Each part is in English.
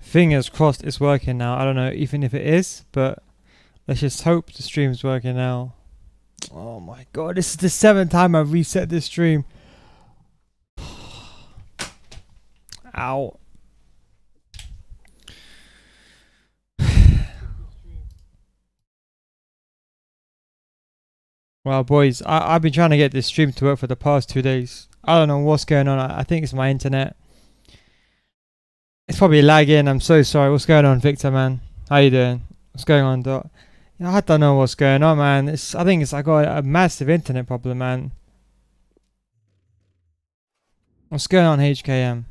Fingers crossed it's working now. I don't know even if it is, but let's just hope the stream's working now. Oh my god, this is the 7th time I've reset this stream. Ow. Well, boys, I've been trying to get this stream to work for the past 2 days. I don't know what's going on. I think it's my internet. It's probably lagging. I'm so sorry. What's going on, Victor, man? How you doing? What's going on, Doc? I don't know what's going on, man. I think I got a massive internet problem, man. What's going on, HKM?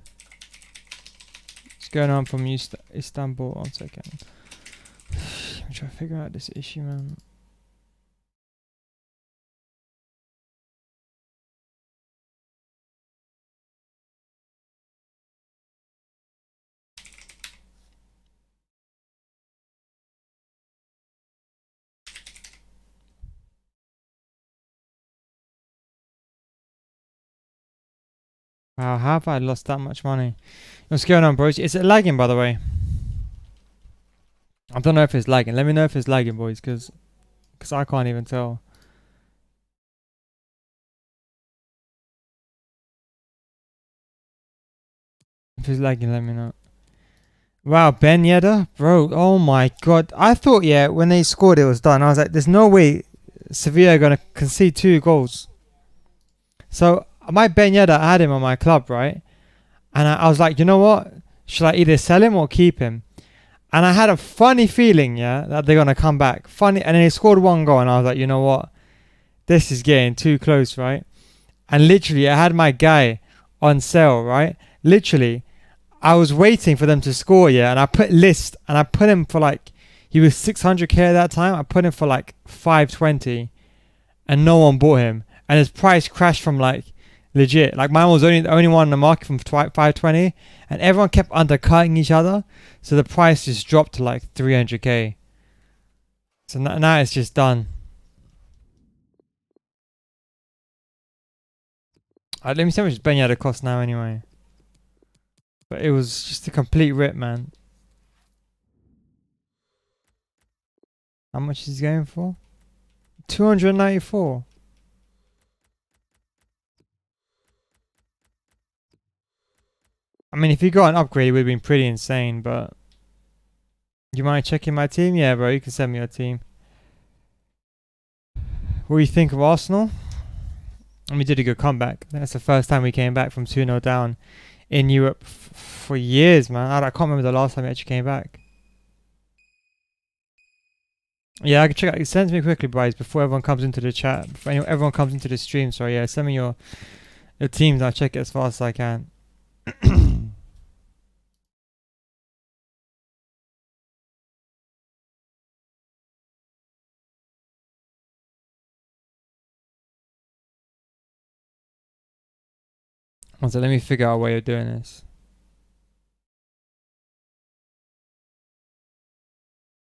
What's going on from Istanbul? 1 second. I'm trying to figure out this issue, man. Wow, how have I lost that much money? What's going on, boys? Is it lagging, by the way? I don't know if it's lagging. Let me know if it's lagging, boys, because I can't even tell. If it's lagging, let me know. Wow, Ben Yedder? Bro, oh my god. I thought, yeah, when they scored it was done. I was like, there's no way Sevilla are going to concede 2 goals. So, my Ben Yedder, I had him on my club, right? And I was like, you know what? Should I either sell him or keep him? And I had a funny feeling, yeah, that they're going to come back. Funny. And then he scored 1 goal and I was like, you know what? This is getting too close, right? And literally, I had my guy on sale, right? Literally, I was waiting for them to score, yeah, and I put list, and I put him for like, he was 600k at that time. I put him for like 520, and no one bought him, and his price crashed from like legit. Like mine was the only one on the market from 520, and everyone kept undercutting each other, so the price just dropped to like 300k. So now it's just done. Let me see how much Ben Yedder cost now anyway. But it was just a complete rip, man. How much is he going for? 294. I mean, if he got an upgrade, it would have been pretty insane, but... You mind checking my team? Yeah, bro, you can send me your team. What do you think of Arsenal? And we did a good comeback. That's the first time we came back from 2-0 down in Europe for years, man. I can't remember the last time we actually came back. Yeah, I can check out. Send me quickly, guys, before everyone comes into the chat. Before everyone comes into the stream, sorry. Yeah, send me your teams. I'll check it as fast as I can. So let me figure out a way of doing this.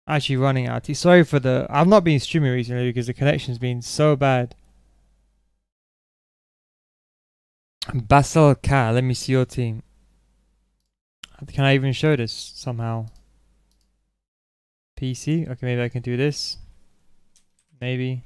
Actually running out. Sorry for the... I've not been streaming recently because the connection's been so bad. Basel Cat, let me see your team. Can I even show this somehow? PC? Okay, maybe I can do this. Maybe.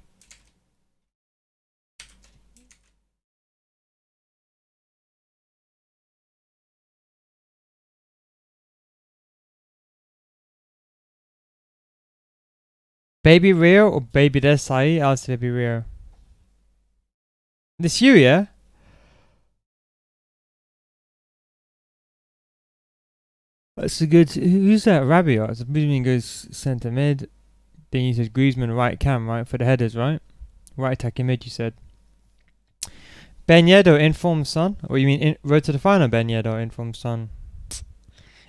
Baby Rio or Baby Desai? I'll say Baby Rio. This you, yeah? That's a good... Who's that? Rabiot. So Griezmann goes centre mid. Then you said Griezmann right cam, right? For the headers, right? Right attacking mid, you said. Ben Yedder, informed son? Or you mean road to the final Ben Yedder, informed son?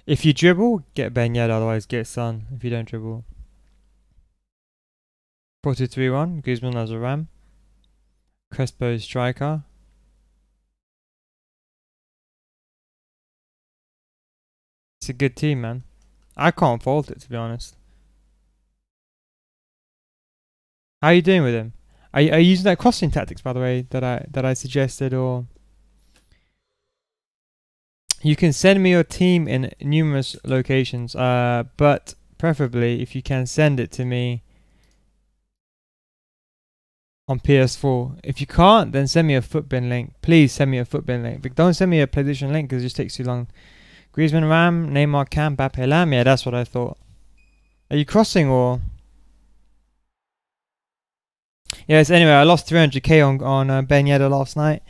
If you dribble, get Ben Yedder, otherwise get Son if you don't dribble. 4-2-3-1, Griezmann as a ram. Crespo striker. It's a good team, man. I can't fault it, to be honest. How are you doing with him? Are you using that crossing tactics, by the way, that I suggested, or You can send me your team in numerous locations, but preferably if you can send it to me on PS4. If you can't, then send me a footbin link. Please send me a footbin link. But don't send me a PlayStation link because it just takes too long. Griezmann, Ram, Neymar, Cam, Mbappe, Lam. Yeah, that's what I thought. Are you crossing or? Yes. Anyway, I lost 300k on Ben Yedder last night.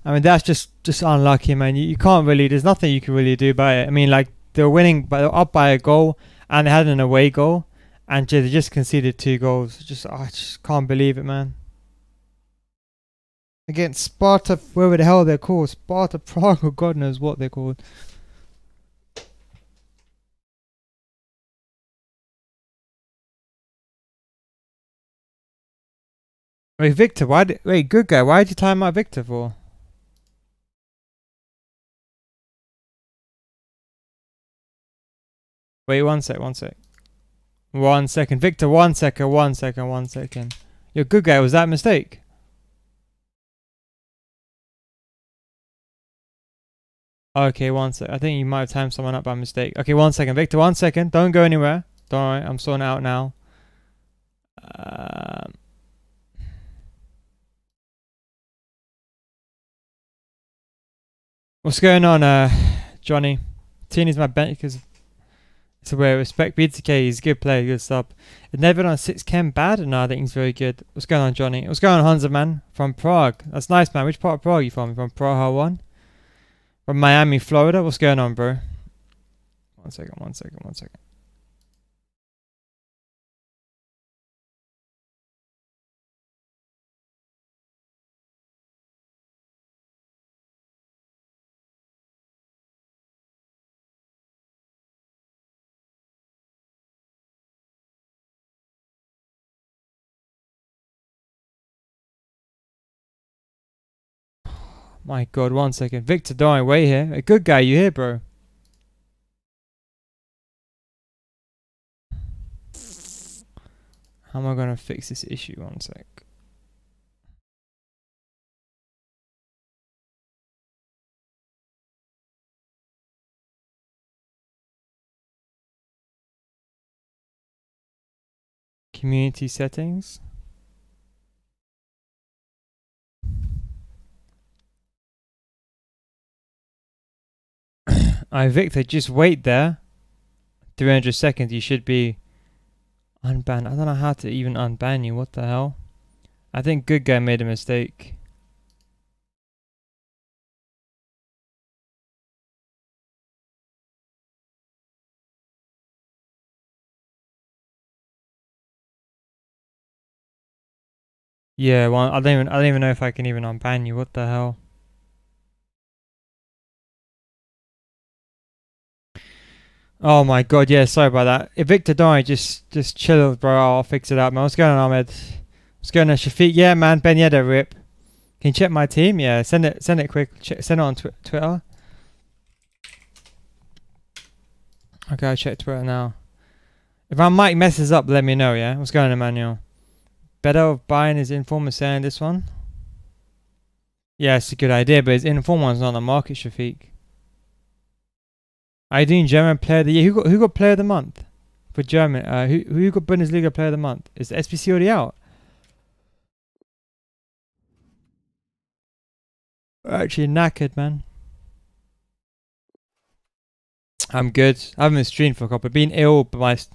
I mean, that's just unlucky, man. You can't really. There's nothing you can really do about it. I mean, like they were winning, but they were up by a goal, and they had an away goal, and they just conceded 2 goals. I just can't believe it, man. Against Sparta, wherever the hell they're called, Sparta Prague, or God knows what they're called. Wait, Victor, wait, good guy, why did you time out Victor for? Wait, one sec. 1 second. Victor, 1 second, 1 second, 1 second. You're good guy, was that a mistake? Okay, 1 sec. I think you might have timed someone up by mistake. Okay, 1 second. Victor, 1 second. Don't go anywhere. Don't worry, I'm sorting it out now. What's going on, Johnny? Tina's my bench because it's a way of respect. BTK, he's a good player, good sub. Is never on 6 Chem bad? No, I think he's very good. What's going on, Johnny? What's going on, Hansa, man? From Prague. That's nice, man. Which part of Prague are you from? From Praha 1? From Miami, Florida? What's going on, bro? 1 second, 1 second, 1 second. My God, 1 second. Victor, don't wait here. A good guy, you here, bro? How am I gonna fix this issue? 1 sec. Community settings. Alright, Victor, just wait there. 300 seconds, you should be unbanned. I don't know how to even unban you. What the hell? I think good guy made a mistake. Yeah, well, I don't even know if I can even unban you. What the hell? Oh my God, yeah, sorry about that. If Victor died, just chill, bro. I'll fix it up, man. What's going on, Ahmed? What's going on, Shafiq? Yeah, man. Ben Yedder, rip. Can you check my team? Yeah, send it quick. Send it on Twitter. Okay, I'll check Twitter now. If my mic messes up, let me know, yeah? What's going on, Emmanuel? Better of buying his informer saying this one? Yeah, it's a good idea, but his informer one's not on the market, Shafiq. Are you doing German player of the year? Who got player of the month for German? Who got Bundesliga player of the month? Is the SBC already out? Actually knackered, man. I'm good. I haven't been streamed for a couple. I've been ill, but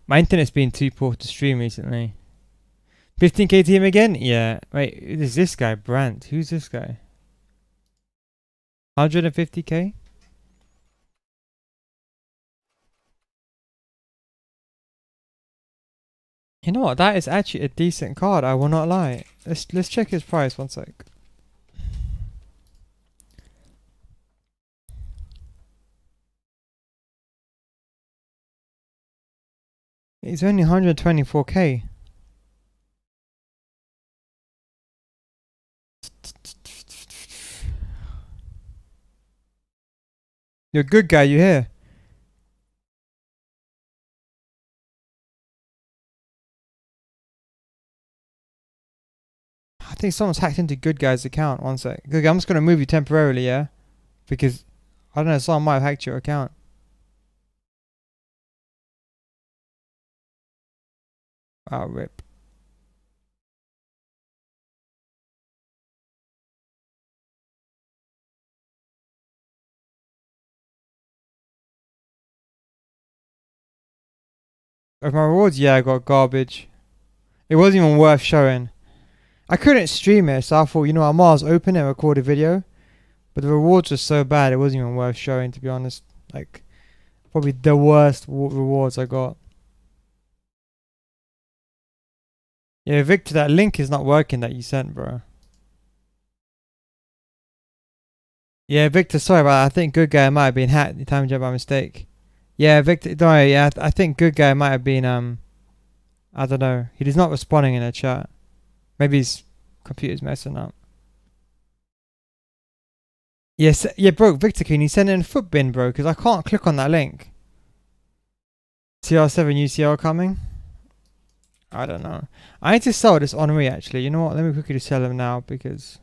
my internet's been too poor to stream recently. 15k team again? Yeah. Wait, is this guy Brandt? Who's this guy? 150k? You know what? That is actually a decent card. I will not lie. Let's check his price. 1 sec. He's only 124k. You're a good guy. You here? I think someone's hacked into good guy's account. 1 sec. Good guy, I'm just gonna move you temporarily, yeah? Because I don't know, someone might have hacked your account. Oh, rip. Of my rewards, yeah, I got garbage. It wasn't even worth showing. I couldn't stream it, so I thought, you know, I might as well open it and record a video. But the rewards were so bad, it wasn't even worth showing, to be honest. Like, probably the worst rewards I got. Yeah, Victor, that link is not working that you sent, bro. Yeah, Victor, sorry about that. I think Good Guy might have been hacked the time jump by mistake. Yeah, Victor, don't worry, yeah, I think Good Guy might have been, I don't know. He's not responding in the chat. Maybe his computer's messing up. Yes, yeah, bro, Victor, can you send it in Footbin, bro? Because I can't click on that link. CR7 UCL coming? I don't know. I need to sell this Henri, actually. You know what? Let me quickly sell him now, because...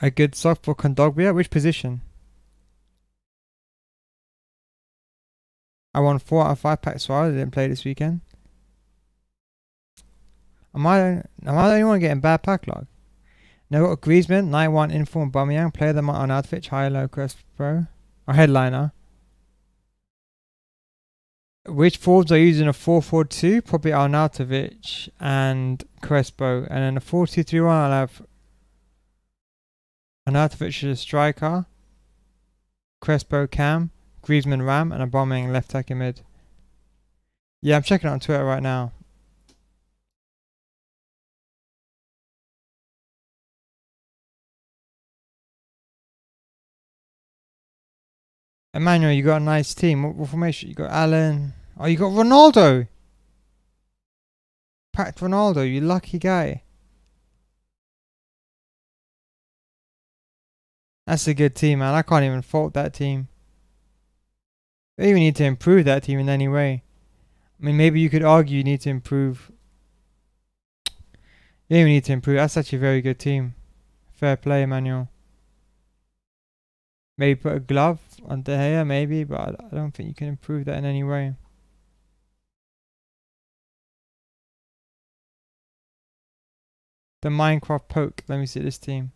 A good soft for Kondogbia? Which position? I won 4 out of 5 packs for I didn't play this weekend. Am I the only one getting bad pack luck? Now got Griezmann, 9-1 inform Aubameyang, player them on outfit, high low crest pro. Or headliner. Which forwards are using a 4-4-2? Probably Arnautovic and Crespo. And then a 4-2-3-1 I'll have Arnautovic as a striker, Crespo cam, Griezmann ram, and Aubameyang left attacking mid. Yeah, I'm checking it on Twitter right now. Emmanuel, you got a nice team. What formation? You got Alan. Oh, you got Ronaldo. Packed Ronaldo, you lucky guy. That's a good team, man. I can't even fault that team. They even need to improve that team in any way. I mean, maybe you could argue you need to improve. You even need to improve. That's actually a very good team. Fair play, Emmanuel. Maybe put a glove on De Gea, maybe, but I don't think you can improve that in any way. The Minecraft poke. Let me see this team.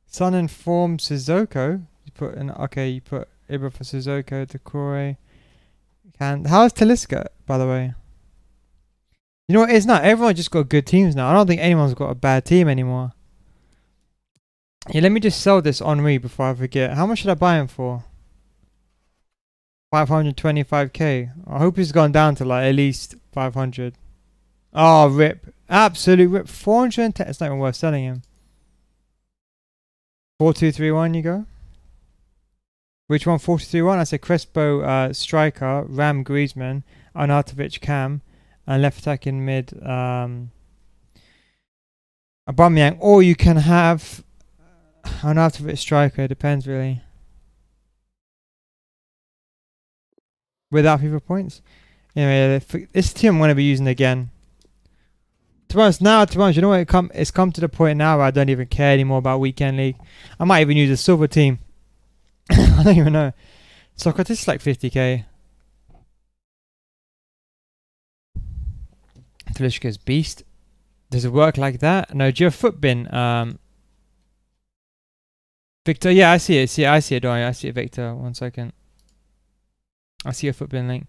Sun informed Sissoko. You put an you put Ibra for Sissoko, Decore. How's Talisca, by the way? You know what? It's not. Everyone just got good teams now. I don't think anyone's got a bad team anymore. Yeah, let me just sell this Henri before I forget. How much should I buy him for? 525k. I hope he's gone down to like at least 500. Oh, rip. Absolute rip. 410. It's not even worth selling him. 4-2-3-1 you go. Which one? 4-2-3-1? I said Crespo striker, Ram Griezmann, Arnautovic cam, and left attacking mid Aubameyang. Or you can have Arnautovic striker, depends really. Without FIFA points. Anyway, this team I'm going to be using again. To be honest, you know what? It's come to the point now where I don't even care anymore about Weekend League. I might even use a silver team. I don't even know. Socrates is like 50k. Talishka's beast. Does it work like that? No, do you have Footbin? Victor, yeah, I see it. I see it, don't I see it, Victor. 1 second. I see a Footbin link.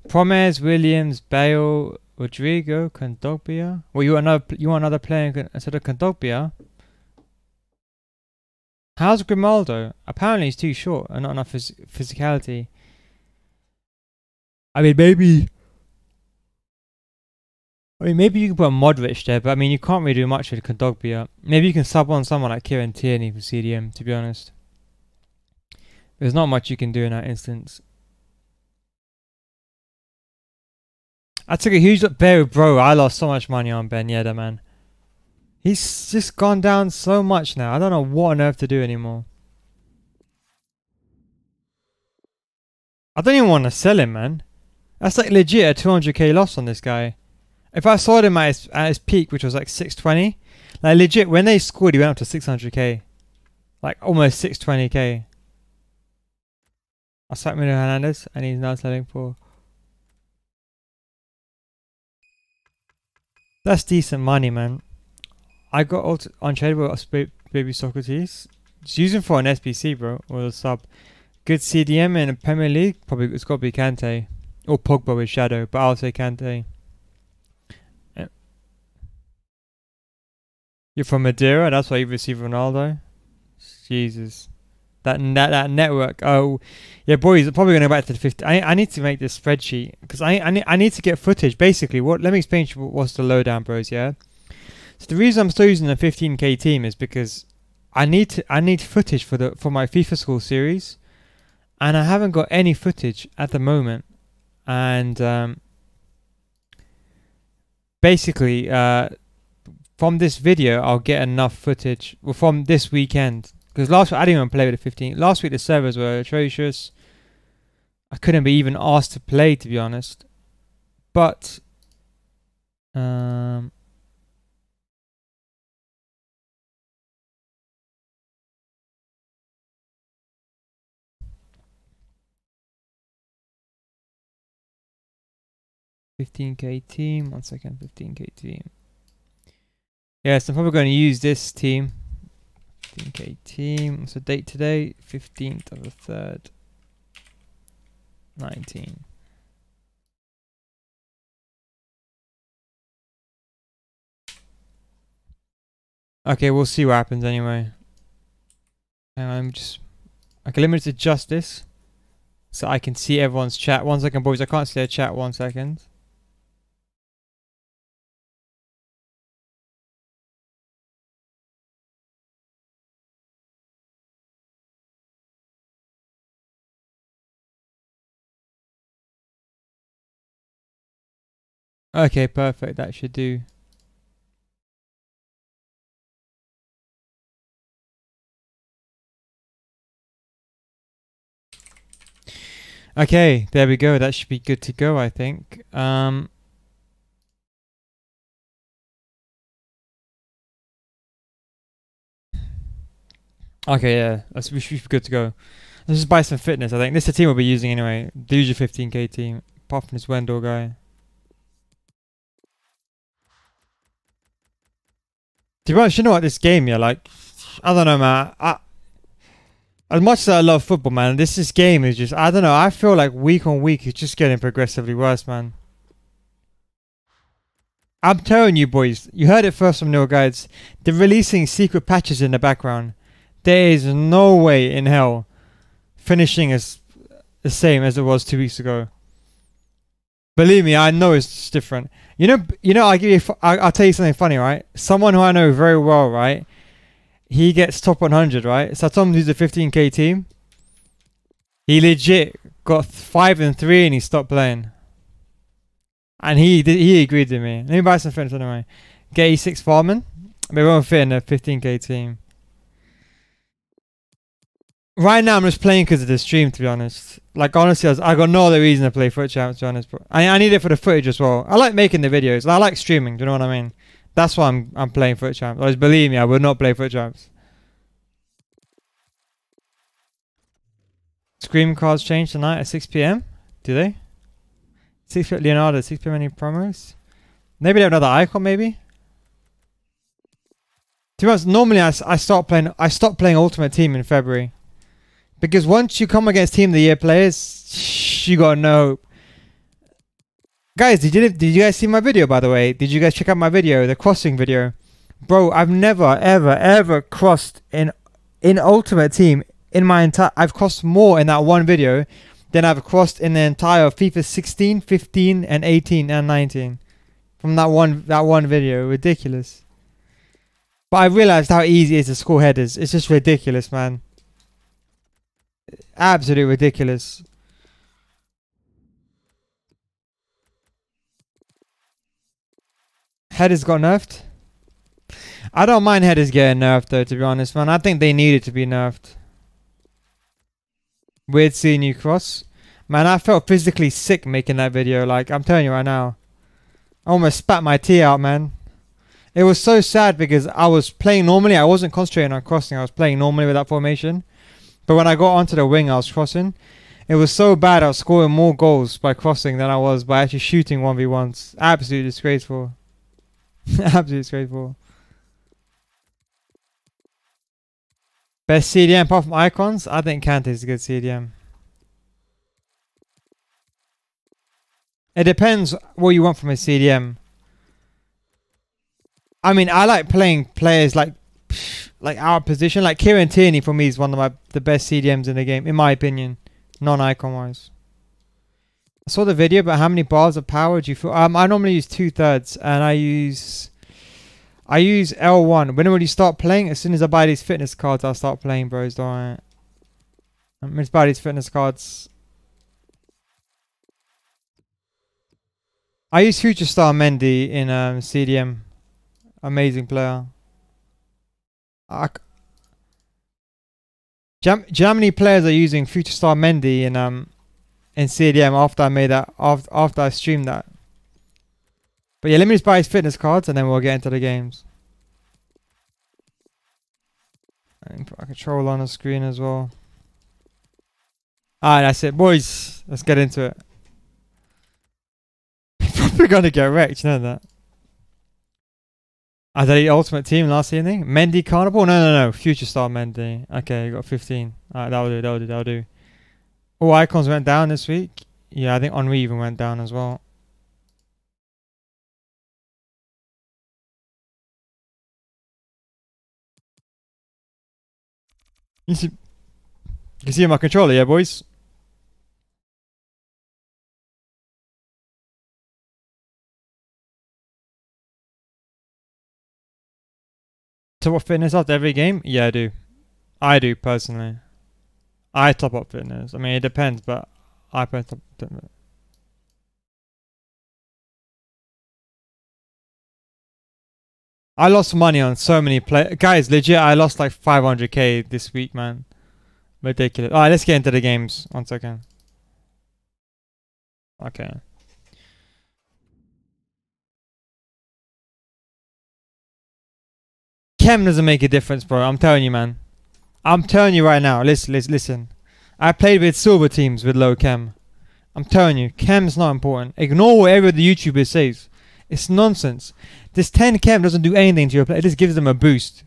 Promes, Williams, Bale, Rodrigo, Kondogbia. Well, you want another player instead of Kondogbia? How's Grimaldo? Apparently he's too short and not enough physicality. I mean, maybe you can put a Modric there, but I mean, you can't really do much with Kondogbia. Maybe you can sub on someone like Kieran Tierney for CDM, to be honest. There's not much you can do in that instance. I took a huge look there, bro. I lost so much money on Ben Yedder, man. He's just gone down so much now. I don't know what on earth to do anymore. I don't even want to sell him, man. That's like legit a 200k loss on this guy. If I saw him at his peak, which was like 620, like legit, when they scored, he went up to 600k. Like almost 620k. I sacked Mino Hernandez and he's now selling for. That's decent money, man. I got Unplayable Baby Socrates. Just use him for an SBC, bro, or a sub. Good CDM in a Premier League. Probably it's got to be Kante or Pogba with Shadow, but I'll say Kante. Yeah. You're from Madeira. That's why you receive Ronaldo. Jesus, that network. Oh, yeah, boys. I'm probably gonna go back to the 50. I need to make this spreadsheet because I need to get footage. Basically, what? Let me explain to you what's the lowdown, bros. Yeah. So the reason I'm still using the 15k team is because I need footage for my FIFA School series, and I haven't got any footage at the moment. And basically, from this video, I'll get enough footage. Well, from this weekend, because last week I didn't even play with the 15. Last week the servers were atrocious. I couldn't be even asked to play, to be honest. But 15k team. 1 second. 15k team. Yes, I'm probably going to use this team. 15k team. What's the date today? 15th of the 3rd. 19. Okay, we'll see what happens anyway. I'm just... Okay, let me just adjust this so I can see everyone's chat. 1 second, boys. I can't see their chat. 1 second. Okay, perfect. That should do. Okay, there we go. That should be good to go, I think. Okay, yeah, we should be good to go. Let's just buy some fitness, I think. This is the team we'll be using anyway. The usual 15k team. Apart from this Wendell guy. To be honest, you know what, this game, yeah, like, I don't know, man. As much as I love football, man, this game is just, I don't know, I feel like week on week it's just getting progressively worse, man. I'm telling you, boys, you heard it first from Neil Guides. They're releasing secret patches in the background. There is no way in hell finishing is the same as it was 2 weeks ago. Believe me, I know it's different. You know. I'll tell you something funny, right? Someone who I know very well, right? He gets top 100, right? So Tom, who's a 15k team, he legit got 5 and 3, and he stopped playing. And he agreed with me. Let me buy some fitness anyway. Get E6 farming. We won't fit in a 15k team. Right now, I'm just playing because of the stream, to be honest. Like, honestly, I got no other reason to play Foot Champs, to be honest. But I need it for the footage as well. I like making the videos. I like streaming, do you know what I mean? That's why I'm playing Foot Champs. Otherwise, believe me, I would not play Foot Champs. Scream cards change tonight at 6 p.m. Do they? 6 p.m. Leonardo, 6 p.m. any promos? Maybe they have another icon, maybe? To be honest, normally I stop playing Ultimate Team in February. Because once you come against Team of the Year players, you got no hope. Guys, did you guys see my video, by the way? Did you guys check out my video, the crossing video? Bro, I've never, ever crossed in Ultimate Team in my entire... I've crossed more in that one video than I've crossed in the entire FIFA 16, 15, and 18, and 19. From that one video. Ridiculous. But I realized how easy it is to score headers. It's just ridiculous, man. Absolutely ridiculous. Headers got nerfed. I don't mind headers getting nerfed though, to be honest, man. I think they needed to be nerfed. Weird seeing you cross. Man, I felt physically sick making that video. Like, I'm telling you right now. I almost spat my tea out, man. It was so sad because I was playing normally. I wasn't concentrating on crossing. I was playing normally with that formation. But when I got onto the wing, I was crossing. It was so bad. I was scoring more goals by crossing than I was by actually shooting 1v1s. Absolutely disgraceful. Absolutely disgraceful. Best CDM apart from icons? I think Kante is a good CDM. It depends what you want from a CDM. I mean, I like playing players like our position. Like Kieran Tierney for me is one of the best CDMs in the game, in my opinion, non-icon wise. I saw the video, but how many bars of power do you feel? I normally use 2/3, and I use L1. When you start playing, as soon as I buy these fitness cards, I'll start playing, bros. Don't worry. I'm going to buy these fitness cards. I use Future Star Mendy in CDM. Amazing player. Do you know how many players are using Future Star Mendy in CDM after I made that, after I streamed that? But yeah, let me just buy his fitness cards and then we'll get into the games. I can put a control on the screen as well. Alright, that's it, boys. Let's get into it. Probably gonna get wrecked, you know that. I did the ultimate team last evening. Mendy Carnival? No. Future Star Mendy. Okay, you got 15. Alright, that'll do. All icons went down this week. Yeah, I think Henri even went down as well. You can see my controller, yeah, boys? Top up fitness after every game? Yeah, I do. I do, personally. I top up fitness. I mean, it depends, but I top up. I lost money on so many guys, legit, I lost like 500k this week, man. Ridiculous. Alright, let's get into the games. 1 second. Okay. Chem doesn't make a difference, bro. I'm telling you, man. I'm telling you right now. Listen. I played with silver teams with low chem. I'm telling you, chem's not important. Ignore whatever the YouTuber says. It's nonsense. This 10 chem doesn't do anything to your play. It just gives them a boost.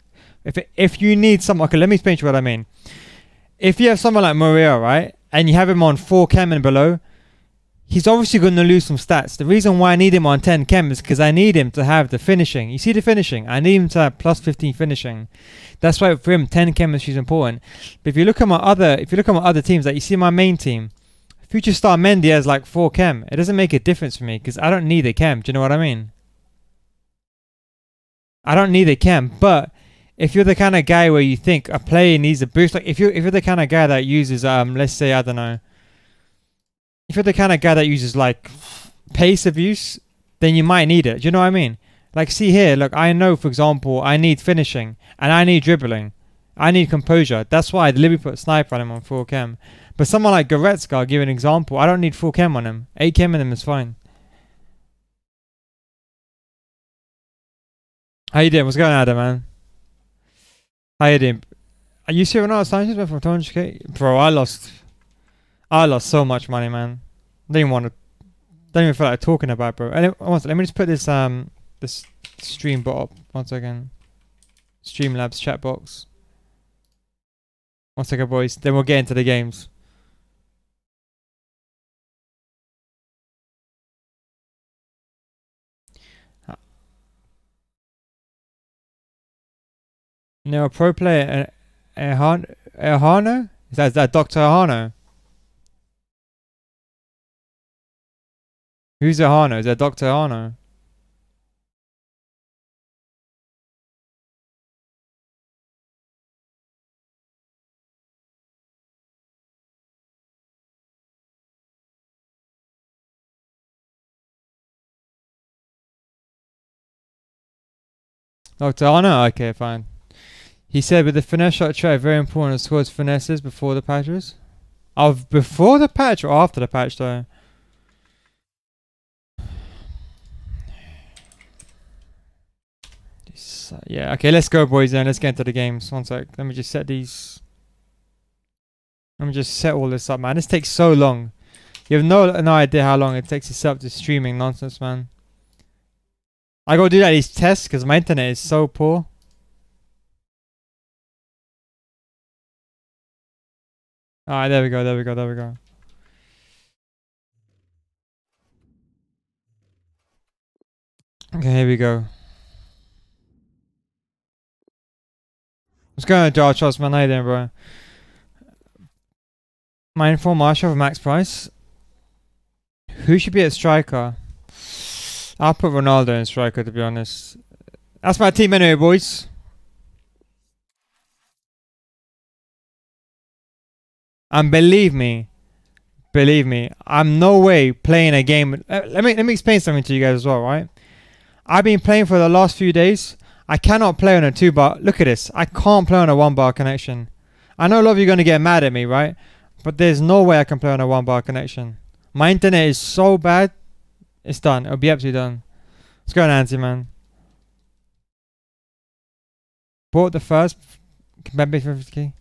If you need someone, okay, let me explain to you what I mean. If you have someone like Maria, right, and you have him on 4 chem and below, he's obviously going to lose some stats. The reason why I need him on 10 chem is because I need him to have the finishing. You see the finishing? I need him to have plus 15 finishing. That's why for him 10 chemistry is important. But if you look at my other teams, like you see my main team, Future Star Mendy has like 4 chem. It doesn't make a difference for me because I don't need a chem. Do you know what I mean? I don't need a chem, but if you're the kind of guy where you think a player needs a boost, like if you're the kind of guy that uses let's say, I don't know, if you're the kind of guy that uses like pace abuse, then you might need it. Do you know what I mean? Like see here, look, I know for example I need finishing and I need dribbling. I need composure. That's why I deliberately put sniper on him on 4 chem. But someone like Goretzka, I'll give you an example, I don't need 4 chem on him. 8 chem on him is fine. How you doing? What's going on, Adam, man? How you doing? Are you serious? No, Sanchez went from 200k? Bro, I lost so much money, man. Don't even feel like talking about it, bro. Let me just put this this stream bot up. 1 second. Streamlabs chat box. 1 second, boys. Then we'll get into the games. No, a pro player, Ahano? Is that Dr. Ahano? Who's Ahano? Is that Dr. Ahano? Dr. Ahano? Okay, fine. He said with the finesse shot trait, very important to score finesses before the patches. Before the patch or after the patch though? Yeah, okay, let's go, boys, then. Let's get into the games. One sec. Let me just set these. Let me just set all this up, man. This takes so long. You have no idea how long it takes to set up this streaming nonsense, man. I gotta do that these tests because my internet is so poor. Alright, there we go, there we go, there we go. Okay, here we go. What's going on, Jar Charles, man? How you doing, bro? Mindful Marshall for max price. Who should be at striker? I'll put Ronaldo in striker, to be honest. That's my team anyway, boys. And believe me, I'm no way playing a game. Let me explain something to you guys as well, right? I've been playing for the last few days. I cannot play on a 2-bar. Look at this. I can't play on a 1-bar connection. I know a lot of you are going to get mad at me, right? But there's no way I can play on a 1-bar connection. My internet is so bad. It's done. It'll be absolutely done. Let's go, Nancy, man. Bought the first. Bet me 50k.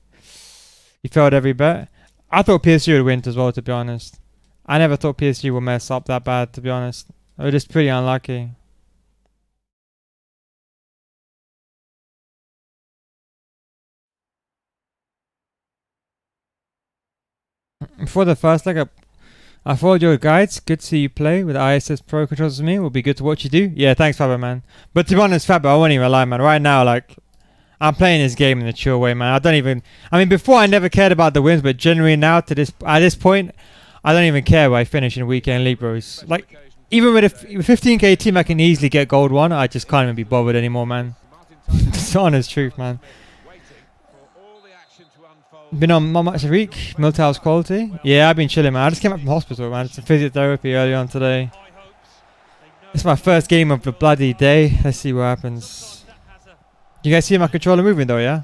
You failed every bet. I thought PSG would win as well, to be honest. I never thought PSG would mess up that bad, to be honest. They were just pretty unlucky. Before the first leg, I followed your guides. Good to see you play with ISS Pro controls with me. Will be good to watch you do. Yeah, thanks, Fabio, man. But to be honest, Fabio, I won't even lie, man. Right now, like, I'm playing this game in a chill way, man. I mean, before I never cared about the wins, but generally now, at this point, I don't even care where I finish in weekend league, bros. Like, even with a 15k team, I can easily get gold 1. I just can't even be bothered anymore, man. It's the honest truth, man. Been on not much a week. Milthouse quality. Yeah, I've been chilling, man. I just came back from hospital, man. It's some physiotherapy early on today. It's my first game of the bloody day. Let's see what happens. You guys see my controller moving though, yeah?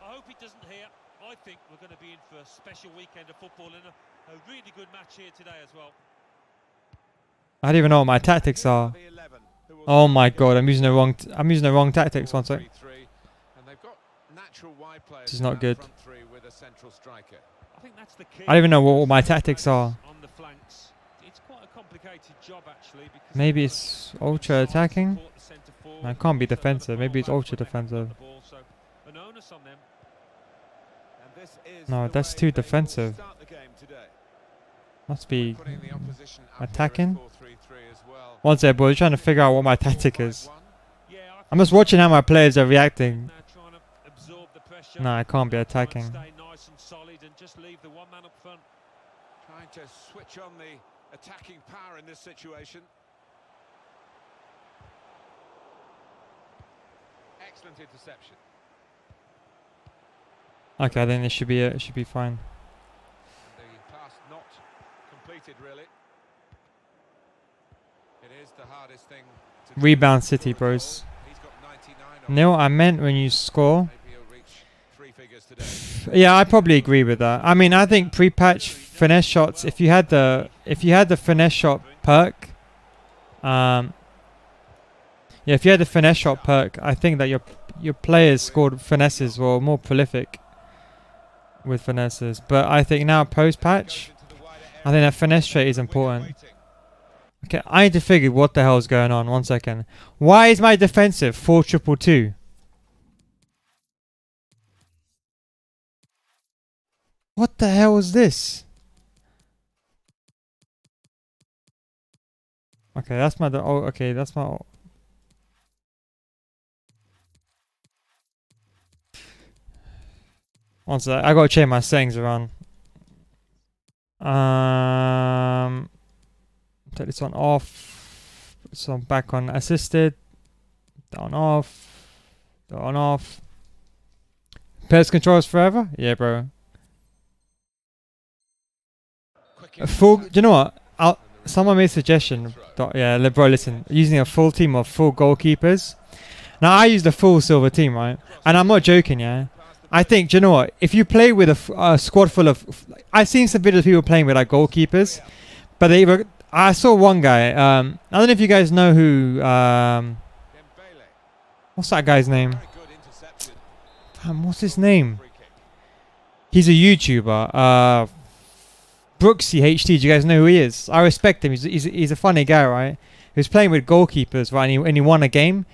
I hope it doesn't here. I think we're going to be in for a special weekend of football and a really good match here today as well. I don't even know what my tactics are. Oh my god, I'm using the wrong tactics. One sec. This is not good. I don't even know what my tactics are. Maybe it's ultra attacking. No, it can't be defensive. Maybe it's ultra defensive. No, that's too defensive. Must be attacking. One sec, boys. Trying to figure out what my tactic is. I'm just watching how my players are reacting. No, I can't be attacking. Trying to switch on the attacking power in this situation. Excellent interception. Okay, then it should be it. It should be fine. The pass not completed, really. It is the hardest thing to Rebound City, bros. Neil, I meant when you score. Yeah, I probably agree with that. I mean, I think pre-patch finesse shots. If you had the finesse shot perk, yeah, if you had the finesse shot perk, I think that your players scored finesses were more prolific with finesses. But I think now post-patch, I think that finesse trait is important. Okay, I need to figure what the hell is going on. 1 second. Why is my defensive 4-2-2-2? What the hell is this? Okay, that's my... Oh, okay, that's my... One sec, I gotta change my settings around. Take this one off. Put this one back on assisted. That one off. That one off. Pairs controls forever? Yeah, bro. Do you know what? Someone made a suggestion. Yeah, bro, listen. Using a full team of full goalkeepers. Now, I use the full silver team, right? And I'm not joking, yeah? I think, do you know what? If you play with a squad full of... I've seen some videos of people playing with like goalkeepers. But they were... I saw one guy. I don't know if you guys know who... What's that guy's name? Very good interception. Damn, what's his name? Free kick. He's a YouTuber. Brooksy HD. Do you guys know who he is? I respect him. He's a funny guy, right? He was playing with goalkeepers, right? And he won a game.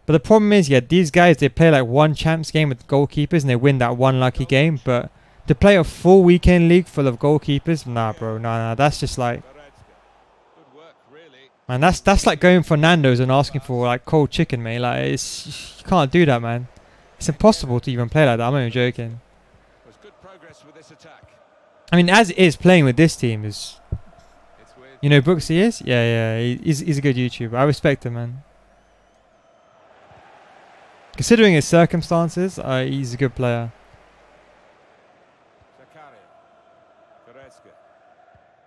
But the problem is, yeah, these guys, they play like one champs game with goalkeepers and they win that one lucky game. But to play a full weekend league full of goalkeepers, nah, bro, nah. That's just like, Good work, really. man, that's like going for Nando's and asking for like cold chicken, mate. Like, you can't do that, man. It's impossible to even play like that. I'm not even joking. There's good progress with this attack. I mean, as it is, playing with this team is, It's with you know, Brooksy is? Yeah, he's a good YouTuber. I respect him, man. Considering his circumstances, he's a good player. Zakaria. Goretzka.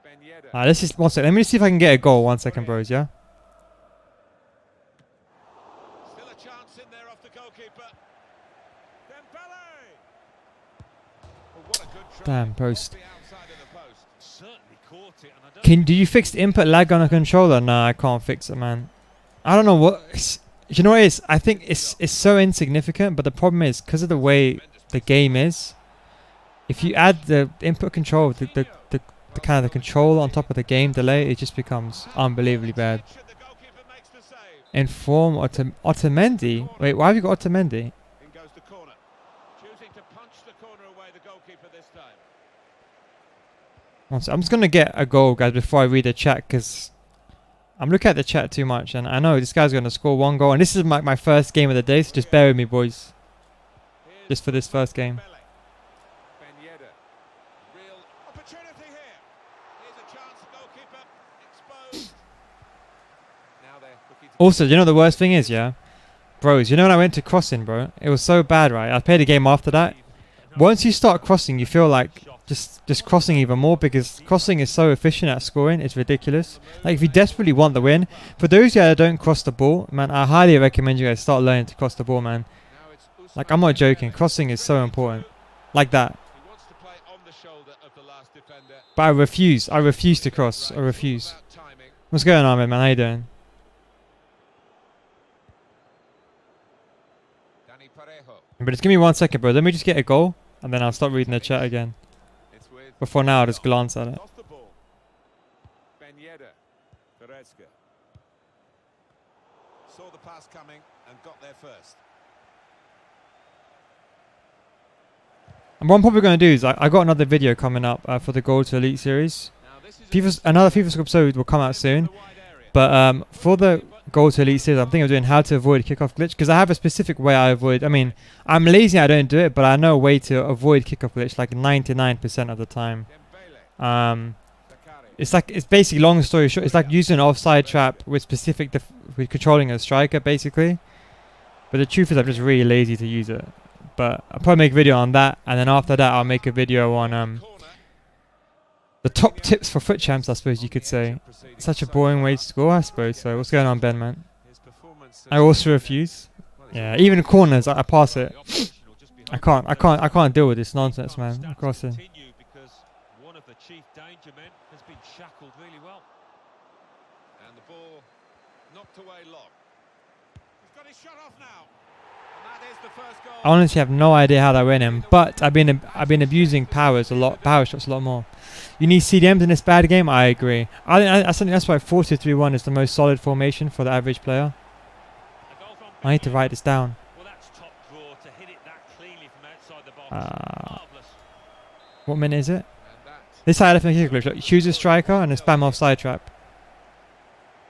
Ben Yedder. Let's just, one second. Let me see if I can get a goal. 1 second, bros, yeah? Still a chance in there off the goalkeeper. Dembele. Oh, what a good try. Damn, post. Off the outside of the post. Certainly caught it, and I don't Do you fix the input lag on a controller? Nah, I can't fix it, man. I don't know what... You know what it is? I think it's so insignificant, but the problem is, because of the way the game is, if you add the input control, the kind of the control on top of the game delay, it just becomes unbelievably bad. The goalkeeper makes the save. Inform Otamendi? Wait, why have you got Otamendi? In goes the corner. Choosing to punch the corner away, the goalkeeper this time. One sec, I'm just going to get a goal, guys, before I read the chat, because I'm looking at the chat too much, and I know this guy's going to score one goal, and this is my first game of the day, so just bear with me, boys. Just for this first game. Ben Yedder. Real opportunity here. Here's a chance, goalkeeper exposed. Now they're looking to Also, you know the worst thing is, yeah? Bros, you know when I went to crossing, bro? It was so bad, right? I played a game after that. Once you start crossing, you feel like just crossing even more, because crossing is so efficient at scoring. It's ridiculous. Like, if you desperately want the win, for those of you that don't cross the ball, man, I highly recommend you guys start learning to cross the ball, man. now it's Usman Like, I'm not joking. Dembele. Crossing is so important. Like that. He wants to play on the shoulder of the last defender. But I refuse. I refuse to cross. I refuse. About timing. What's going on, man? How you doing? Dani Parejo. But just give me 1 second, bro. Let me just get a goal, and then I'll start reading the chat again. It's with But for now, I'll just glance at it. Lost the ball. Ben Yedder. Goretzka. Saw the pass coming and got there first. And what I'm probably going to do is I got another video coming up for the Goal to Elite series. Now this is Another FIFA episode will come out soon. But for the Goal to Elite series, I'm thinking of doing how to avoid kickoff glitch, because I have a specific way I avoid. I mean, I'm lazy, I don't do it, but I know a way to avoid kickoff glitch like 99% of the time. Dembele. Zakaria. It's basically, long story short, it's like using an offside trap with with controlling a striker, basically. But the truth is, I'm just really lazy to use it. But I'll probably make a video on that, and then after that, I'll make a video on Corner. the top tips for foot champs, I suppose you could say. Such a boring way to score, I suppose. So what's going on, Ben, man? His performance I also refuse. Yeah, even corners, I pass it. I can't deal with this nonsense, man. I'm crossing. continue because one of the chief danger men has been shackled really well. And the ball knocked away long. He's got his shot off now. And that is the first goal. I honestly have no idea how that went in, but I've been abusing power shots a lot more. You need CDMs in this bad game. I agree. I think that's why 4-2-3-1 is the most solid formation for the average player. A goal from I need to write this down. Well, that's top draw to hit it that cleanly from outside the box. Marvellous. What minute is it? And that This side I think is glitch. Look, choose a striker and a spam offside trap.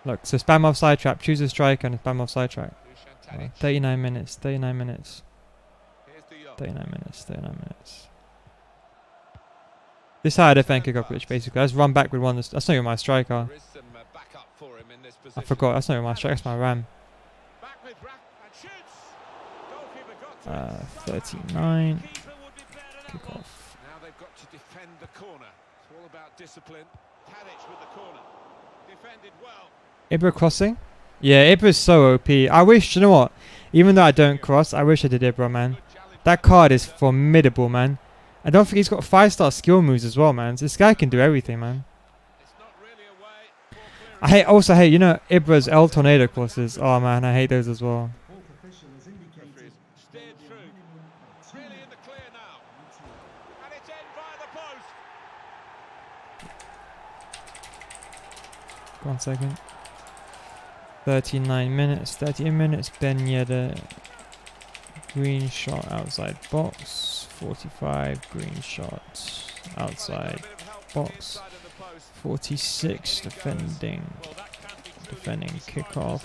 Look, so spam offside trap, choose a striker and a spam offside trap. Dusan Tadic. 39 minutes, 39 minutes, Here's De Jong. 39 minutes, 39 minutes. This side I think kick-off glitch basically. Let's run back with one. That's not even my striker. There is some backup for him in this I position. forgot. That's not even my striker. That's my ram. Back with Rack and shoots. Goalkeeper got to it. 39. Keeper would be better than Kick that. off. Now they've got to defend the corner. It's all about discipline. Tadic with the corner. Defended well. Ibra crossing? Yeah, Ibra's so OP. I wish, you know what? Even though I don't cross, I wish I did Ibra, man. Good challenge. That card is formidable, man. I don't think he's got 5-star skill moves as well, man. This guy can do everything, man. It's not really away. Poor clearance. Also hate, you know, Ibra's El Tornado courses. Oh, man, I hate those as well. 1 second. 39 minutes, 30 minutes. Ben Yedder. Green shot outside box. 45. Green shot outside box. 46. Defending kickoff.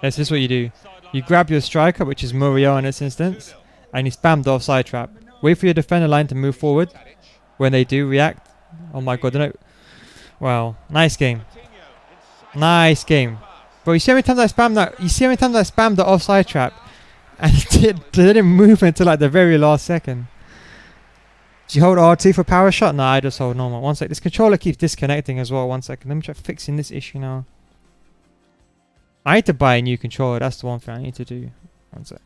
Yes, this is what you do. You grab your striker, which is Muriel in this instance, and you spam the offside trap. Wait for your defender line to move forward. When they do react, oh my god, no. Wow, nice game. Nice game. Bro, you see how many times I spammed that? You see how many times I spammed the offside trap? And it didn't move until like the very last second. Do you hold R2 for power shot? No, I just hold normal. 1 sec. This controller keeps disconnecting as well. 1 second. Let me try fixing this issue now. I need to buy a new controller. That's the one thing I need to do. 1 sec.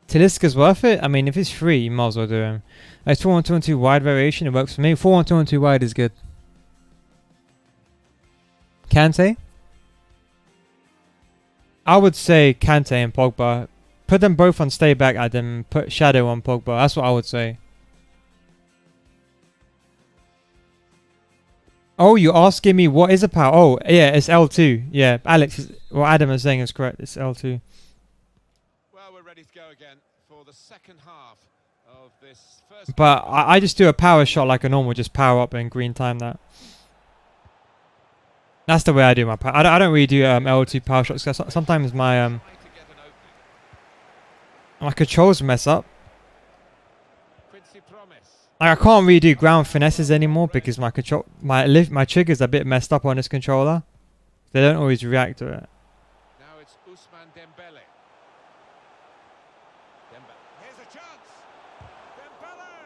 Talisca's worth it? I mean, if it's free, you might as well do him. It's 4-1-2-1-2 wide variation. It works for me. 4-1-2-1-2 wide is good. Kante? I would say Kante and Pogba. Put them both on stay back, Adam. Put Shadow on Pogba. That's what I would say. Oh, you're asking me what is a power? Oh, yeah, it's L2. Yeah, Alex, what Adam is saying is correct. It's L2. Well, we're ready to go again for the second half of this first. But I just do a power shot like a normal, just power up and green time that. That's the way I do my power. I don't really do L2 power shots because sometimes my controls mess up. Like, I can't really do ground finesses anymore because my triggers are a bit messed up on this controller. They don't always react to it. Now it's Ousmane Dembele. Here's a chance. Dembele.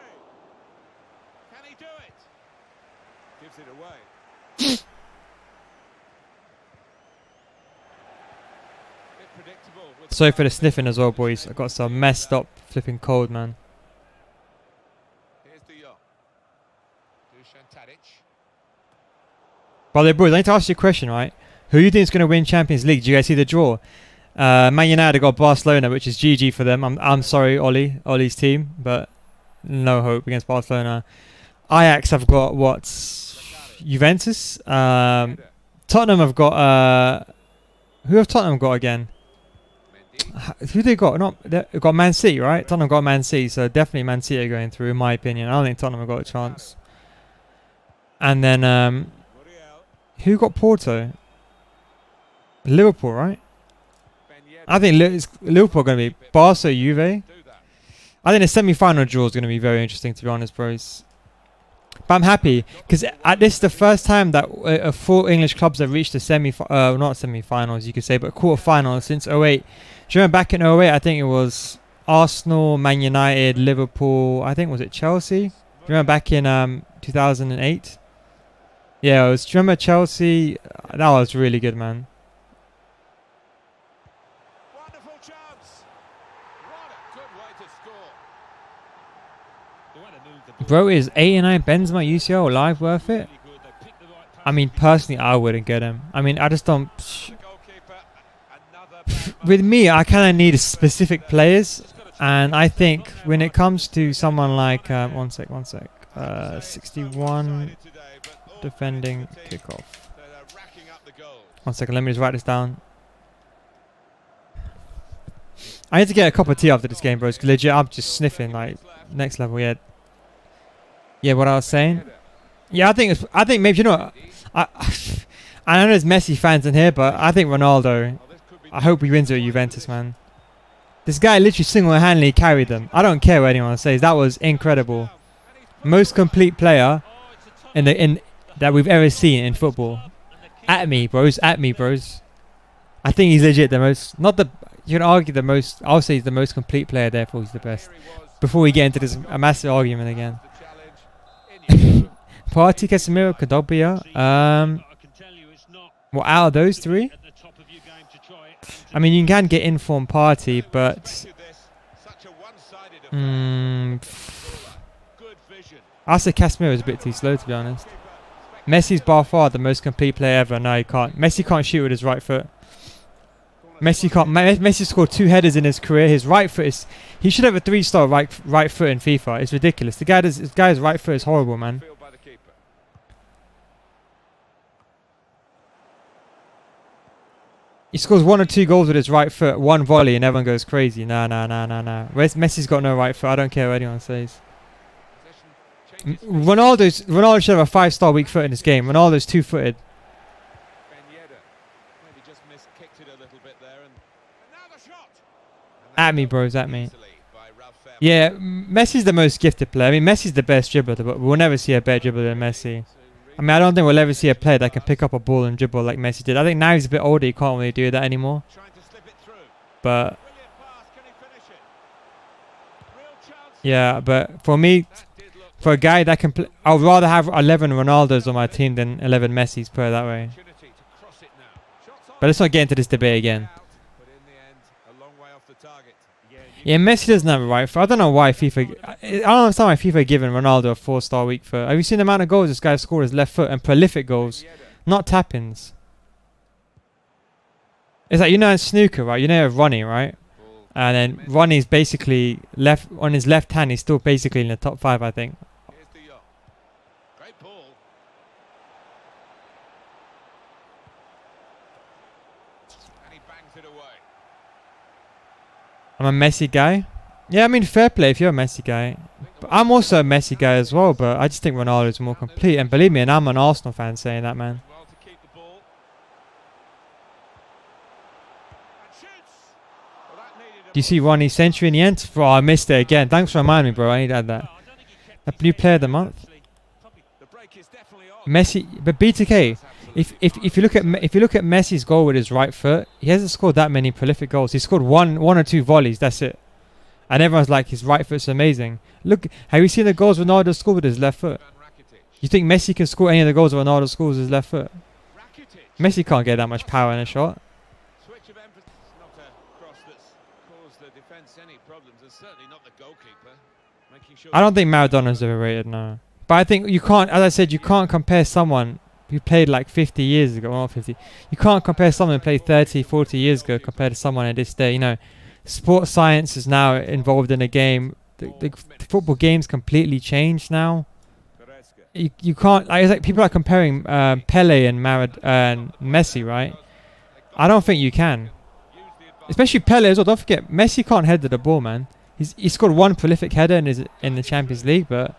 Can he do it? Gives it away. Bit predictable. Sorry for the sniffing as well, boys. I got some messed up flipping cold, man. By the way, boys, I need to ask you a question, right? Who do you think is going to win Champions League? Do you guys see the draw? Man United got Barcelona, which is GG for them. I'm sorry, Ollie's team, but no hope against Barcelona. Ajax have got what? Juventus. Tottenham have got. Who have Tottenham got again? Who they got? They've got Man City, right? Tottenham got Man City, so definitely Man City are going through, in my opinion. I don't think Tottenham have got a chance. And then who got Porto? Liverpool, right? I think Liverpool are going to be Barca, Juve. I think the semi-final draw is going to be very interesting, to be honest, bros. But I'm happy because this is the first time that 4 English clubs have reached the not semi-finals, you could say, but quarter-finals since 08. Do you remember back in 08? I think it was Arsenal, Man United, Liverpool. I think was it Chelsea? Do you remember back in 2008? Yeah, it was. Do you remember Chelsea? That was really good, man. Wonderful chance. What a good way to score. Bro, is 89 Benzema UCL live worth it? I mean, personally, I wouldn't get him. I mean, I just don't. With me, I kind of need specific players, and I think when it comes to someone like one sec, 61 defending kickoff. 1 second, let me just write this down. I need to get a cup of tea after this game, bros. Legit, I'm just sniffing like next level. Yeah. Yeah, what I was saying. Yeah, I think maybe, you know what? I know there's Messi fans in here, but I think Ronaldo. I hope he wins it at Juventus, man. This guy literally single-handedly carried them. I don't care what anyone says. That was incredible. Most complete player that we've ever seen in football. At me, bros. At me, bros. I think he's legit the most. Not the. You can argue the most. I'll say he's the most complete player. Therefore, he's the best. Before we get into this massive argument again. Partey, Casemiro, Kadobia. Well, out of those 3. I mean, you can get informed Partey, but I say Casemiro is a bit too slow, to be honest. Messi's by far the most complete player ever. No, he can't. Messi can't shoot with his right foot. Messi can't. Messi scored 2 headers in his career. His right foot is. He should have a 3-star right foot in FIFA. It's ridiculous. This guy's right foot is horrible, man. He scores 1 or 2 goals with his right foot, 1 volley, and everyone goes crazy. Nah. Messi's got no right foot. I don't care what anyone says. Ronaldo should have a 5-star weak foot in this game. Ronaldo's 2-footed. At me, bros, at me. Yeah, Messi's the most gifted player. I mean, Messi's the best dribbler, but we'll never see a better dribbler than Messi. I mean, I don't think we'll ever see a player that can pick up a ball and dribble like Messi did. I think now he's a bit older, he can't really do that anymore. But yeah, but for me, for a guy that can play, I would rather have 11 Ronaldos on my team than 11 Messis, put it that way. But let's not get into this debate again. Yeah, Messi doesn't have a right foot. I don't know why FIFA. I don't understand why FIFA giving Ronaldo a 4-star weak foot. Have you seen the amount of goals this guy scored with his left foot, and prolific goals, not tap-ins? It's like, you know, in snooker, right? You know Ronnie, right? And then Ronnie's basically left on his left hand. He's still basically in the top 5, I think. I'm a Messi guy. Yeah, I mean, fair play if you're a Messi guy. But I'm also a Messi guy as well, but I just think Ronaldo's more complete. And believe me, and I'm an Arsenal fan saying that, man. Do you see Ronnie's century in the end? Oh, I missed it again. Thanks for reminding me, bro. I need to add that. The new player of the month. Messi, but BTK. If you look at Messi's goal with his right foot, he hasn't scored that many prolific goals. He scored one or 2 volleys. That's it. And everyone's like, his right foot's amazing. Look, have you seen the goals Ronaldo scored with his left foot? You think Messi can score any of the goals Ronaldo scores with his left foot? Messi can't get that much power in a shot. I don't think Maradona's overrated, no. But I think you can't, as I said, you can't compare someone who played like 50 years ago, not 50. You can't compare someone who played 30, 40 years ago compared to someone at this day. You know, sports science is now involved in the game. The football game's completely changed now. You can't, like, it's like people are comparing Pele and Messi, right? I don't think you can. Especially Pele as well. Don't forget, Messi can't head to the ball, man. He's scored 1 prolific header in the Champions League, but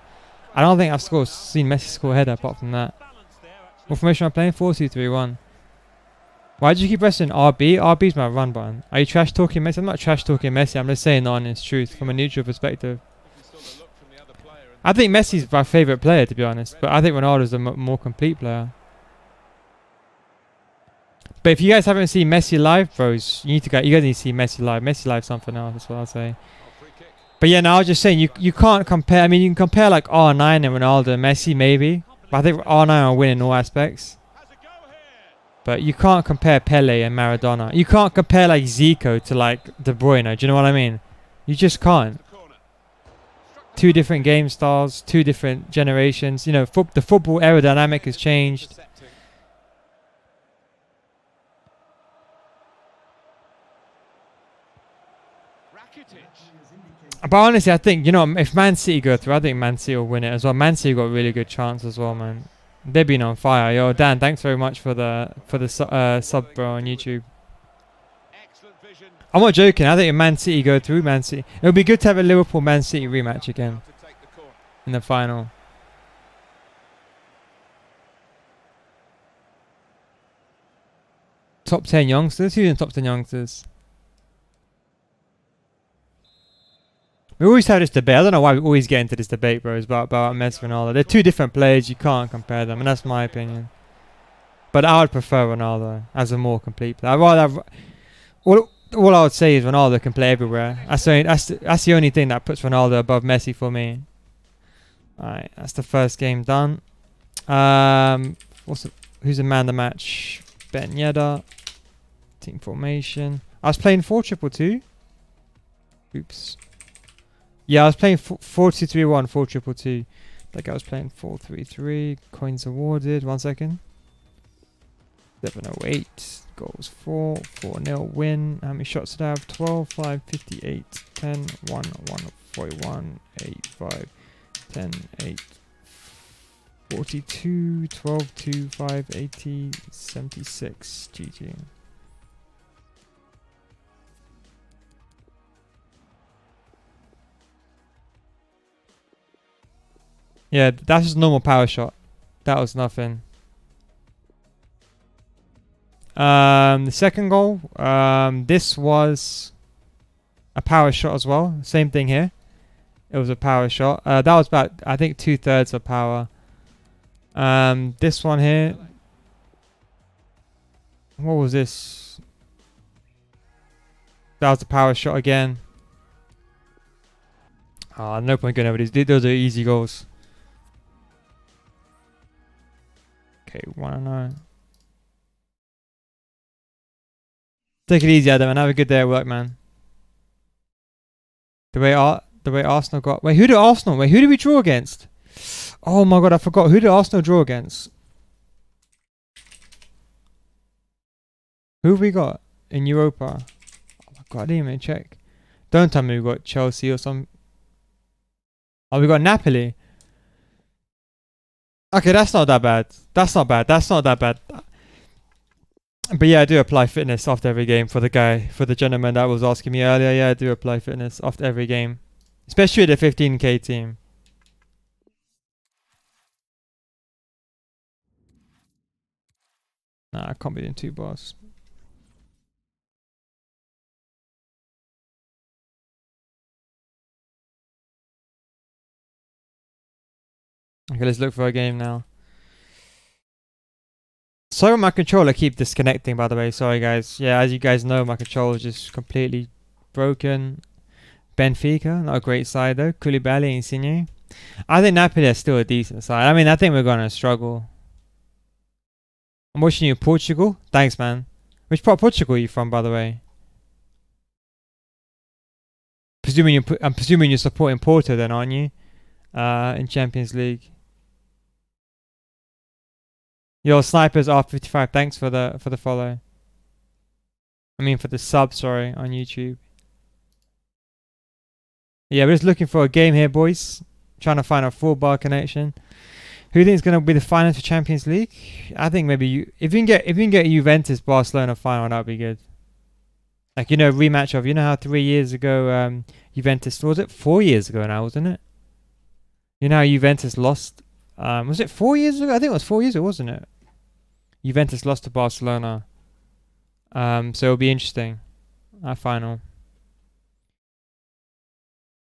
I don't think I've seen Messi score a header apart from that. What formation am I playing? 4-2-3-1. Why did you keep pressing RB? RB's my run button. Are you trash talking Messi? I'm not trash talking Messi. I'm just saying the honest truth from a neutral perspective. I think Messi's my favourite player, to be honest, but I think Ronaldo's a more complete player. But if you guys haven't seen Messi live, bros, you guys need to see Messi live. Messi live something else, that's what I'll say. But yeah, no, I was just saying, you can't compare. I mean, you can compare like R9 and Ronaldo and Messi, maybe. But I think R9 are winning in all aspects. But you can't compare Pele and Maradona. You can't compare like Zico to like De Bruyne. Do you know what I mean? You just can't. 2 different game styles, 2 different generations. You know, the football aerodynamic has changed. But honestly, I think, you know, if Man City go through, I think Man City will win it as well. Man City got a really good chance as well, man. They've been on fire. Yo, Dan, thanks very much for the sub, bro, on YouTube. I'm not joking. I think if Man City go through, Man City, it would be good to have a Liverpool-Man City rematch again in the final. Top 10 youngsters? Who's in top 10 youngsters? We always have this debate. I don't know why we always get into this debate, bros, about Messi and Ronaldo. They're 2 different players. You can't compare them, and that's my opinion. But I would prefer Ronaldo as a more complete player. I'd rather have, all I would say is Ronaldo can play everywhere. That's the only thing that puts Ronaldo above Messi for me. Alright, that's the first game done. Who's the man of the match? Ben Yedder. Team formation. I was playing 4-2-2. Oops. Yeah, I was playing 4-2-3-1, 4-2-2. Like I was playing 4-3-3. Coins awarded. 1 second. 708. Goals 4. 4-0 win. How many shots did I have? 12, 5, 58, 10, 1, 1, 41, 8, 5, 10, 8, 42, 12, 2, 5, 80, 76. GG. Yeah, that's just a normal power shot. That was nothing. The second goal, this was a power shot as well. Same thing here. It was a power shot. That was about, I think, 2/3 of power. This one here. What was this? That was a power shot again. Oh, no point going over these. Those are easy goals. Okay, 1-0. Take it easy, Adam, and have a good day at work, man. The way Arsenal got. Wait, who did Arsenal? Wait, who did we draw against? Oh my god, I forgot. Who did Arsenal draw against? Who have we got in Europa? Oh my god, I didn't even check. Don't tell me we got Chelsea or some. Oh, we got Napoli. Okay, that's not that bad. That's not bad. That's not that bad. But yeah, I do apply fitness after every game for the gentleman that was asking me earlier. Yeah, I do apply fitness after every game. Especially the 15k team. Nah, I can't be doing 2 bars. Okay, let's look for a game now. Sorry, my controller keep disconnecting, by the way. Sorry, guys. Yeah, as you guys know, my controller is just completely broken. Benfica, not a great side though. Koulibaly, Insigne. I think Napoli is still a decent side. I mean, I think we're going to struggle. I'm watching you in Portugal. Thanks, man. Which part of Portugal are you from, by the way? I'm presuming you're supporting Porto then, aren't you? In Champions League. Your snipers R55. Thanks for the follow. I mean for the sub, sorry, on YouTube. Yeah, we're just looking for a game here, boys. Trying to find a 4-bar connection. Who do you think is going to be the finals for Champions League? I think maybe if you can get Juventus Barcelona final, that'd be good. Like, you know, rematch of, you know how 3 years ago Juventus, was it 4 years ago now, wasn't it? You know how Juventus lost. Was it 4 years ago? I think it was 4 years ago, wasn't it? Juventus lost to Barcelona. So it'll be interesting. Our final.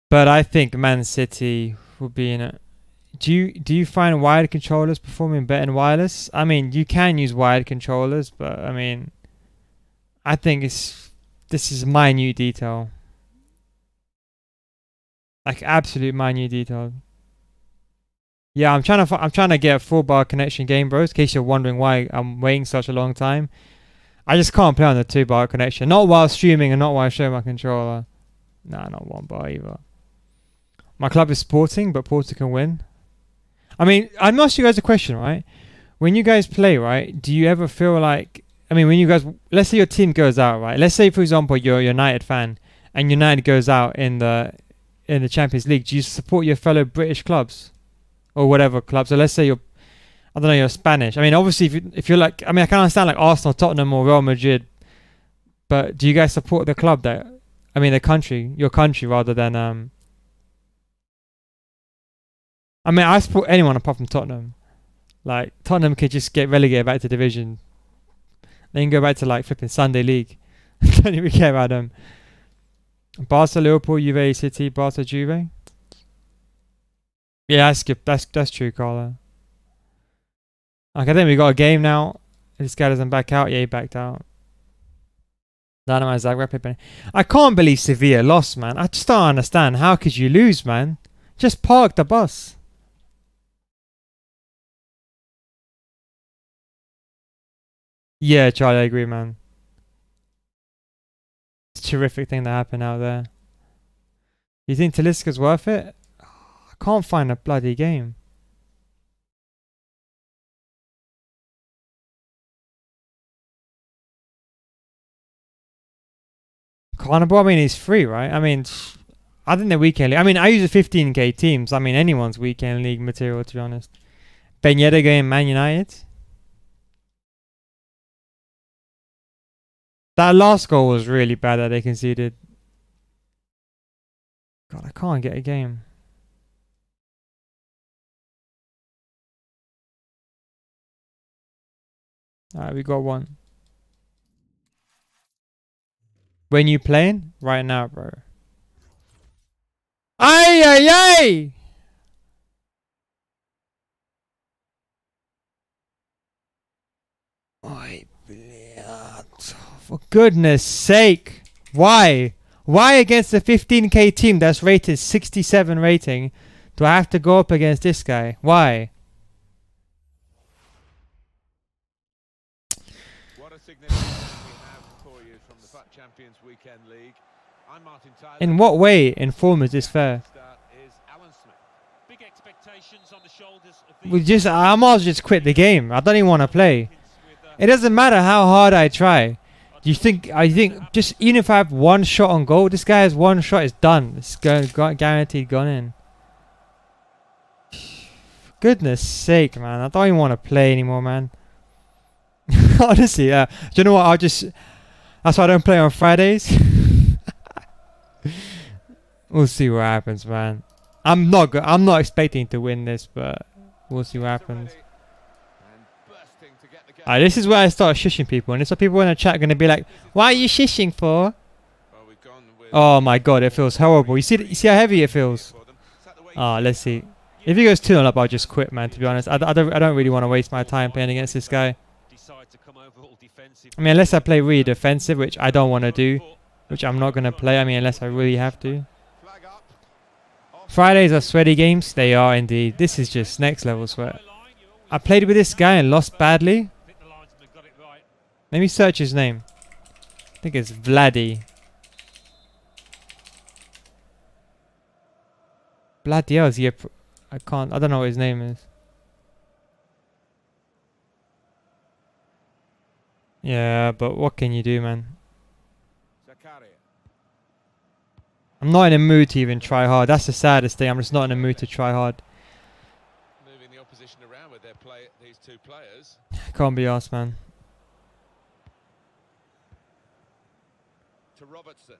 But I think Man City will be in it. Do you find wired controllers performing better in wireless? I mean, you can use wired controllers, but I mean, I think this is minute detail. Like absolute minute detail. Yeah, I'm trying to get a 4-bar connection game, bros. In case you're wondering why I'm waiting such a long time, I just can't play on the 2-bar connection. Not while streaming and not while showing my controller. Nah, not 1 bar either. My club is Sporting, but Porto can win. I mean, I'm asking you guys a question, right? When you guys play, right? Do you ever feel like? I mean, when you guys, let's say your team goes out, right? Let's say, for example, you're a United fan, and United goes out in the Champions League. Do you support your fellow British clubs? Or whatever club. So let's say you're, I don't know, you're Spanish. I mean, obviously, if you're like, I mean, I can understand like Arsenal, Tottenham, or Real Madrid. But do you guys support the club that, I mean, the country, your country, rather than I mean, I support anyone apart from Tottenham. Like Tottenham could just get relegated back to division. They can go back to like flipping Sunday League. Don't even care about them. Barca, Liverpool, Juve, City, Barca, Juve. Yeah, that's true, Carla. Okay, then we got a game now. This guy doesn't back out. Yeah, he backed out. Dynamite Zagreb. I can't believe Sevilla lost, man. I just don't understand. How could you lose, man? Just park the bus. Yeah, Charlie, I agree, man. It's a terrific thing that happened out there. You think Talisca's worth it? I can't find a bloody game. Carnival, I mean, he's free, right? I mean, I think they're weekend league. I mean, I use a 15k teams. I mean, anyone's weekend league material, to be honest. Ben Yedder going Man United. That last goal was really bad that they conceded. God, I can't get a game. Alright, we got one. When you playing? Right now, bro. Ay, ay, ay! Ay, for goodness sake. Why? Why against a 15k team that's rated 67 rating do I have to go up against this guy? Why? What a significance we have for you from the Champions Weekend League. I'm Martin Tyler. In what way in form is this fair? Big expectations on the shoulders of I might as well just quit the game. I don't even want to play. It doesn't matter how hard I try. I think just even if I have one shot on goal, this guy has one shot, it's done. It's guaranteed gone in. For goodness sake, man. I don't even want to play anymore, man. Honestly, do you know what? That's why I don't play on Fridays. We'll see what happens, man. I'm not expecting to win this, but we'll see what happens. This is where I start shushing people, and it's what people in the chat are going to be like, "Why are you shushing for?" Oh my god, it feels horrible. You see how heavy it feels? Let's see. If he goes 2-0 up, I'll just quit, man. To be honest, I don't really want to waste my time playing against this guy. I mean, unless I play really defensive, which I don't want to do, which I'm not going to play. I mean, unless I really have to. Fridays are sweaty games. They are indeed. This is just next level sweat. I played with this guy and lost badly. Let me search his name. I think it's Vladdy. Bloody hell, is he I don't know what his name is. Yeah, but what can you do, man? I'm not in a mood to even try hard. That's the saddest thing. I'm just not in a mood to try hard. Moving the opposition around with these two players. Can't be arsed, man. To Robertson.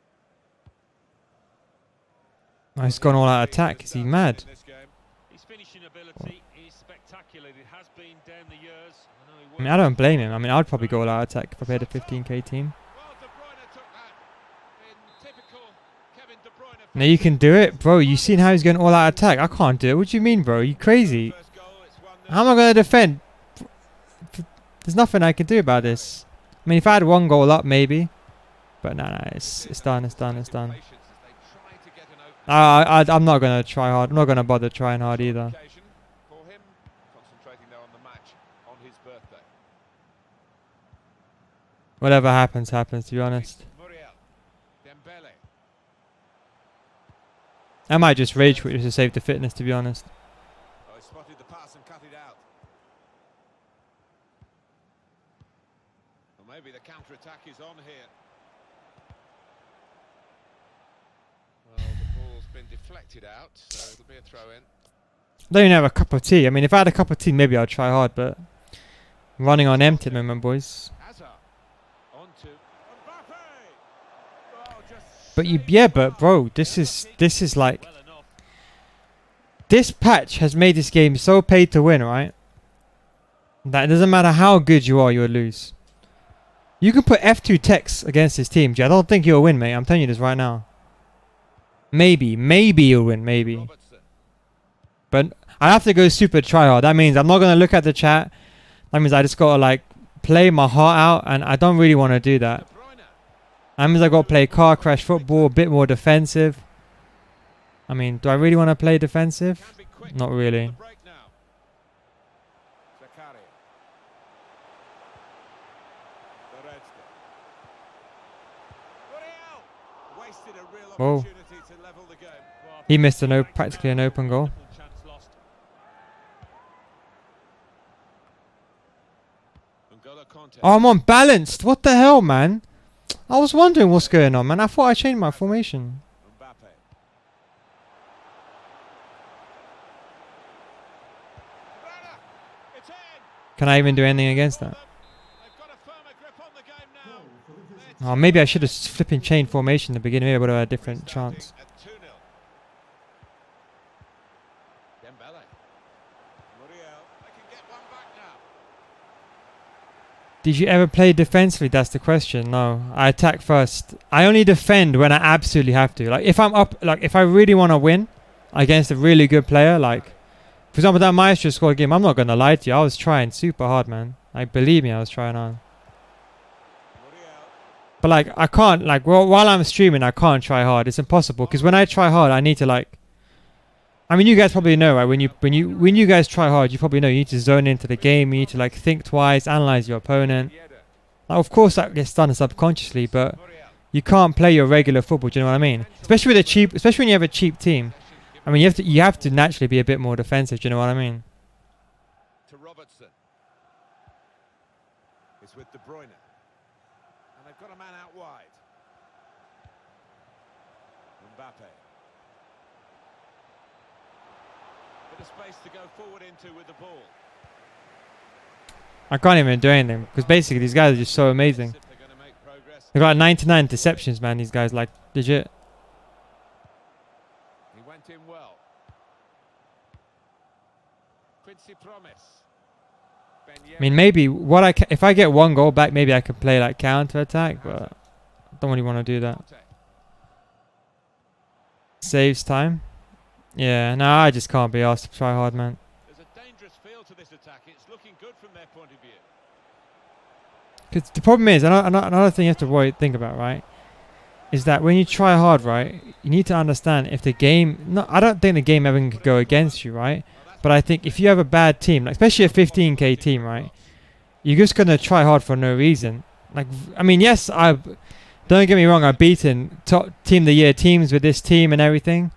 Oh, he's gone all out attack. Is he mad? His finishing ability is spectacular. It has been down the years. I mean, I don't blame him. I mean, I'd probably go all out attack if I played a 15k team. Now you can do it, bro. You seen how he's going all out attack? I can't do it. What do you mean, bro? You crazy? How am I going to defend? There's nothing I can do about this. I mean, if I had one goal up, maybe. But no, it's done. It's done. It's done. I'm not going to try hard. I'm not going to bother trying hard either. Whatever happens, happens, to be honest. I might just rage quit to save the fitness, to be honest. Oh, he spotted the pass and cut it out. Well, maybe the counter-attack is on here. Well, the ball's been deflected out, so it'll be a throw-in. I don't even have a cup of tea. I mean, if I had a cup of tea, maybe I'd try hard, but I'm running on empty at the moment, boys. But but bro, this is like, this patch has made this game so paid to win, right? That it doesn't matter how good you are, you'll lose. You can put F2 text against this team, I don't think you'll win, mate. I'm telling you this right now. Maybe you'll win, maybe. But I have to go super try hard. That means I'm not gonna look at the chat. That means I just gotta like play my heart out, and I don't really want to do that. That means I got to play car crash football, a bit more defensive. I mean, do I really want to play defensive? Not really. Whoa. He missed practically an open goal. Oh, I'm unbalanced. What the hell, man? I was wondering what's going on, man. I thought I changed my formation. Mbappe. It's in. Can I even do anything against that? They've got a firmer grip on the game now. Oh, maybe I should have flipping changed formation in the beginning. Maybe I would have had a different chance. At 2-0. Dembele. Muriel. They can get one back now. Did you ever play defensively? That's the question. No, I attack first. I only defend when I absolutely have to. Like if I'm up, like if I really want to win against a really good player, like for example that Maestro squad game. I'm not gonna lie to you. I was trying super hard, man. Like believe me, I was trying on. But like I can't. Like while I'm streaming, I can't try hard. It's impossible because when I try hard, I need to like. I mean, you guys probably know, right? When you guys try hard, you probably know you need to zone into the game. You need to like think twice, analyze your opponent. Like, of course, that gets done subconsciously, but you can't play your regular football. Do you know what I mean? Especially with a cheap, especially when you have a cheap team. I mean, you have to naturally be a bit more defensive. Do you know what I mean? To Robertson. It's with De Bruyne. And they've got a man out wide. Mbappe. Bit of space to go forward into with the ball. I can't even do anything because basically these guys are just so amazing. They've got 99 deceptions, man. These guys, like, legit. He went in well. Quincy Promise. I mean, maybe if I get one goal back, maybe I could play like counter attack, but I don't really want to do that. Saves time. Yeah, no, I just can't be asked to try hard, man. There's a dangerous feel to this attack. It's looking good from their point of view. Because the problem is, another thing you have to think about, right, is that when you try hard, right, you need to understand if the game. No, I don't think the game ever can go against you, right? But I think if you have a bad team, like especially a 15k team, right, you're just gonna try hard for no reason. Like, I mean, yes, don't get me wrong, I've beaten top team of the year teams with this team and everything.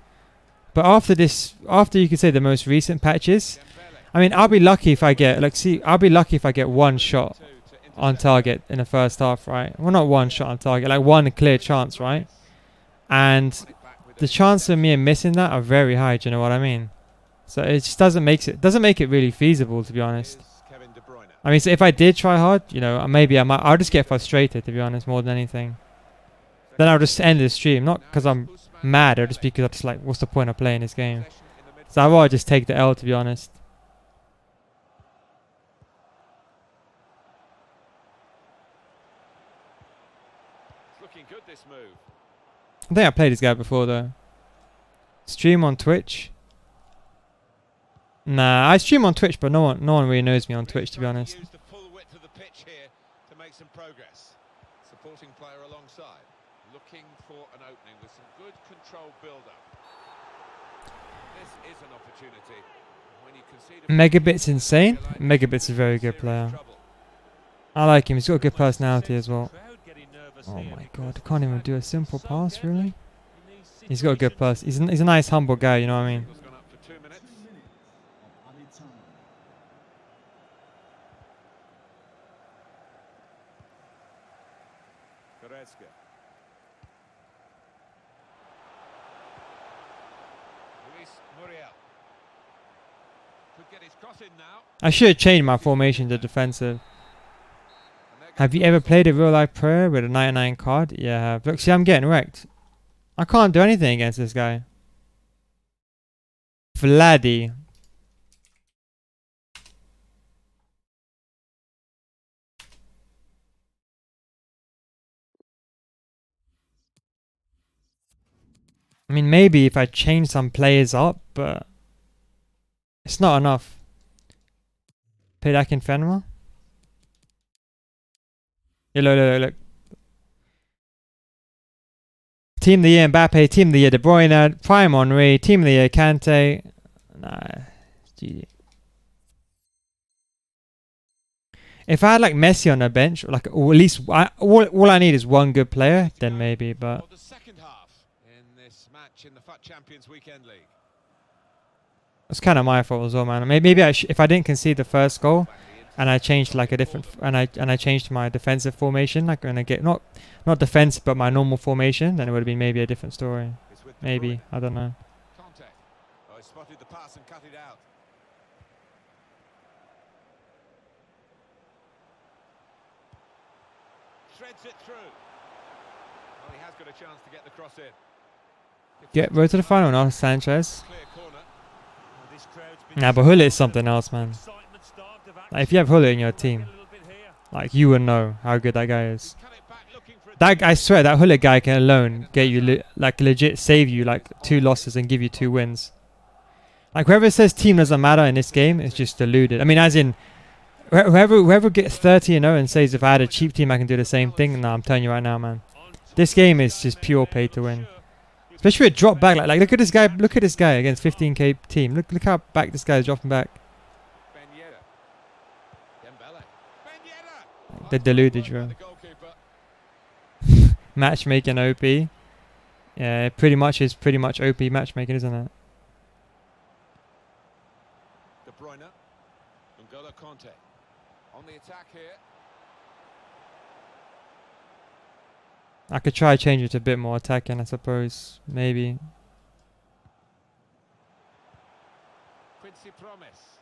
But after you could say the most recent patches, I mean, I'll be lucky if I get I'll be lucky if I get one shot on target in the first half, right? Well, not one shot on target, like one clear chance, right? And the chance of me missing that are very high. Do you know what I mean? So it just doesn't make it really feasible, to be honest. I mean, so if I did try hard, you know, maybe I'll just get frustrated, to be honest, more than anything. Then I'll just end the stream, not because I'm mad, or just because I'm just like, what's the point of playing this game? So I'd rather just take the L, to be honest. Looking good, this move. I think I played this guy before though. Stream on Twitch. Nah, I stream on Twitch, but no one really knows me on Twitch, to be honest. Use the full width of the pitch here to make some progress. Supporting player alongside, looking for an opening with some good controlled build-up. This is an opportunity. When you concede Megabit's insane. Megabit's a very good player. I like him. He's got a good personality as well. Oh my god, I can't even do a simple pass, really. He's got a good person. He's a nice, humble guy. You know what I mean? I should have changed my formation to defensive. Have you ever played a real life player with a 99 card? Yeah, I have. Look, see, I'm getting wrecked. I can't do anything against this guy. Vladdy. I mean, maybe if I change some players up, but it's not enough. Play that in Fenrir. Yeah, look. Team of the year Mbappe, team of the year De Bruyne, prime Henry, team of the year Kante. Nah, GG. If I had like Messi on the bench, like, or at least all I need is one good player, then maybe. But the second half in this match in the FUT Champions Weekend League. It's kind of my fault as well, man. Maybe if I didn't concede the first goal, and I changed like a different and I changed my defensive formation, like when I get not defense but my normal formation, then it would have been maybe a different story. Maybe, I don't know. Contact. Oh, he spotted the pass and cut it out. Threads it through. Well, he has got a chance to get the cross in. Get road to the final now, Sanchez. Clear corner. Well, this crowd's been Nah, but Hullet is something else, man. excitement starved of Like, if you have Hullet in your team, action a little bit here. like you would know how good that guy is. Cut it back looking for a That I swear that Hullet guy can alone get you like legit save you like 2 losses and give you 2 wins. Like whoever says team doesn't matter in this game is just deluded. I mean, as in whoever gets 30-0 and says if I had a cheap team I can do the same thing. No, I'm telling you right now, man. This game is just pure pay to win. Especially with drop back. Like look at this guy. Look at this guy against 15k team. Look how back this guy is dropping back. Ben Yedder. Dembele. Ben Yedder. They're deluded, bro. The goalkeeper. Matchmaking OP. Yeah, it pretty much is OP matchmaking, isn't it? De Bruyne. N'Golo Conte. On the attack here. I could try change it to a bit more attacking, I suppose. Maybe. Quincy Promes.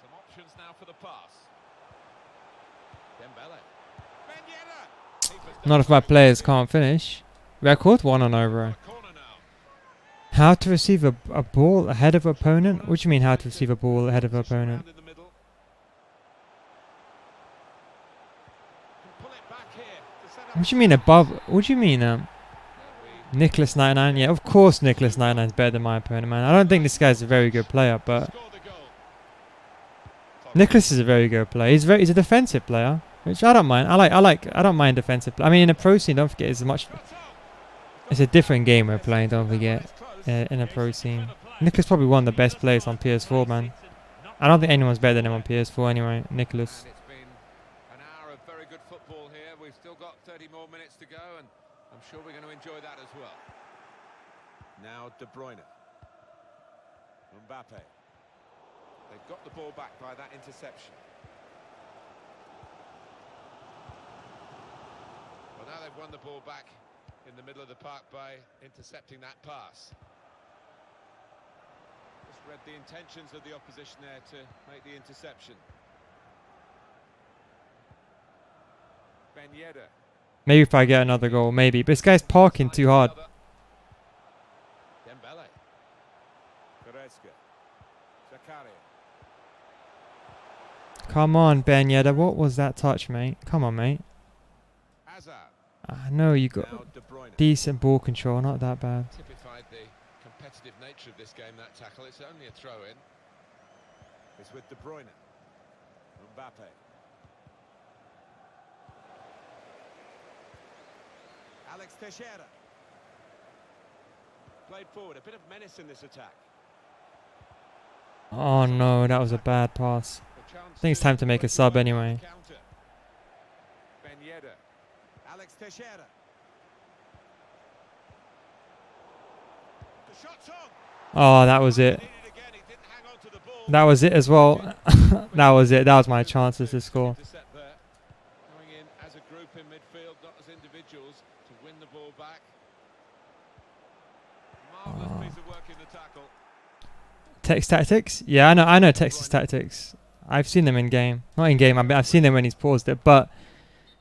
Some options now for the pass. Dembele. Ben Yedder. Keeper's done Not if my players can't finish. Record 1-0, bro. a corner now. How to receive a ball ahead of opponent? What do you mean how to receive a ball ahead of opponent? Around in the middle. Can pull it back here to set up What do you mean above? What do you mean Nicholas 99? Yeah, of course Nicholas 99 is better than my opponent, man. I don't think this guy's a very good player, but score the goal. Nicholas is a very good player. He's a defensive player, which I don't mind. I don't mind defensive. I mean, in a pro scene, don't forget, it's a different game we're playing. Don't forget, in a pro scene, Nicholas probably one of the best players on PS4, man. I don't think anyone's better than him on PS4 anyway. Nicholas. And it's been an hour of very good football here. We've still got 30 more minutes to go, and I'm sure we're going to enjoy that as well. Now De Bruyne. Mbappe. They've got the ball back by that interception. Well, now they've won the ball back in the middle of the park by intercepting that pass. Just read the intentions of the opposition there to make the interception. Ben Yedder. Maybe if I get another goal, maybe. But this guy's parking too hard. Dembele. Goretzka. Zakaria. Come on, Ben Yedder. What was that touch, mate? Come on, mate. Hazard. I know you got Now De Bruyne. decent ball control, not that bad. Typified the competitive nature of this game, that tackle. It's only a throw-in. It's with De Bruyne. Mbappe. Alex Teixeira. Played forward. A bit of menace in this attack. Oh no, that was a bad pass. I think it's time to make a sub anyway. Ben Yedder. Alex Teixeira. The shot's on. Oh, that was it. Did it again. He didn't hang on to the ball. That was it as well. That was it. That was my chances to score. Intercept there. Going in as a group in midfield, not as individuals, to win the ball back. Marvellous piece of work in the tackle. Tex Tactics? Yeah, I know Texas Tactics. I've seen them in game. Not in game, I've seen them when he's paused it. But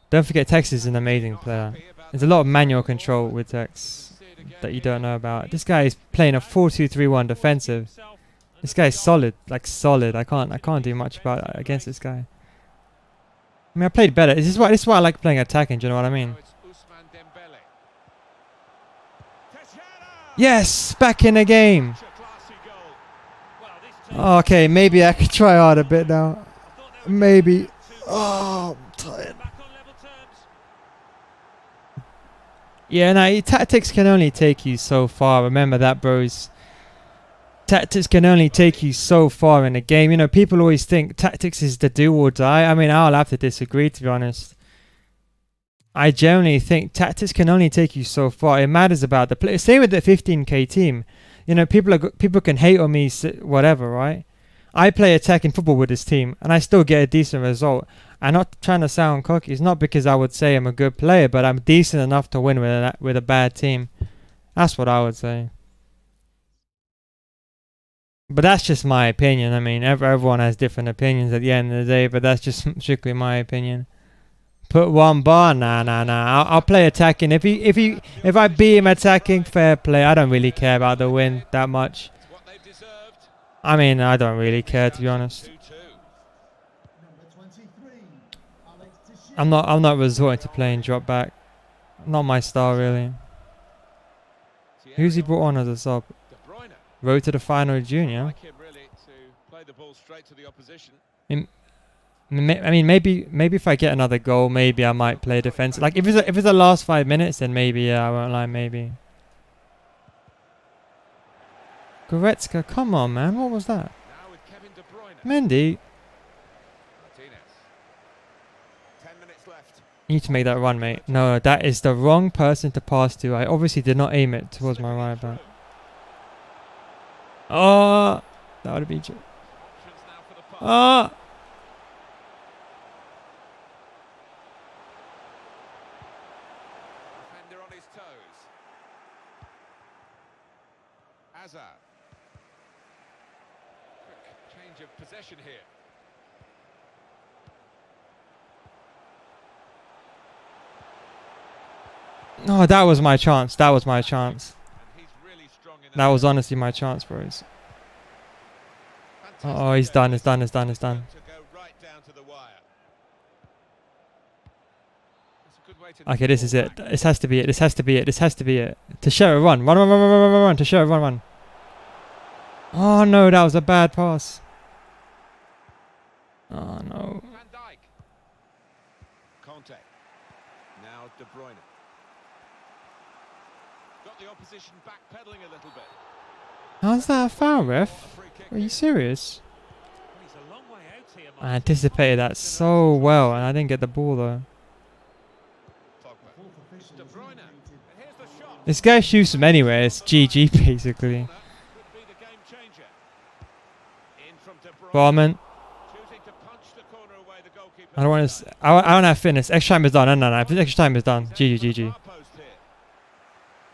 don't forget, Tex is an amazing player. There's a lot of manual control with Tex that you don't know about. This guy is playing a 4-2-3-1 defensive. This guy is solid, like solid. I can't do much about against this guy. I mean, I played better. This is why I like playing attacking. Do you know what I mean? Now it's Ousmane Dembele. Teixeira! Yes, back in the game. Such a classy goal. Well, this time Okay, maybe I could try hard a bit now. I thought they were Maybe. too Oh, I'm tired. back on level terms. Yeah, no, tactics can only take you so far. Remember that, bros. Tactics can only take you so far in a game. You know, people always think tactics is the do or die. I mean, I'll have to disagree, to be honest. I generally think tactics can only take you so far. It matters about the play. Same with the 15k team. You know, people can hate on me, whatever, right? I play attacking football with this team, and I still get a decent result. I'm not trying to sound cocky. It's not because I would say I'm a good player, but I'm decent enough to win with a bad team. That's what I would say. But that's just my opinion. I mean, everyone has different opinions at the end of the day, but that's just strictly my opinion. Put one bar? Nah. I'll play attacking. If I beat him attacking, fair play. I don't really care about the win that much. I mean, I don't really care, to be honest. I'm not resorting to playing drop back. Not my style, really. Who's he brought on as a sub? Road to the final junior. I mean, maybe if I get another goal, maybe I might play defense. Like if it's the last 5 minutes, then maybe, yeah, I won't lie, maybe. Goretzka, come on, man, what was that? Mendy. You need to make that run, mate. No, that is the wrong person to pass to. I obviously did not aim it towards my right back. Oh, that would have been. Oh. Defender on his toes. Hazard. Quick change of possession here. No, that was my chance. That was my chance. That was honestly my chance, bros. Oh, he's done. It's done. Okay, this is it. This has to be it. This has to be it. To show a run. Run. To show a run. Oh, no. That was a bad pass. Oh, no. Now De Bruyne. Got the opposition backpedaling a little bit. How's that a foul, ref? Are you serious? I anticipated that so well, and I didn't get the ball though. This guy shoots him anyway. It's GG basically. Barman. I don't want to. I don't have fitness. Extra time is done. No. Extra time is done. GG.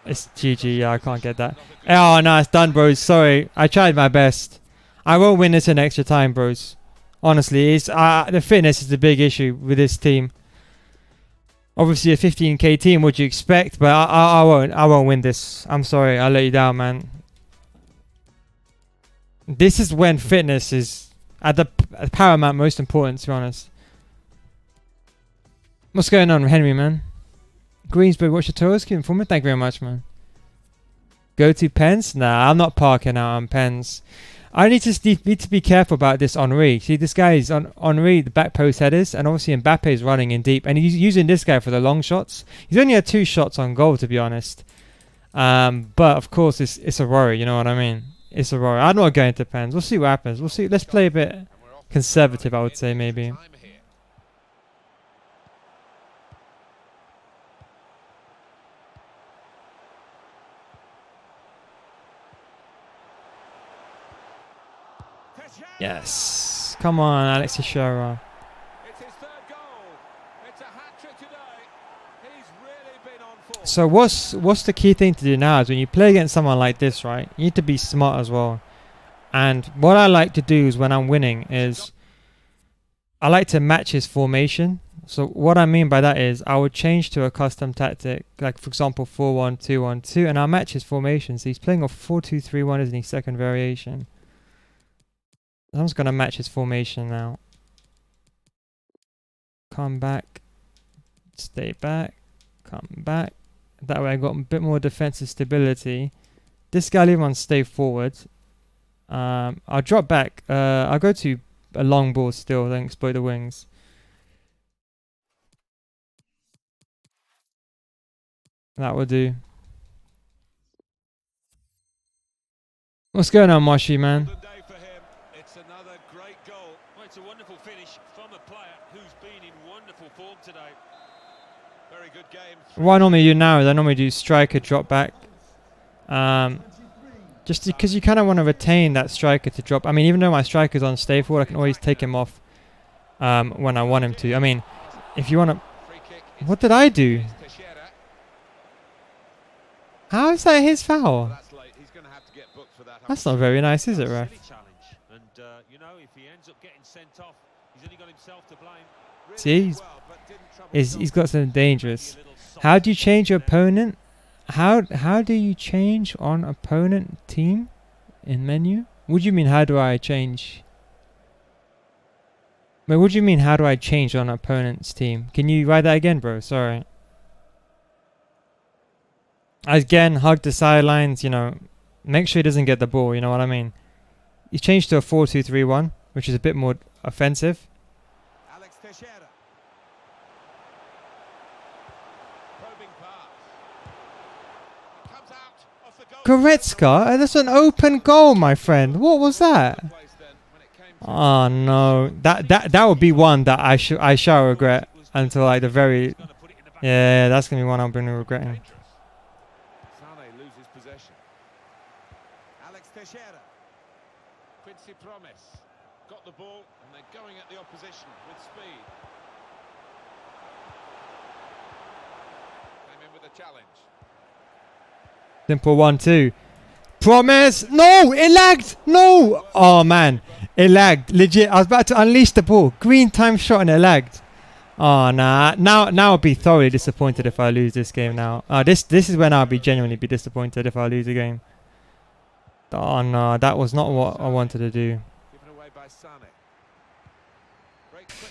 It's GG. Yeah, I can't get that. Oh no, it's done, bros. Sorry, I tried my best. I won't win this in extra time, bros. Honestly, it's the fitness is the big issue with this team. Obviously, a 15k team, what you expect? But I won't win this. I'm sorry, I'll let you down, man. This is when fitness is at the paramount most important, to be honest. What's going on, Henry, man? Greensburg, what's your toes? Keep informing. Thank you very much, man. Go to Pens? Nah, I'm not parking out on Pens. I need to be careful about this Henry. See, this guy is on Henry, the back post headers, and obviously Mbappe is running in deep, and he's using this guy for the long shots. He's only had 2 shots on goal, to be honest. But of course, it's a worry. You know what I mean? It's a worry. I'm not going to Pens. We'll see what happens. We'll see. Let's play a bit conservative, I would say, maybe. Yes. Come on, Alex Teixeira. It's his 3rd goal. It's a hat-trick today. He's really been on form. So what's the key thing to do now is when you play against someone like this, right? You need to be smart as well. And what I like to do is when I'm winning is I like to match his formation. So what I mean by that is I would change to a custom tactic, like for example 4-1-2-1-2, and I'll match his formation. So he's playing a 4-2-3-1, isn't he? Second variation. I'm just going to match his formation now. Come back. Stay back. Come back. That way I got a bit more defensive stability. This guy leave on stay forward. I'll drop back. I'll go to a long ball still, then exploit the wings. That will do. What's going on, Moshi, man? It's another great goal. Well, it's a wonderful finish from a player who's been in wonderful form today. Very good game. What I normally do now is I normally do striker drop back. Just because you kind of want to retain that striker to drop. I mean, even though my striker's unstable, I can always take him off when I want him to. I mean, if you want to... What did I do? How is that his foul? That's not very nice, is it, ref? And you know, if he ends up getting sent off, he's only got himself to blame. See, he's got something dangerous. How do you change your opponent? How do you change on opponent team in menu? What do you mean? How do I change? Wait, what do you mean? How do I change on opponent's team? Can you write that again, bro? Sorry. Again, hug the sidelines. You know, make sure he doesn't get the ball. You know what I mean? You changed to a 4-2-3-1, which is a bit more offensive. Goretzka? That's an open goal, my friend. What was that? Oh no, that would be one that I shall regret until like the very. Yeah, that's gonna be one I'm gonna regretting. Got the ball and they're going at the opposition with speed. Came in with a challenge. Simple 1-2. Promise! No! It lagged! No! Oh man. It lagged. Legit. I was about to unleash the ball. Green time shot and it lagged. Oh nah. Now I'll be thoroughly disappointed if I lose this game now. This is when I'll be genuinely disappointed if I lose a game. Oh no, that was not what I wanted to do.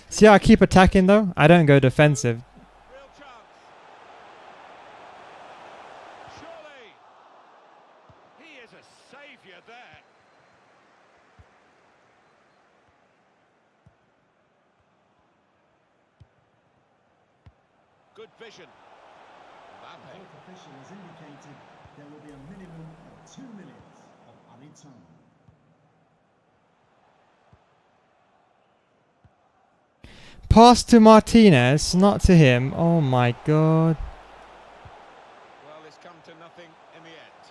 See how I keep attacking though? I don't go defensive. Good vision. Both officials indicated there will be a minimum of 2 minutes of added time. Pass to Martinez, not to him. Oh my god. Well, it's come to nothing in the end.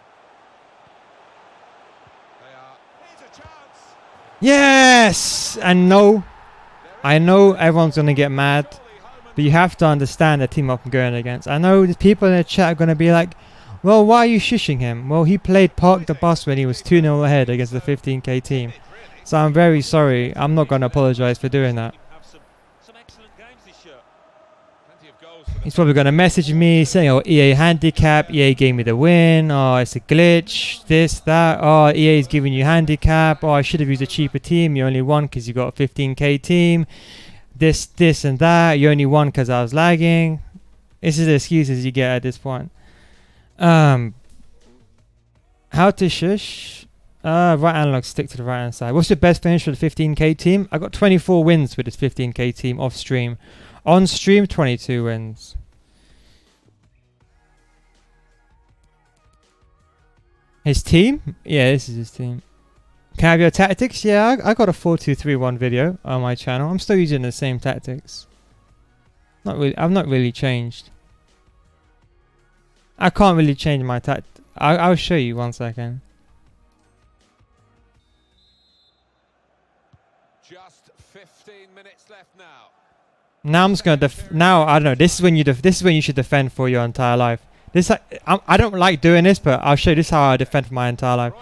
Here's a chance. Yes! And no. I know everyone's going to get mad. But you have to understand the team I'm going against. I know the people in the chat are going to be like, well, why are you shushing him? Well, he played Park the Bus when he was 2-0 ahead against the 15k team. So I'm very sorry. I'm not going to apologise for doing that. He's probably going to message me saying, oh, EA handicap, EA gave me the win, oh, it's a glitch, this, that, oh, EA is giving you handicap, oh, I should have used a cheaper team, you only won because you got a 15k team. This and that. You only won because I was lagging. This is the excuses you get at this point. How to shush? Right analog, stick to the right hand side. What's your best finish for the 15k team? I got 24 wins with this 15k team off stream. On stream, 22 wins. His team? Yeah, this is his team. Can I have your tactics? Yeah, I got a 4-2-3-1 video on my channel. I'm still using the same tactics. Not really. I've not really changed. I can't really change my tact. I'll show you 1 second. Just 15 minutes left now. Now I'm just gonna now I don't know. This is when you should defend for your entire life. I don't like doing this, but I'll show you this how I defend for my entire life.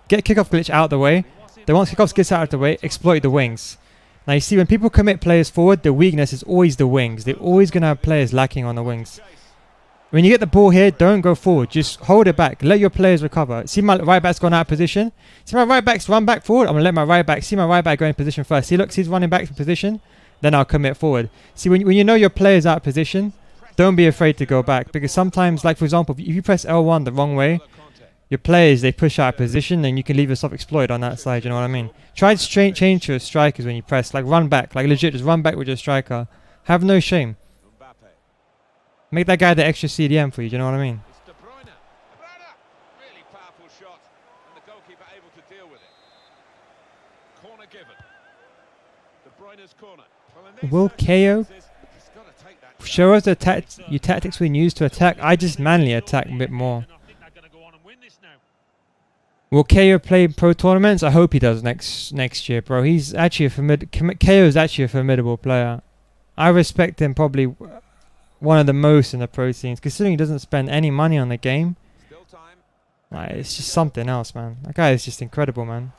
Get kickoff glitch out of the way. Then once kickoff gets out of the way, exploit the wings. Now you see when people commit players forward, the weakness is always the wings. They're always going to have players lacking on the wings. When you get the ball here, don't go forward. Just hold it back. Let your players recover. See my right back's gone out of position. See my right back's run back forward. I'm going to let my right back. See my right back go in position first. See, look, he's running back from position. Then I'll commit forward. See, when you know your player's out of position, don't be afraid to go back. Because sometimes, like for example, if you press L1 the wrong way, your players, they push out of position and you can leave yourself exploited on that side, you know what I mean? Try to change your strikers when you press, like run back, like legit, just run back with your striker. Have no shame. Make that guy the extra CDM for you, do you know what I mean? Really powerful shot, and the goalkeeper able to deal with it. Corner given. De Bruyne's corner. Will KO show us the tactics we use to attack? I just manually attack a bit more. Will KO play pro tournaments? I hope he does next year, bro. He's actually KO is actually a formidable player. I respect him probably one of the most in the pro scenes, considering he doesn't spend any money on the game. Like, it's just something else, man. That guy is just incredible, man.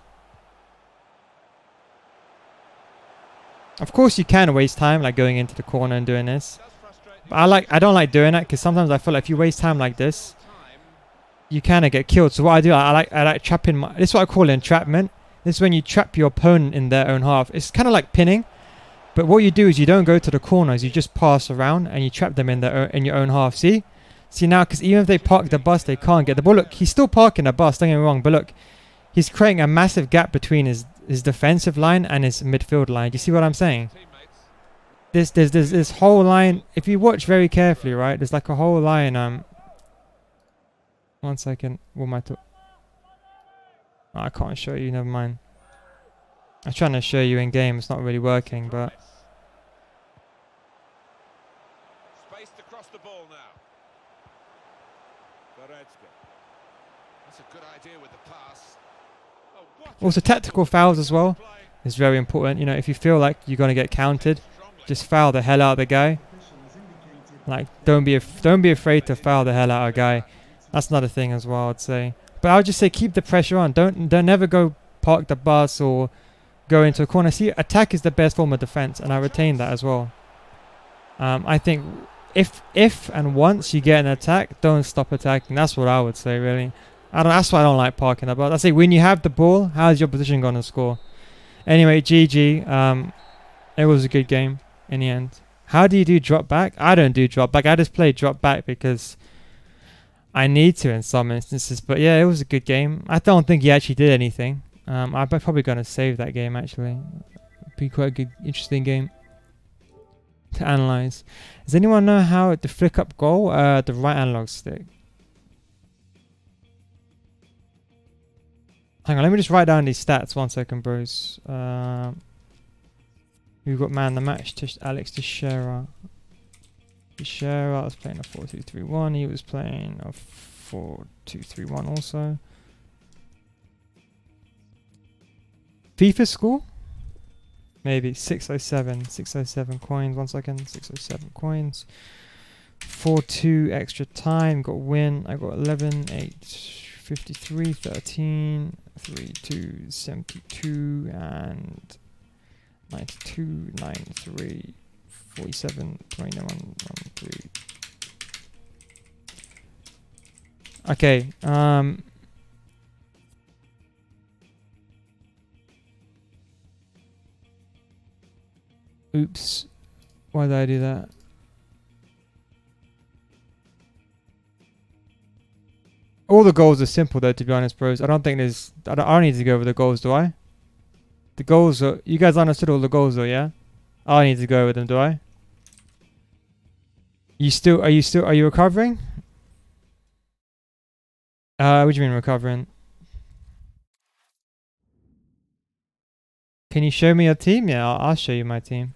Of course, you can waste time, like going into the corner and doing this. But I don't like doing that, because sometimes I feel like if you waste time like this, you kind of get killed. So what I do, I like trapping this is what I call entrapment. This is when you trap your opponent in their own half. It's kind of like pinning, but what you do is you don't go to the corners. You just pass around and you trap them in your own half. See now, because even if they park the bus, they can't get the ball. Look, he's still parking the bus. Don't get me wrong, but look, he's creating a massive gap between his defensive line and his midfield line. Do you see what I'm saying? There's this whole line. If you watch very carefully, right, there's like a whole line. 1 second. What am I talking? Oh, I can't show you. Never mind. I'm trying to show you in game. It's not really working, but. Spaced across the ball now. That's a good idea with the pass. Also, tactical fouls as well is very important. You know, if you feel like you're gonna get countered, just foul the hell out of the guy. Like, don't be afraid to foul the hell out of a guy. That's another thing as well, I'd say. But I would just say keep the pressure on. Don't never go park the bus or go into a corner. See, attack is the best form of defense, and I retain that as well. I think if and once you get an attack, don't stop attacking. That's what I would say, really. That's why I don't like parking the bus. I say when you have the ball, how's your position going to score? Anyway, GG. It was a good game in the end. How do you do drop back? I don't do drop back. I just play drop back because I need to in some instances. But yeah, it was a good game. I don't think he actually did anything. I'm probably going to save that game, actually. Be quite a good, interesting game to analyze. Does anyone know how to flick up goal? The right analog stick. Hang on, let me just write down these stats. 1 second, bros. We've got man the match, Alex Teixeira. Teixeira was playing a 4-2-3-1. He was playing a 4-2-3-1 also. FIFA score? Maybe 607. 607 coins. 1 second. 607 coins. 4-2 extra time. Got win. I got 11, 8, 53, 13, 3, 2, 72, and 92, 93, 47, 21, 1, 3. Okay. Oops. Why did I do that? All the goals are simple though, to be honest, bros. I don't think there's... I don't need to go over the goals, do I? The goals are... You guys understood all the goals though, yeah? I need to go over them, do I? Are you recovering? What do you mean recovering? Can you show me your team? Yeah, I'll show you my team.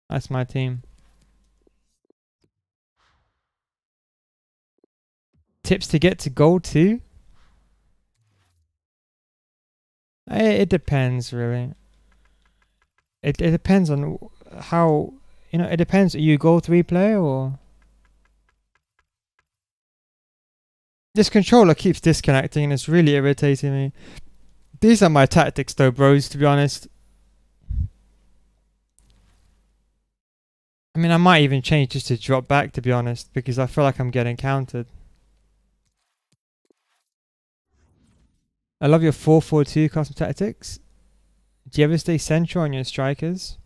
That's my team. Tips to get to goal 2? It depends, really. It depends on how... You know, it depends. Are you a goal 3 player or... This controller keeps disconnecting and it's really irritating me. These are my tactics though, bros, to be honest. I mean, I might even change just to drop back, to be honest, because I feel like I'm getting countered. I love your 4-4-2 custom tactics. Do you ever stay central on your strikers?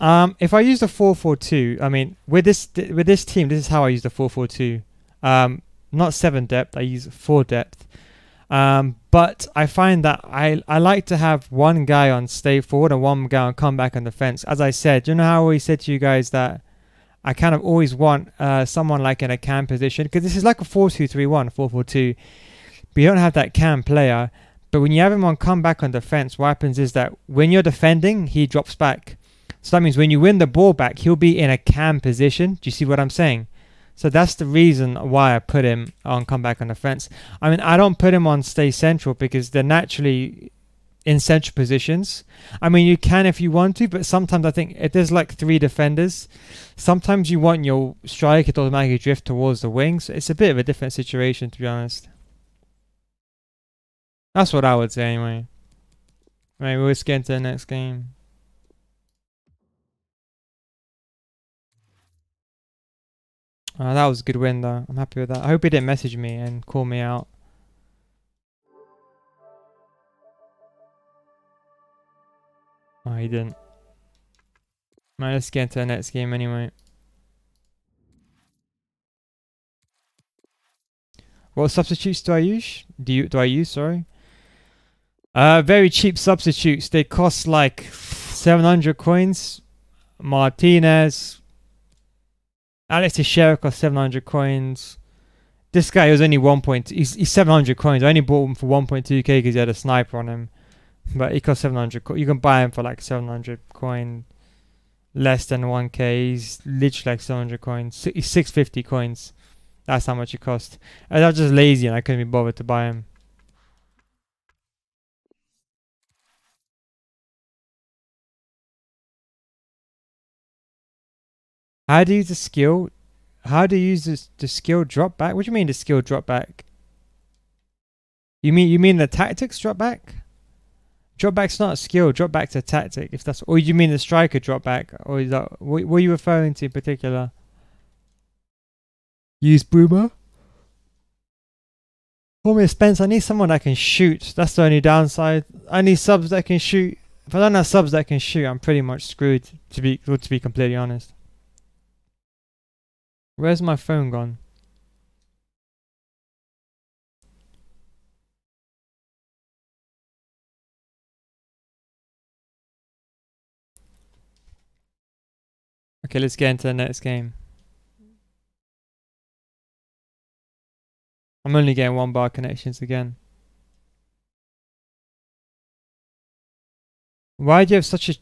If I use the 4-4-2, I mean, with this team, this is how I use the 4-4-2. Not 7 depth, I use 4 depth. But I find that I like to have one guy on stay forward and one guy on come back on defense. As I said, you know how I always said to you guys that I kind of always want someone like in a cam position, because this is like a 4-2-3-1, 4-4-2. But you don't have that cam player. But when you have him on come back on defense, what happens is that when you're defending, he drops back. So that means when you win the ball back, he'll be in a cam position. Do you see what I'm saying? So that's the reason why I put him on come back on defense. I mean, I don't put him on stay central because they're naturally in central positions. I mean, you can if you want to, but sometimes I think if there's like 3 defenders, sometimes you want your striker to automatically drift towards the wings. It's a bit of a different situation, to be honest. That's what I would say anyway. Right, we'll just get into the next game. That was a good win though. I'm happy with that. I hope he didn't message me and call me out. Oh, he didn't. Right, let's get into the next game anyway. What substitutes do I use? Do I use? Sorry. Very cheap substitutes. They cost like 700 coins. Martinez. Alex Teixeira cost 700 coins. This guy was only 1. He's 700 coins. I only bought him for 1.2k because he had a sniper on him. But he cost 700. You can buy him for like 700 coin, less than 1k. He's literally like 700 coins. He's 650 coins. That's how much it cost. And I was just lazy and I couldn't be bothered to buy him. How do you use the skill? How do you use the skill drop back? What do you mean the skill drop back? You mean the tactics drop back? Drop back's not a skill. Drop back's a tactic. If that's, or you mean the striker drop back, or is that what are you referring to in particular? Use boomer. Call me a Spence. I need someone that can shoot. That's the only downside. I need subs that can shoot. If I don't have subs that can shoot, I'm pretty much screwed. To be completely honest. Where's my phone gone? Okay, let's get into the next game. I'm only getting 1 bar connections again. Why do you have such a...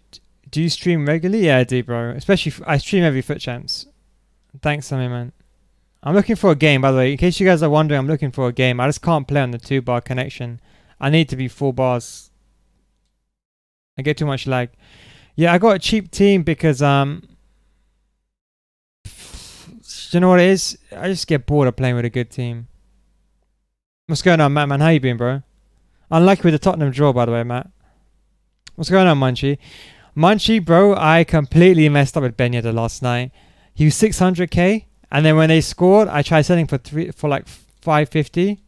Do you stream regularly? Yeah, I do, bro. Especially... I stream every Foot Champs. Thanks, Sammy, man. I'm looking for a game, by the way. In case you guys are wondering, I'm looking for a game. I just can't play on the 2 bar connection. I need to be 4 bars. I get too much lag. Yeah, I got a cheap team because... Do you know what it is? I just get bored of playing with a good team. What's going on, Matt, man? How you been, bro? Unlucky with the Tottenham draw, by the way, Matt. What's going on, Munchie? Munchie, bro, I completely messed up with Ben Yedder last night. He was 600k, and then when they scored, I tried selling for like 550.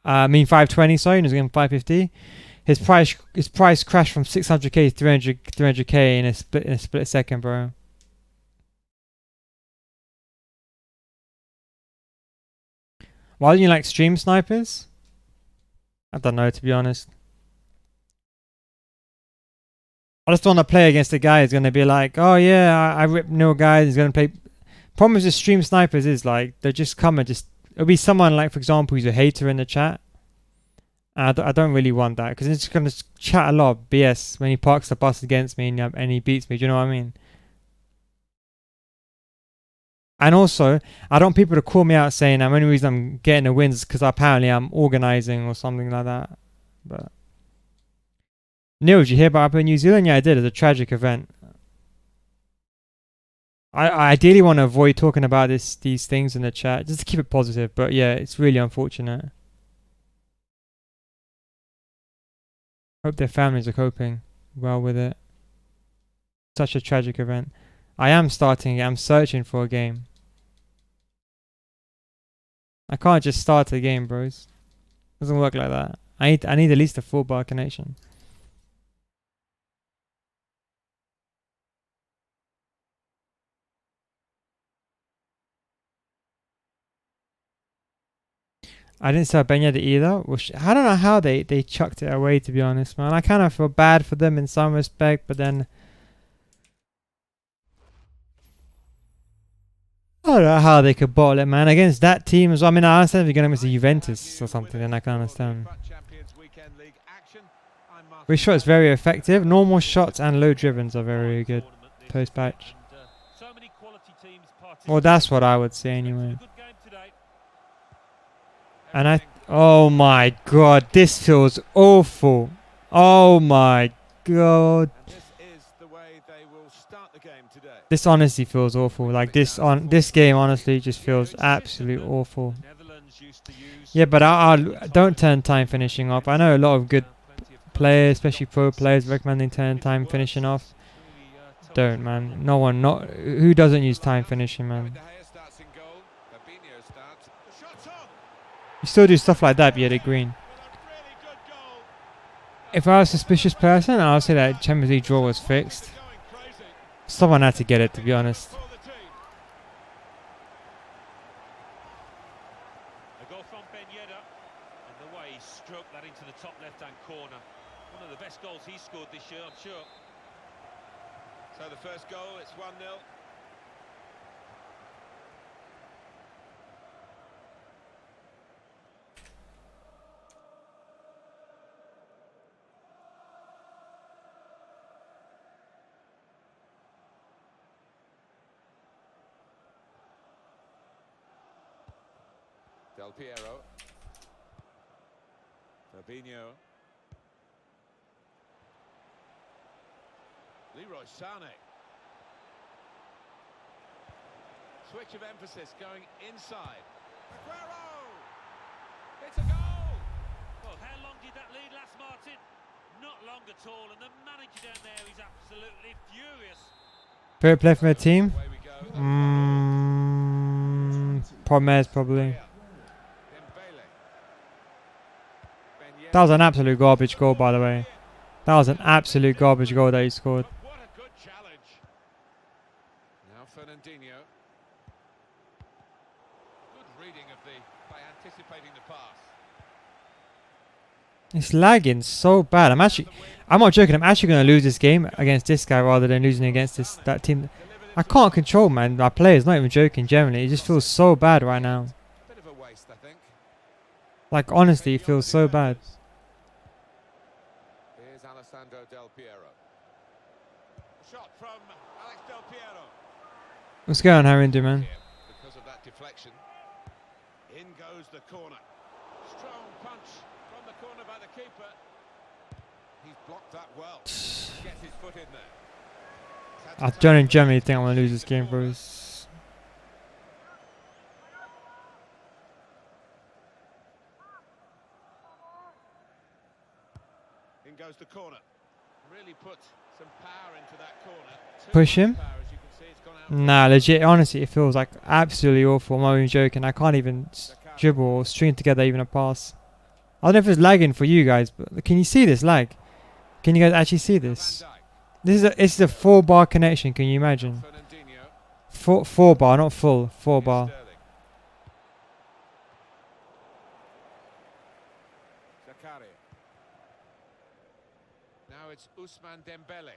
I mean 520, sorry, and he was getting 550. His price crashed from 600k to 300k in a split second, bro. Why don't you like stream snipers? I don't know, to be honest. I just want to play against a guy who's going to be like, oh yeah, I rip no guys. He's going to play. Problem with the stream snipers is like, they just come and just... It'll be someone like, for example, who's a hater in the chat. And I don't really want that because it's just going to chat a lot of BS when he parks the bus against me and he beats me. Do you know what I mean? And also, I don't want people to call me out saying the only reason I'm getting the wins is because apparently I'm organising or something like that. But Neil, did you hear about up in New Zealand? Yeah, I did. It's a tragic event. I ideally want to avoid talking about these things in the chat, just to keep it positive. But yeah, it's really unfortunate. Hope their families are coping well with it. Such a tragic event. I am starting it. I'm searching for a game. I can't just start a game, bros. Doesn't work like that. I need at least a 4 bar connection. I didn't sell Ben Yedder either. Which, I don't know how they chucked it away, to be honest, man. I kind of feel bad for them in some respect, but then I don't know how they could bottle it, man. Against that team as well. I mean, I understand if you're going to miss a Juventus or something, then I can understand. Which shot is very effective. Normal shots and low drivens are very good post-patch. So many quality teams Well, that's what I would say anyway. Good game today. And oh my god, this feels awful. Oh my god. And this is the way they will start the game today. This honestly feels awful. Like this game honestly just feels absolutely awful. Netherlands used to use Yeah, but I don't turn time finishing off. I know a lot of good plenty of players, especially pro players, recommending turn time finishing off. Don't, man. No one, not who doesn't use time finishing, man. De Gea starts in goal. Fabinho starts. The shot's on. You still do stuff like that, but you're green. With a really good goal. If I was a suspicious person, I'll say that Champions League draw was fixed. Going crazy Someone had to get it, to be honest. for the team. A goal from Ben Yedder, and the way he stroked that into the top left-hand corner. One of the best goals he's scored this year, I'm sure. So the first goal, it's 1-0. Del Piero. Fabinho. Leroy Sané. Switch of emphasis going inside. Aguero! It's a goal! Well, how long did that lead last, Martin? Not long at all, and the manager down there is absolutely furious. Favorite player from their team? Away we go. Promes probably. Dembele. Ben That was an absolute garbage goal, by the way. That was an absolute garbage goal that he scored. But what a good challenge. Now Fernandinho. Good reading of by anticipating the pass. It's lagging so bad. I'm not joking. I'm actually going to lose this game against this guy rather than losing against that team. I can't control, man. My players, not even joking. Generally, it just feels so bad right now. Bit of a waste, I think. Like honestly, it feels so bad. Here's Alessandro Del Piero. Shot from Alex Del Piero. What's going on, Harinder, man? Here, because of that deflection. In goes the corner. Strong punch from the corner by the keeper. He's blocked that well. Gets his foot in there. I don't generally think I'm going to lose this game, bros. In goes the corner. Really put some power into that corner. Push him? Power, as you can see, it's gone out. Nah, legit. Honestly, it feels like absolutely awful. I'm not even joking. I can't even dribble or string together even a pass. I don't know if it's lagging for you guys, but can you see this lag? Can you guys actually see this? Van Dijk. This is a 4-bar connection. Can you imagine? Fernandinho. 4-bar, not full. 4-bar. Sterling. Zakaria. Now it's Ousmane Dembele.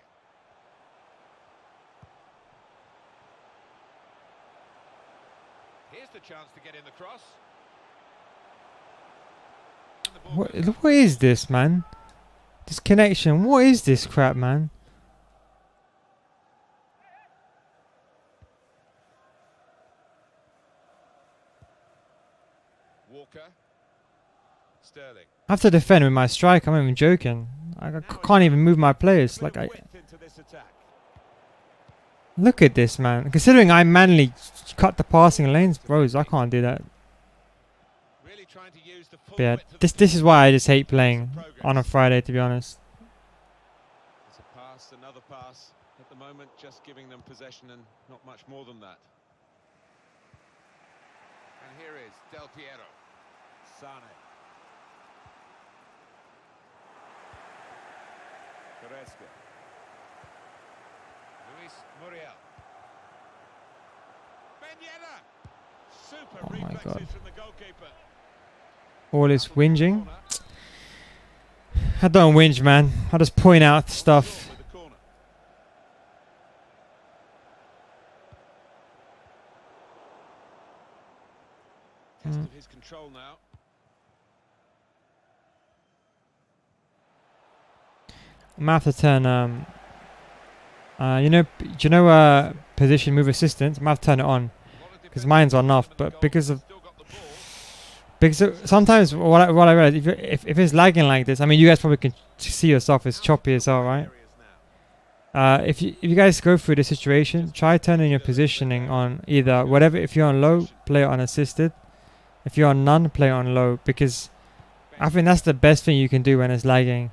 Here's the chance to get in the cross. And the ball goes What is this, man? This connection. What is this crap, man? Walker. Sterling. I have to defend with my strike. I'm not even joking. I can't even move my players. Like Bit of width into this attack. look at this, man. Considering I manually cut the passing lanes, bros, I can't do that. Really trying to use the full But yeah, width of the this is pitch. why I just hate playing on a Friday, to be honest. It's a pass, another pass. At the moment, just giving them possession and not much more than that. And here is Del Piero. Sane. Goretzka. Luis Muriel. Ben Yedder. Super Oh my reflexes God. from the goalkeeper. All this whinging. I don't whinge, man. I just point out stuff. With the corner. Test of his control now. I'm gonna have to turn do you know position move assistant? I'm gonna have to turn it on. because mine's on off. But because sometimes what I realize, if it's lagging like this, I mean, you guys probably can see yourself as choppy as well, right? If you guys go through the situation, try turning your positioning on either whatever. If you're on low, play it on assisted. If you're on none, play it on low, because I think that's the best thing you can do when it's lagging.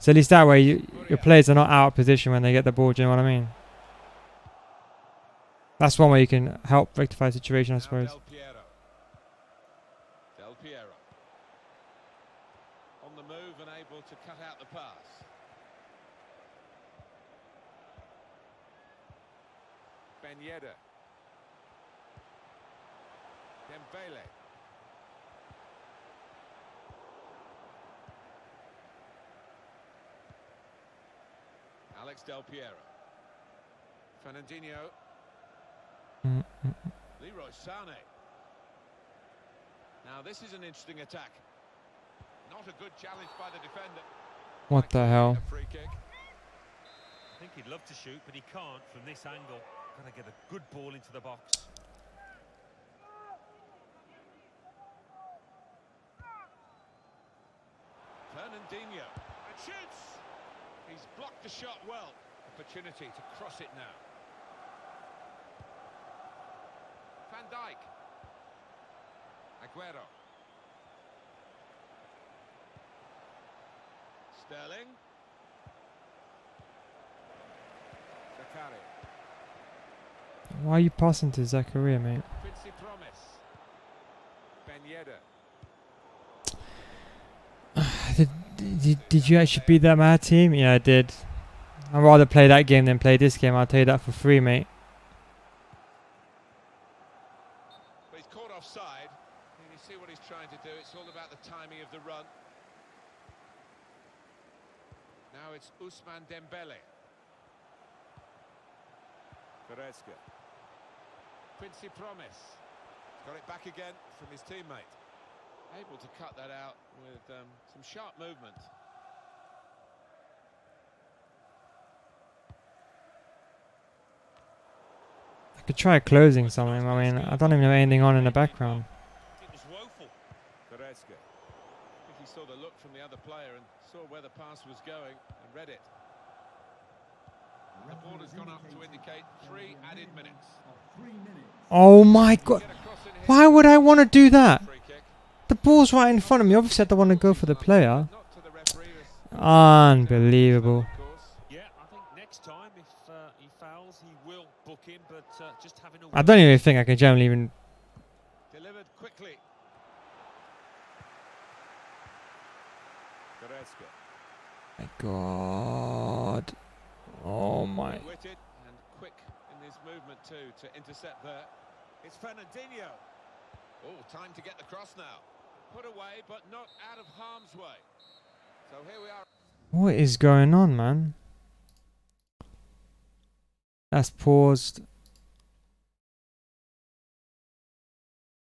So at least that way your players are not out of position when they get the ball. Do you know what I mean? That's one way you can help rectify the situation, I suppose. Del Piero. On the move and able to cut out the pass. Ben Yedder. Dembele. Alex Del Piero. Fernandinho. Leroy Sané. Now this is an interesting attack. Not a good challenge by the defender. What the hell? A free kick. I think he'd love to shoot, but he can't from this angle. Gotta get a good ball into the box. Fernandinho. And shoots! He's blocked the shot well. Opportunity to cross it now. Van Dijk. Aguero. Sterling. Zakaria. Why are you passing to Zakaria, mate? Quincy Promise. Ben Yedder. Did you actually beat that mad team? Yeah, I did. I'd rather play that game than play this game. I'll tell you that for free, mate. But he's caught offside. And you see what he's trying to do. It's all about the timing of the run. Now it's Ousmane Dembele. Goretzka. Quincy Promise. Got it back again from his teammate. Able to cut that out with some sharp movement. I could try closing something. I mean, I don't even know anything on in the background. It was woeful. Goretzka. I think he saw the look from the other player and saw where the pass was going and read it. The ball has gone up to indicate 3 added minutes. Oh my god. Why would I want to do that? The ball's right in front of me. Obviously, I don't want to go for the player. Unbelievable. Yeah, I think next time if he fouls, he will book him, but just having a I don't even think I can generally even... Delivered quickly. Goretzka. My god. Oh my... Witted and quick in his movement too to intercept there. It's Fernandinho. Oh, time to get the cross now. Put away, but not out of harm's way. So here we are. What is going on, man? That's paused.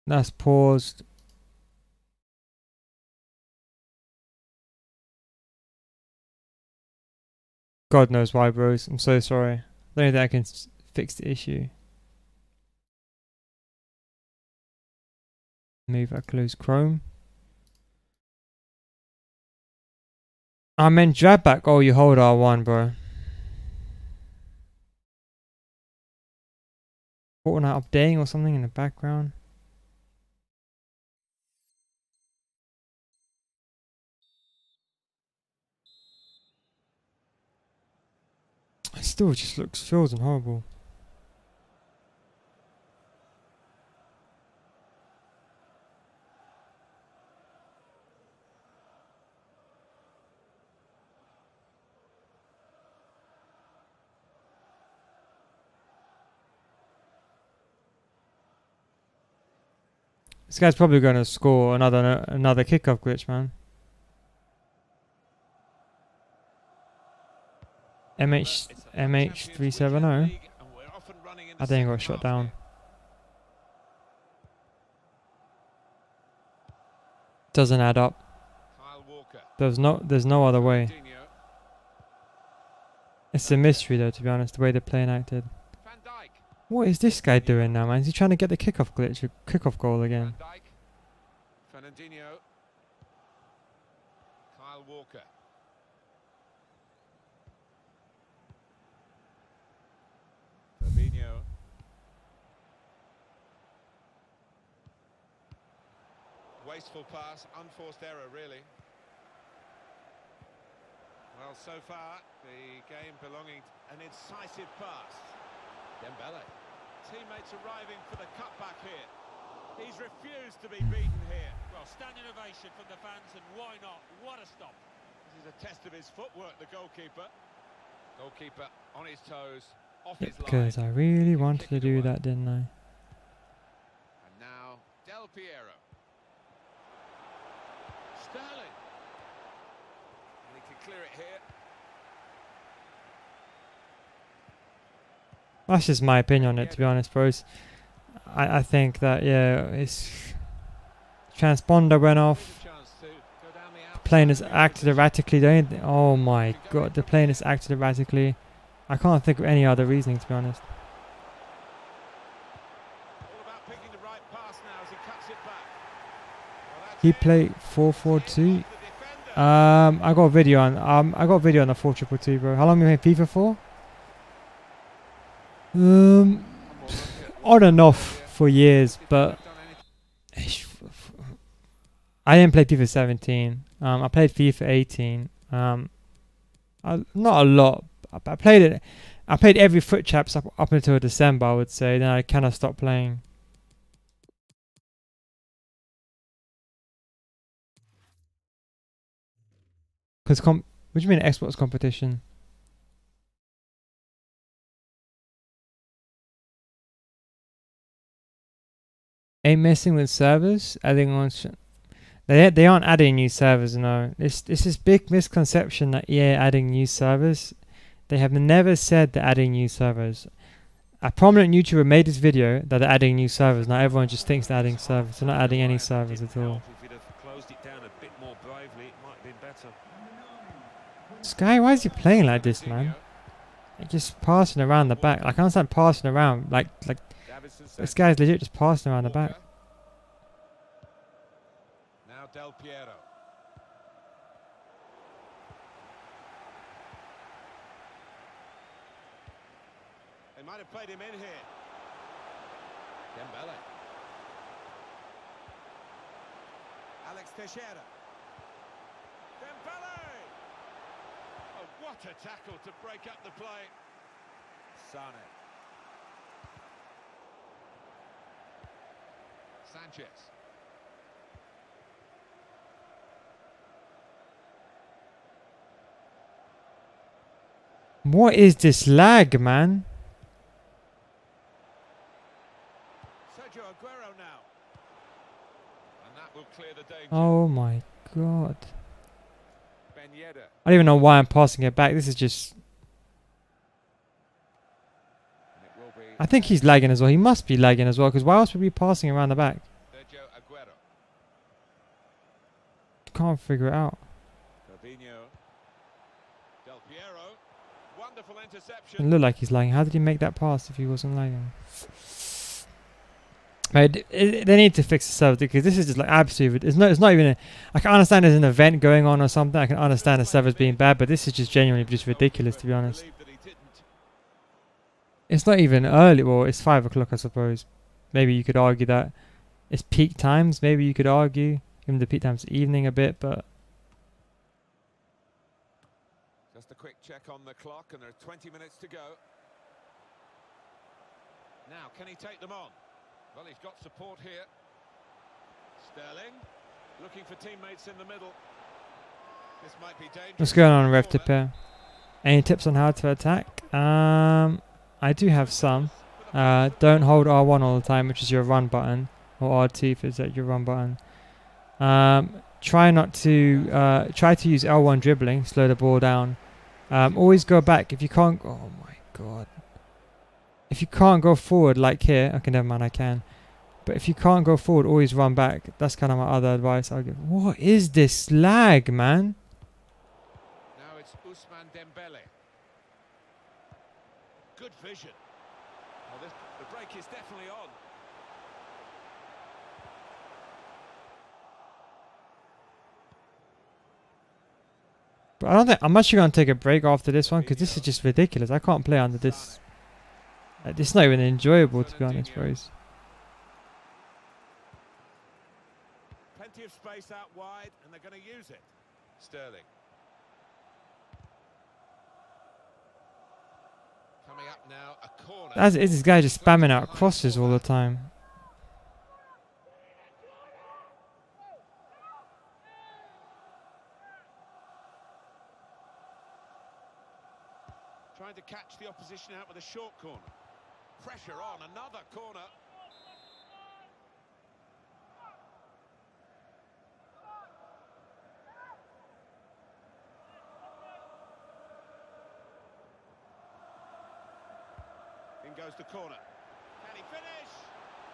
That's paused. God knows why, bros. I'm so sorry. I don't think I can fix the issue. Move, I close Chrome. I meant drag back. Oh, you hold R1, bro. Fortnite updating or something in the background. It still just looks frozen horrible. This guy's probably going to score another kickoff glitch, man. MH370. I think I got shot down. Doesn't add up. There's no other way. It's a mystery though, to be honest, the way the plane acted. What is this guy doing now, man? Is he trying to get the kickoff glitch, kickoff goal again? Van Dijk, Fernandinho, Kyle Walker. Fabinho. Wasteful pass, unforced error, really. Well, so far, the game belonging an incisive pass. Dembele. Teammates arriving for the cutback here. He's refused to be beaten here. Well, standing ovation from the fans, and why not? What a stop. This is a test of his footwork, the goalkeeper. Goalkeeper on his toes, off his line. Because I really wanted to do that, didn't I? And now, Del Piero. Sterling. And he can clear it here. That's just my opinion on it, to be honest, bros. I think that, yeah, his transponder went off. The plane has acted erratically. Oh my god, the plane has acted erratically. I can't think of any other reasoning, to be honest. He played 4-4-2. I got a video on the 4-2-2, bro. How long have you played FIFA for? On and off for years, but I didn't play FIFA 17. I played FIFA 18. Not a lot. I played it. I played every foot chaps up until December, I would say. Then I kind of stopped playing. Because what do you mean Xbox competition? Ain't messing with servers, adding on. They aren't adding new servers, no. This is big misconception that EA adding new servers. They have never said they're adding new servers. A prominent YouTuber made this video that they're adding new servers. Now everyone just thinks they're adding servers. They're not adding any servers at all. This guy, why is he playing like this, man? Like just passing around the back. Like, I understand passing around. Like this guy's legit just passing around the back. Now Del Piero. They might have played him in here. Dembele. Alex Teixeira. Dembele! Oh, what a tackle to break up the play. Sane. Sanchez. What is this lag, man? Sergio Aguero now. And that will clear the danger. Oh my god. Ben Yedder. I don't even know why I'm passing it back. This is just... I think he's lagging as well. He must be lagging as well, because why else would we be passing around the back? Sergio Aguero. Can't figure it out. Fabinho. Del Piero. Wonderful It interception. looked like he's lagging. How did he make that pass if he wasn't lagging? Right, they need to fix the server, because this is just like absolutely... It's not even... I can understand there's an event going on or something. I can understand the servers being bad, but this is just genuinely just ridiculous, to be honest. It's not even early. Well, it's 5 o'clock, I suppose. Maybe you could argue that it's peak times. Maybe you could argue. Even the peak times evening a bit, but... Just a quick check on the clock, and there are 20 minutes to go. Now, can he take them on? Well, he's got support here. Sterling, looking for teammates in the middle. This might be dangerous. What's going on, Rev Tipper? Any tips on how to attack? I do have some. Don't hold R1 all the time, which is your run button, or R2 if it's your run button. Try to use L1 dribbling, slow the ball down. Always go back if you can't. Oh my god! If you can't go forward like here, okay, never mind, I can. But if you can't go forward, always run back. That's kind of my other advice I'll give. What is this lag, man? Now it's Ousmane Dembele. Good vision. Well, the break is definitely on. But I don't think I'm actually gonna take a break after this one because this is just ridiculous. I can't play under this. It's not even enjoyable, to be honest, bros. Plenty of space out wide, and they're going to use it. Sterling. Coming up now, a corner. As is, this guy just spamming out crosses all the time. Trying to catch the opposition out with a short corner. Pressure on, another corner. In goes the corner. Can he finish?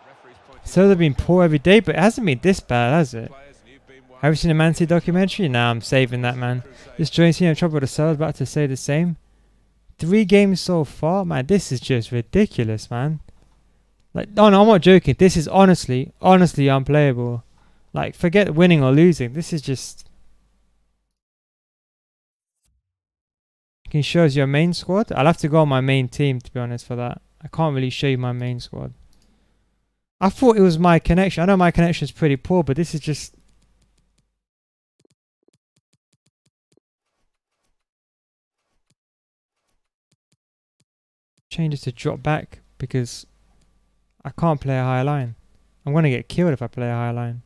Referee's pointing. So they've been poor every day, but it hasn't been this bad, has it? Have you seen a Man City documentary? Nah, I'm saving that, man. This joint team in trouble with the Cells, about to say the same. 3 games so far, man. This is just ridiculous, man. Like, no, I'm not joking. This is honestly unplayable. Like, forget winning or losing. This is just. Can you show us your main squad? I'll have to go on my main team, to be honest, for that. I can't really show you my main squad. I thought it was my connection. I know my connection is pretty poor, but this is just. Change it to drop back because I can't play a high line. I'm going to get killed if I play a high line.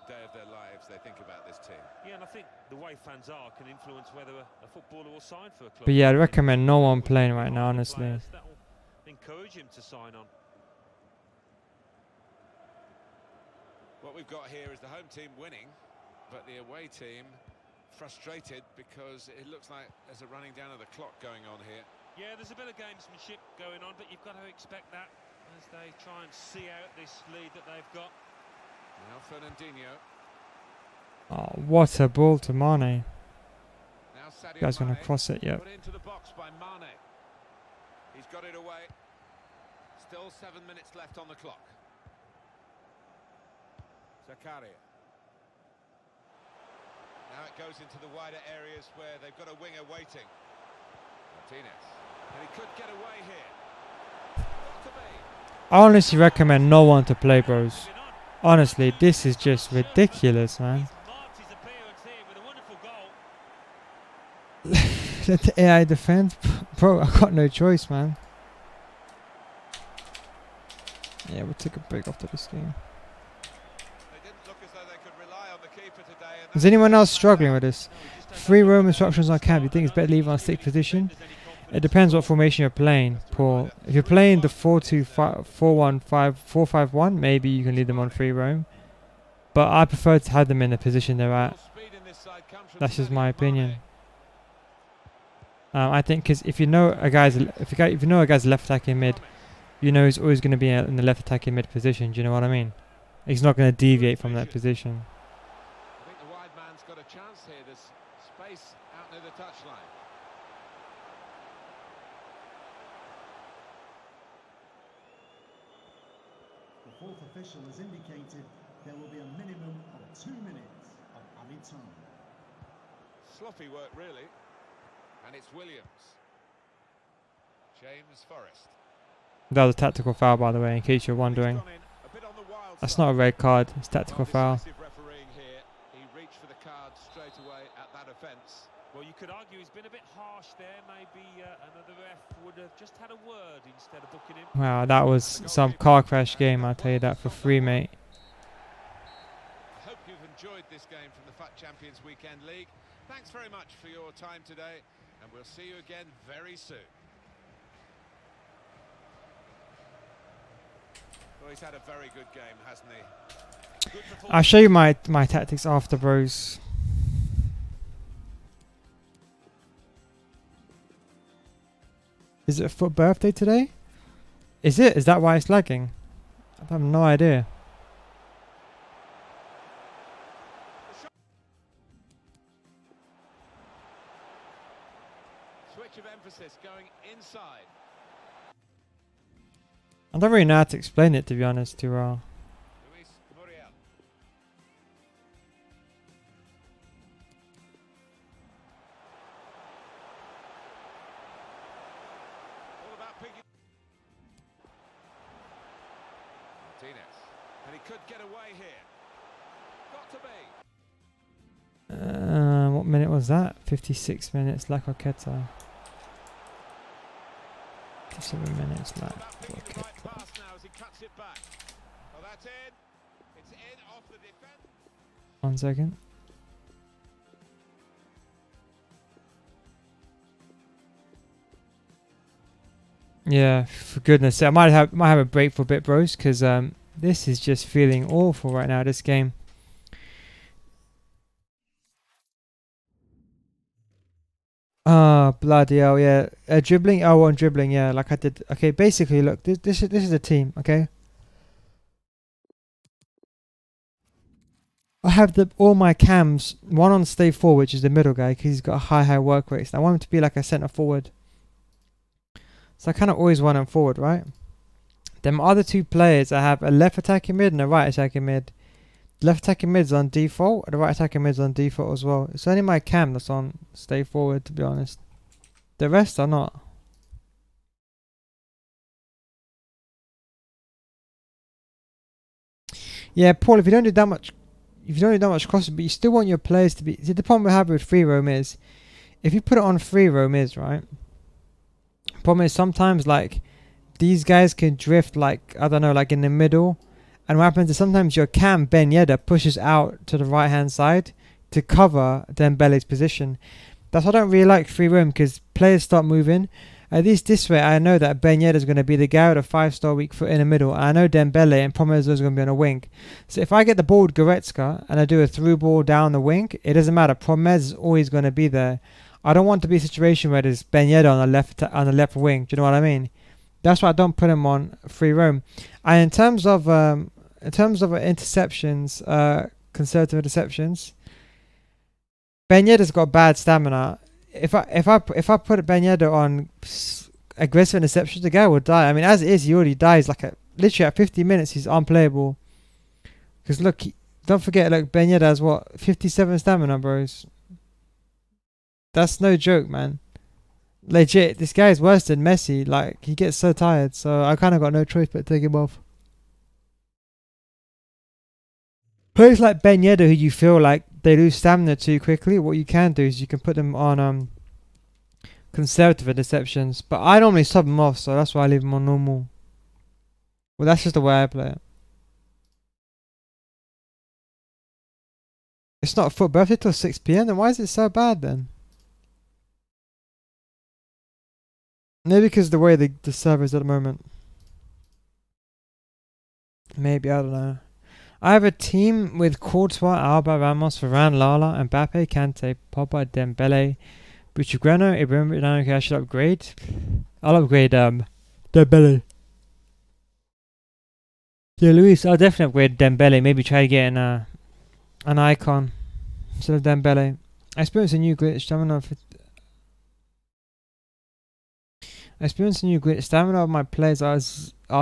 Day of their lives, they think about this team. Yeah, and I think the way fans are can influence whether a footballer will sign for a club. But yeah, I'd recommend no one playing right now, honestly. That will encourage him to sign on. What we've got here is the home team winning, but the away team frustrated because it looks like there's a running down of the clock going on here. Yeah, there's a bit of gamesmanship going on, but you've got to expect that as they try and see out this lead that they've got. Now Fernandinho. Oh, what a ball to Mane. Now Sadio You guys going to Mane. cross it? Yep. Put into the box by Mane. He's got it away. Still 7 minutes left on the clock. Zakaria. Now it goes into the wider areas where they've got a winger waiting. Martinez. And he could get away here. Got to be. I honestly recommend no one to play, bros. Honestly, this is just ridiculous, man. Marked his appearance here with a wonderful goal. Let the AI defend. Bro, I got no choice, man. Yeah, we'll take a break after this game. Is anyone else struggling with this? Free roam instructions on camp. You think it's better to leave on stick position? It depends what formation you're playing, Paul. If you're playing the 4-2-5, 4-1-5, 4-5-1, maybe you can leave them on free roam. But I prefer to have them in the position they're at. That's just my opinion. I think because if you know a guy's left attacking mid, you know he's always going to be in the left attacking mid position. Do you know what I mean? He's not going to deviate from that position. Got a chance here. There's space out near the touchline. The fourth official has indicated there will be a minimum of 2 minutes of added time. Sloppy work, really. And it's Williams. James Forrest. That was a tactical foul, by the way, in case you're wondering. That's not a red card, it's tactical foul. Well, you could argue he's been a bit harsh there. Maybe another ref would have just had a word instead of booking him. Wow, that was some car crash game, I'll tell you that for free, mate. I hope you've enjoyed this game from the FUT Champions Weekend League. Thanks very much for your time today, and we'll see you again very soon. Well, he's had a very good game, hasn't he? I'll show you my tactics after, bros. Is it a FUT birthday today? Is it? Is that why it's lagging? I have no idea. Switch of emphasis going inside. I don't really know how to explain it, to be honest, too well. Luis Muriel. All about picking. Martinez. And he could get away here. Got to be. What minute was that? 56 minutes, La Coqueta. 57 minutes, La Coqueta. Pass now as he cuts it back. Well, that's in. It's in off the defense. 1 second. Yeah, for goodness sake. I might have a break for a bit, bros, because this is just feeling awful right now, this game. Oh, bloody hell, yeah. Dribbling, oh, on dribbling, yeah, like I did. Okay, basically, look, this is a team, okay? I have all my cams, one on stay forward, which is the middle guy, because he's got a high work rate. So I want him to be like a centre forward. So I kind of always want him forward, right? Then my other two players, I have a left attacking mid and a right attacking mid. The left attacking mid's on default, and the right attacking mid's on default as well. It's only my cam that's on stay forward, to be honest. The rest are not. Yeah, Paul, if you don't do that much crossing, but you still want your players to be... See, the problem we have with free roam is, if you put it on free roam is, right? Problem is sometimes, like, these guys can drift, like, I don't know, like in the middle. And what happens is sometimes your cam, Ben Yedder, pushes out to the right-hand side to cover Dembele's position. That's why I don't really like free roam, because players start moving. At least this way, I know that Ben Yedder is going to be the guy with a 5-star weak foot in the middle. And I know Dembele and Promes is going to be on a wing. So if I get the ball with Goretzka and I do a through ball down the wing, it doesn't matter. Promes is always going to be there. I don't want to be a situation where there's Ben Yedder on the left wing. Do you know what I mean? That's why I don't put him on free roam. And in terms of interceptions, conservative interceptions, Ben Yedder's got bad stamina. If I put Ben Yedder on aggressive interceptions, the guy will die. I mean, as it is, he already dies. Like literally at 50 minutes, he's unplayable. Because look, don't forget, look, Ben Yedder has what, 57 stamina, bros. That's no joke, man. Legit, this guy is worse than Messi. Like, he gets so tired. So I kind of got no choice but to take him off. Players like Ben Yedder, who you feel like they lose stamina too quickly, what you can do is you can put them on conservative interceptions. But I normally sub them off, so that's why I leave them on normal. Well, that's just the way I play it. It's not foot birthday till 6 PM, then why is it so bad then? Maybe because of the way the server is at the moment. Maybe, I don't know. I have a team with Courtois, Alba, Ramos, Varane, Lala, Mbappe, Kante, Pogba, Dembele, Buchugrano, Ibrahimovic. Okay, I should upgrade. I'll upgrade Dembele. Yeah, Luis, I'll definitely upgrade Dembele. Maybe try getting an icon instead of Dembele. I experienced a new glitch. Stamina of my players are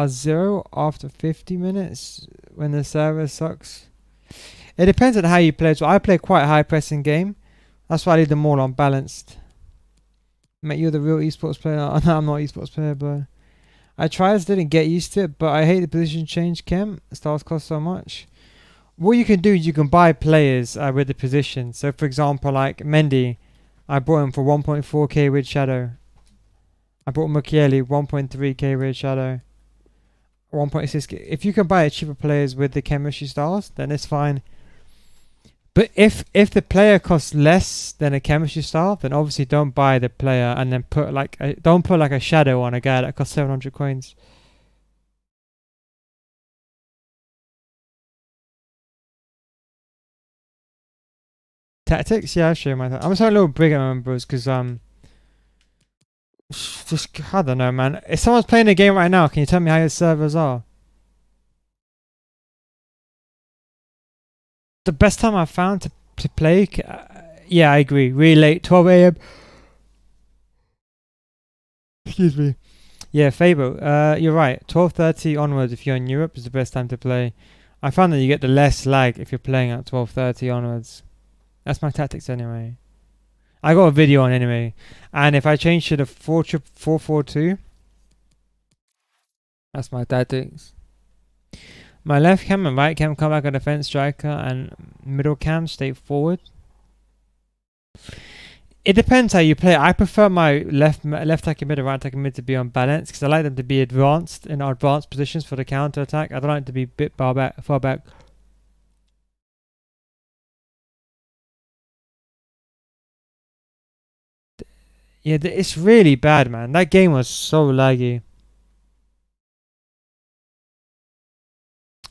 0 after 50 minutes when the server sucks. It depends on how you play. So I play quite a high pressing game. That's why I leave them all unbalanced. Mate, you're the real esports player. No, I'm not esports player, but I tried, didn't get used to it. But I hate the position change, Chem. Stars cost so much. What you can do is you can buy players with the position. So for example, like Mendy, I bought him for 1.4k with Shadow. I bought Mukiele 1.3k with Shadow. 1.6k. If you can buy cheaper players with the chemistry stars, then it's fine. But if the player costs less than a chemistry star, then obviously don't buy the player and then put like don't put like a Shadow on a guy that costs 700 coins. Tactics? Yeah, I'll show you my I'm just having a little bigger members because just, I don't know, man. If someone's playing a game right now, can you tell me how your servers are? The best time I've found to play, yeah, I agree. Really late, 12 AM. Excuse me. Yeah, Fable. You're right. 12:30 onwards, if you're in Europe, is the best time to play. I found that you get the less lag if you're playing at 12:30 onwards. That's my tactics anyway. I got a video on anyway, and if I change to the 4-4-2, that's my tactics. My left cam and right cam come back a defense striker, and middle cam stay forward. It depends how you play. I prefer my left attacking mid and right attacking mid to be on balance because I like them to be advanced in advanced positions for the counter attack. I don't like to be a bit far back. Yeah, it's really bad, man. That game was so laggy.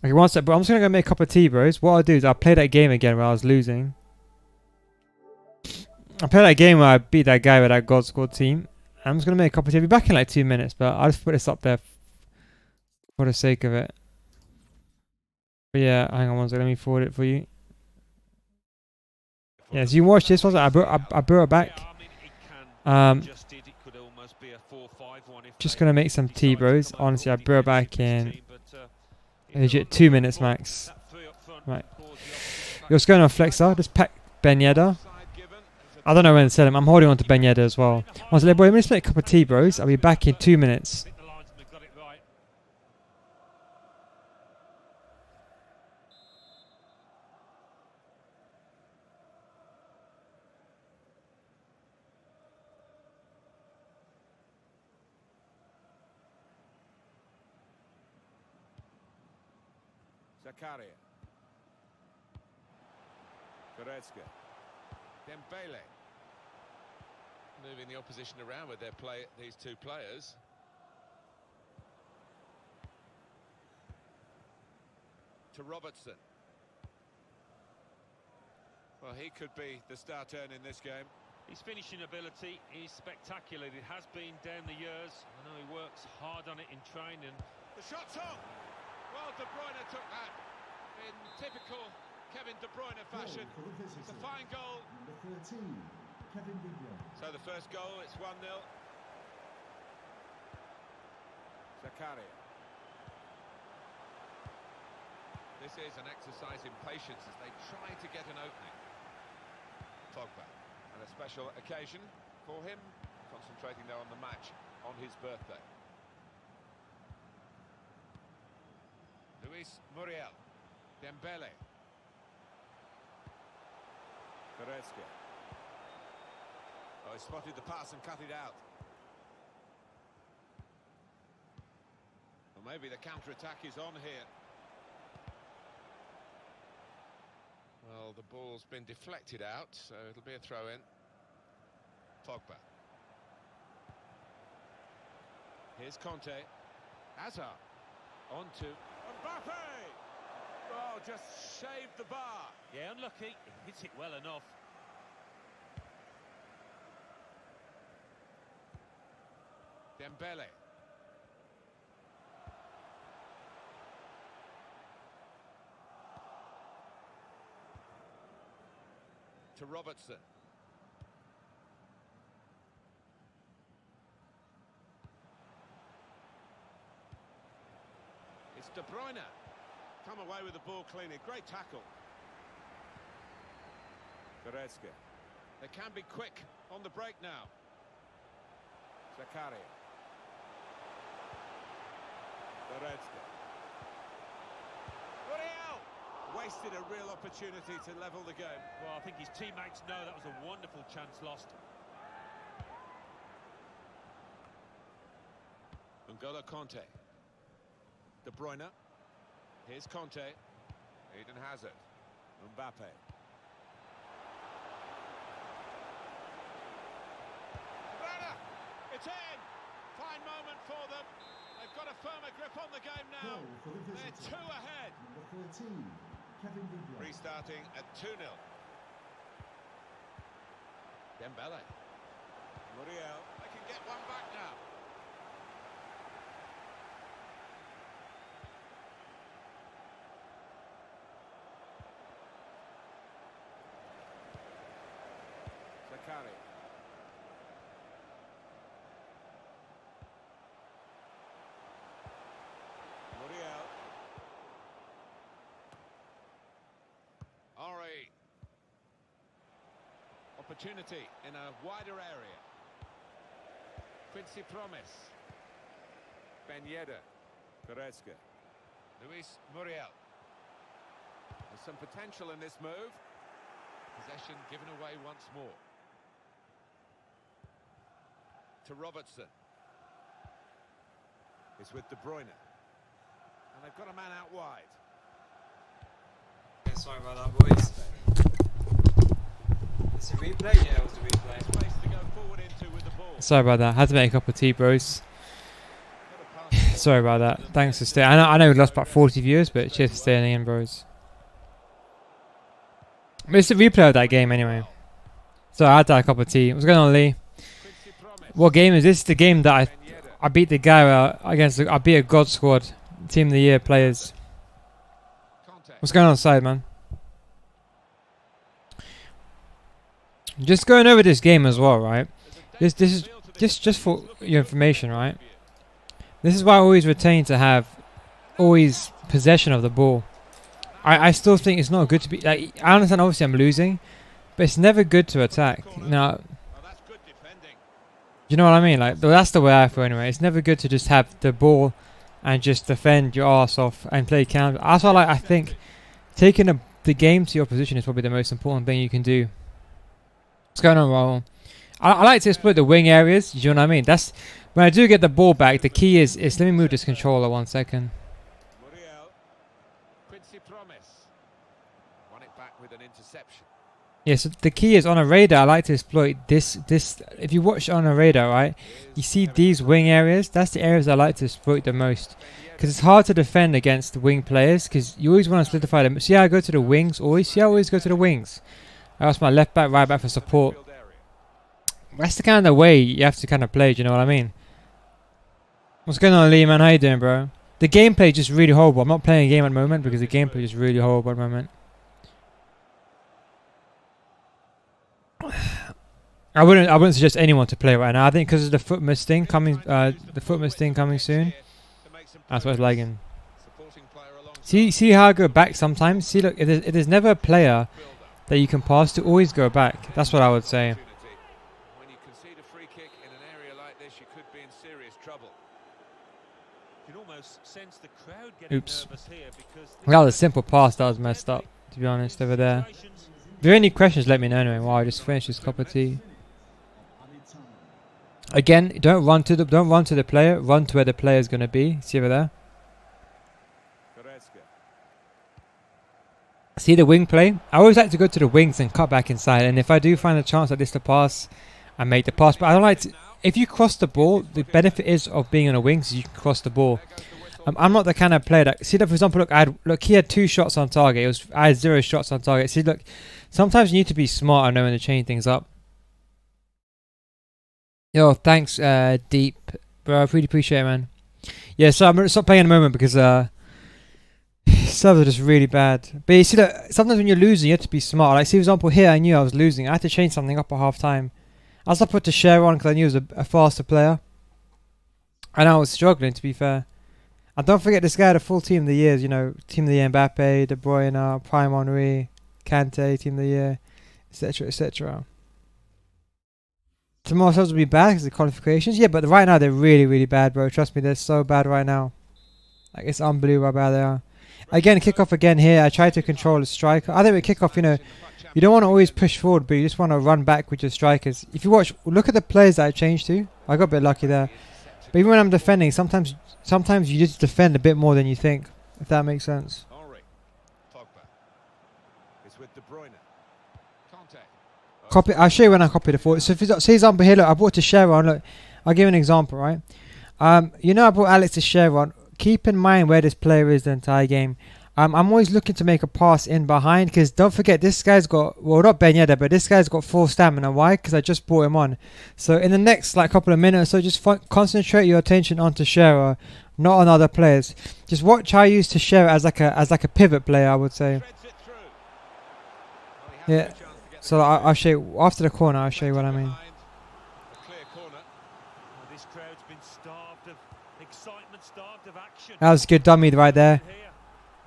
Okay, one sec, but I'm just gonna go make a cup of tea, bros. What I'll do is I'll play that game again where I was losing. I played that game where I beat that guy with that God Squad team. I'm just gonna make a cup of tea. I'll be back in like 2 minutes, but I'll just put this up there for the sake of it. But yeah, hang on one second, let me forward it for you. Yeah, so you watch this one. I brought it back. Just gonna make some tea, bros. Honestly, I brought it back in legit 2 minutes max. Right. What's going on, Flexer? Just pack Ben Yedder. I don't know when to sell him. I'm holding on to Ben Yedder as well. I was like, boy, let me just make a cup of tea, bros. I'll be back in 2 minutes. Zakaria. Goretzka. Dembele. Moving the opposition around with these two players. To Robertson. Well, he could be the star turn in this game. His finishing ability is spectacular. It has been down the years. I know he works hard on it in training. The shot's on! Well, De Bruyne took that in typical Kevin De Bruyne fashion. It's a fine goal. Number 13, Kevin De Bruyne. So the first goal, it's 1-0. Zakaria. This is an exercise in patience as they try to get an opening. Pogba. And a special occasion for him, concentrating now on the match on his birthday. Luis Muriel. Dembele. Goretzka. Oh, he spotted the pass and cut it out. Well, maybe the counter-attack is on here. Well, the ball's been deflected out, so it'll be a throw-in. Pogba. Here's Conte. Hazard. On to Mbappe! Oh, just shaved the bar. Yeah, unlucky. He hits it well enough. Dembele. To Robertson. It's De Bruyne. Come away with the ball cleanly. Great tackle. Goretzka. They can be quick on the break now. Zakaria. Goretzka. Muriel! Wasted a real opportunity to level the game. Well, I think his teammates know that was a wonderful chance lost. N'Golo Conte. De Bruyne. Here's Conte. Eden Hazard. Mbappe. Brana! It's in! Fine moment for them. They've got a firmer grip on the game now. Goal for the They're visitor. 2 ahead. Number 13, Kevin De Bruyne. Restarting at 2-0. Dembele. Muriel. They can get one back now. Zakaria. opportunity in a wider area. Quincy Promise. Ben Yedder. Goretzka. Luis Muriel. There's some potential in this move. Possession given away once more. To Robertson. It's with De Bruyne. And they've got a man out wide. Yeah, sorry about that, boys. It's a replay? Yeah, it was a replay. Space to go forward into with the ball. Sorry about that. Had to make a cup of tea, bros. Sorry about that. Thanks for staying. I know we lost about 40 viewers, but cheers for staying in, bros. But it's a replay of that game anyway. So I had to have a cup of tea. What's going on, Lee? What game is this? It's the game that I beat the guy against. I beat a God Squad Team of the Year players. What's going on side, man? Just going over this game as well, right? This is just for your information, right? This is why I always retain to have always possession of the ball. I still think it's not good to be like. I understand, obviously I'm losing, but it's never good to attack. Now, you know what I mean? Like that's the way I feel anyway. It's never good to just have the ball and just defend your arse off and play counter. That's why I think taking the game to your position is probably the most important thing you can do. What's going on, Raul? I like to exploit the wing areas. You know what I mean? That's when I do get the ball back. The key is let me move this controller 1 second. Yeah, so the key is on a radar. I like to exploit this. If you watch on a radar, right, you see these wing areas. That's the areas I like to exploit the most, because it's hard to defend against the wing players. Because you always want to solidify them. See how I go to the wings? Always. See how I always go to the wings. I ask my left back, right back for support. That's the kind of way you have to kind of play. Do you know what I mean? What's going on, Lee, man? How you doing, bro? The gameplay is just really horrible. I'm not playing a game at the moment because the gameplay is really horrible at the moment. I wouldn't suggest anyone to play right now. I think because of the foot mist thing coming, soon. That's why it's lagging. See how I go back sometimes. See, look, if there's never a player that you can pass to, always go back. That's what I would say. When you concede a free kick in an area like this, you could be in serious trouble. You can almost sense the crowd getting Oops. nervous here because That was a simple pass that was messed up, to be honest, over there. If there are any questions, let me know anyway while I just finish this cup of tea. Again, don't run to the player, run to where the player is going to be. See over there? See the wing play? I always like to go to the wings and cut back inside, and if I do find a chance like this to pass, I make the pass. But I don't like to, if you cross the ball, the benefit is of being on the wings, you can cross the ball. I'm not the kind of player that, see that, for example, look, he had 2 shots on target. I had 0 shots on target. See, look, sometimes you need to be smart and know when to change things up. Yo, thanks, Deep, bro. I really appreciate it, man. Yeah, so I'm gonna stop playing in a moment because subs are just really bad. But you see that sometimes when you're losing, you have to be smart. Like, see, for example, here I knew I was losing. I had to change something up at half time. I also put the share on because I knew he was a faster player, and I was struggling, to be fair. And don't forget, this guy had a full team of the years. You know, team of the year Mbappe, De Bruyne, Prime Henry, Kante, team of the year, etc., etc. Tomorrow subs will be bad because of the qualifications. Yeah, but right now they're really, really bad, bro. Trust me, they're so bad right now. Like, it's unbelievable how bad they are. Again, kickoff again here. I try to control the striker. I think with kickoff, you know, you don't want to always push forward, but you just want to run back with your strikers. If you watch, look at the players that I changed to. I got a bit lucky there. But even when I'm defending, sometimes you just defend a bit more than you think, if that makes sense. Copy. I'll show you when I copy the forward. So if it's, say example here, look, I brought Teixeira. Look, I'll give you an example, right? You know, I brought Alex Teixeira. Keep in mind where this player is the entire game. I'm always looking to make a pass in behind, because don't forget, this guy's got, well, not Ben Yedder, but this guy's got 4 stamina. Why? Because I just brought him on. So in the next couple of minutes, so just concentrate your attention on Teixeira, not on other players. Just watch how I use Teixeira as like a pivot player, I would say. Yeah. So I'll show you after the corner. I'll show you what I mean. That was a good dummy right there.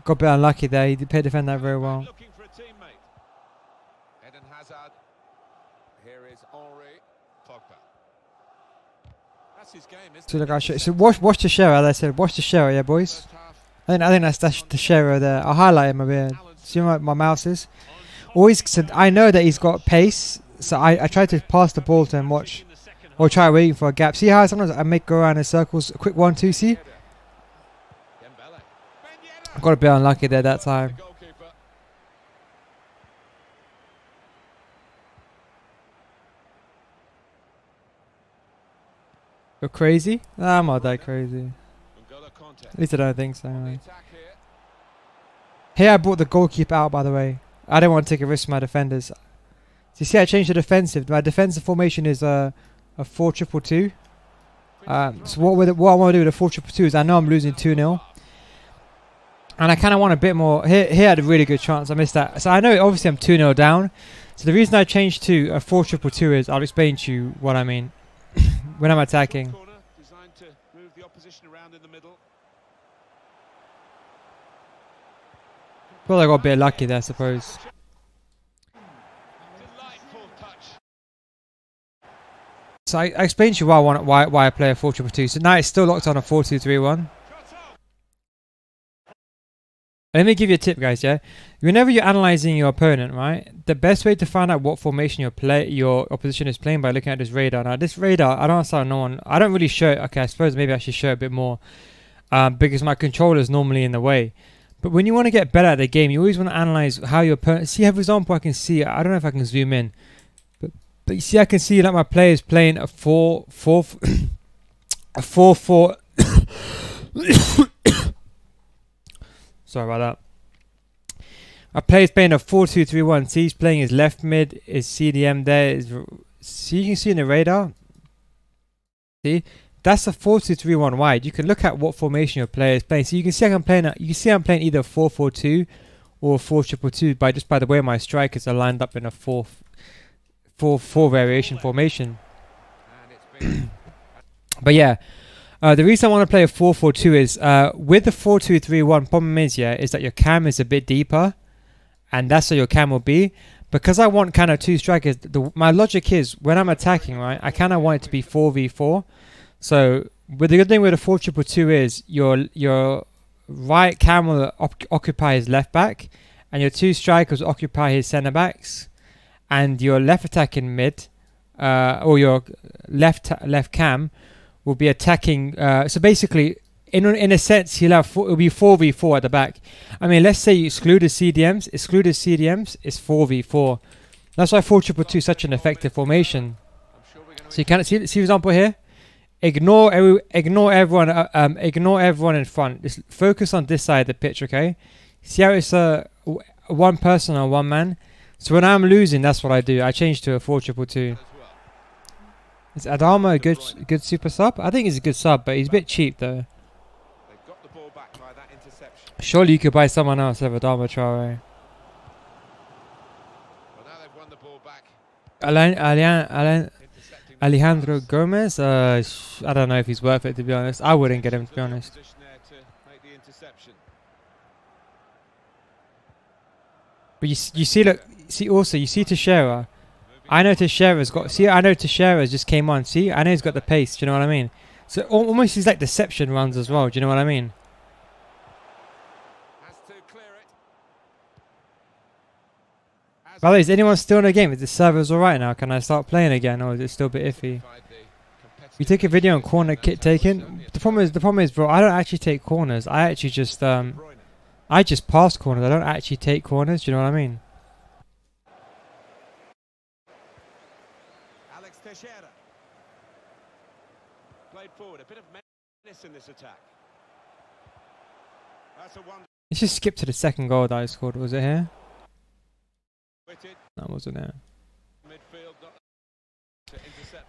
Got a bit unlucky there. He did defend that very well. Here is Henri Pogba. That's his game, isn't So it? look, so watch the Shearer. As I said, watch the Shearer, yeah, boys. I think that's the Shearer there. I'll highlight him a bit. See where my mouse is. Always, so I know that he's got pace, so I try to pass the ball to him. Watch, or try waiting for a gap. See how sometimes I make go around in circles. A quick 1-2. See, I got a bit unlucky there that time. You're crazy? Nah, I'm not that crazy. At least I don't think so. Anyway. Here I brought the goalkeeper out, by the way. I don't want to take a risk with my defenders. So you see I changed the defensive. My defensive formation is a 4-2-2. So what I want to do with the 4-2-2 is I know I'm losing 2-0. And I kind of want a bit more. Here I had a really good chance. I missed that. So I know obviously I'm 2-0 down. So the reason I changed to a 4-2-2 is I'll explain to you what I mean when I'm attacking. Designed to move the opposition around in the middle. Well, I got a bit lucky there, I suppose. Delightful touch. So I explained to you why I play a 4-2-2. So now it's still locked on a 4-2-3-1. Let me give you a tip, guys. Yeah, whenever you're analyzing your opponent, right, the best way to find out what formation your opposition is playing by looking at this radar. Now, this radar, I don't understand no one. I don't really show it. Okay, I suppose maybe I should show it a bit more, because my controller is normally in the way. But when you want to get better at the game, you always want to analyze how your opponent. See, for example, I can see. I don't know if I can zoom in, but you see, I can see like my players playing a 4-4. Sorry about that. Our player's playing a 4-2-3-1. See, he's playing his left mid, his CDM there. See, you can see in the radar. See, that's a 4-2-3-1 wide. You can look at what formation your player is playing. So you can see I'm playing either a 4-4-2 or a 4-2-2 by the way my strikers are lined up in a 4-4 variation formation. But yeah. The reason I want to play a 4-4-2 is with the 4-2-3-1, problem is that your cam is a bit deeper, and that's where your cam will be. Because I want kind of two strikers, my logic is when I'm attacking, right, I kind of want it to be 4v4. So the good thing with a 4-2-2 is your right cam will occupy his left back, and your two strikers will occupy his centre backs, and your left attacking mid or your left cam will be attacking. So basically, in a sense, it'll be 4v4 at the back. I mean, let's say you exclude the CDMs. It's 4v4. That's why 4-2-2 is such an effective formation. So you can see for example here. Ignore everyone in front. Just focus on this side of the pitch, okay? See how it's one person or one man. So when I'm losing, that's what I do. I change to a 4-2-2. Is Adama a good super sub? I think he's a good sub, but he's a bit cheap though. Got the ball back by that interception. Surely you could buy someone else over Adama Traore. Well, now they've won the ball back. Alejandro Gomez? I don't know if he's worth it, to be honest. I wouldn't get him, to be honest. But you see, look, you see Teixeira. I know Teixeira's just came on. See, I know he's got the pace. Do you know what I mean? So almost he's like deception runs as well. Do you know what I mean? By the way, is anyone still in the game? Is the servers alright now? Can I start playing again, or is it still a bit iffy? We take a video on corner kit taken. The problem is, bro, I don't actually take corners. I actually just pass corners. I don't actually take corners. Do you know what I mean? Played forward, a bit of menace in this attack. That's a wonder. Let's just skip to the second goal that I scored. Was it here? That wasn't it.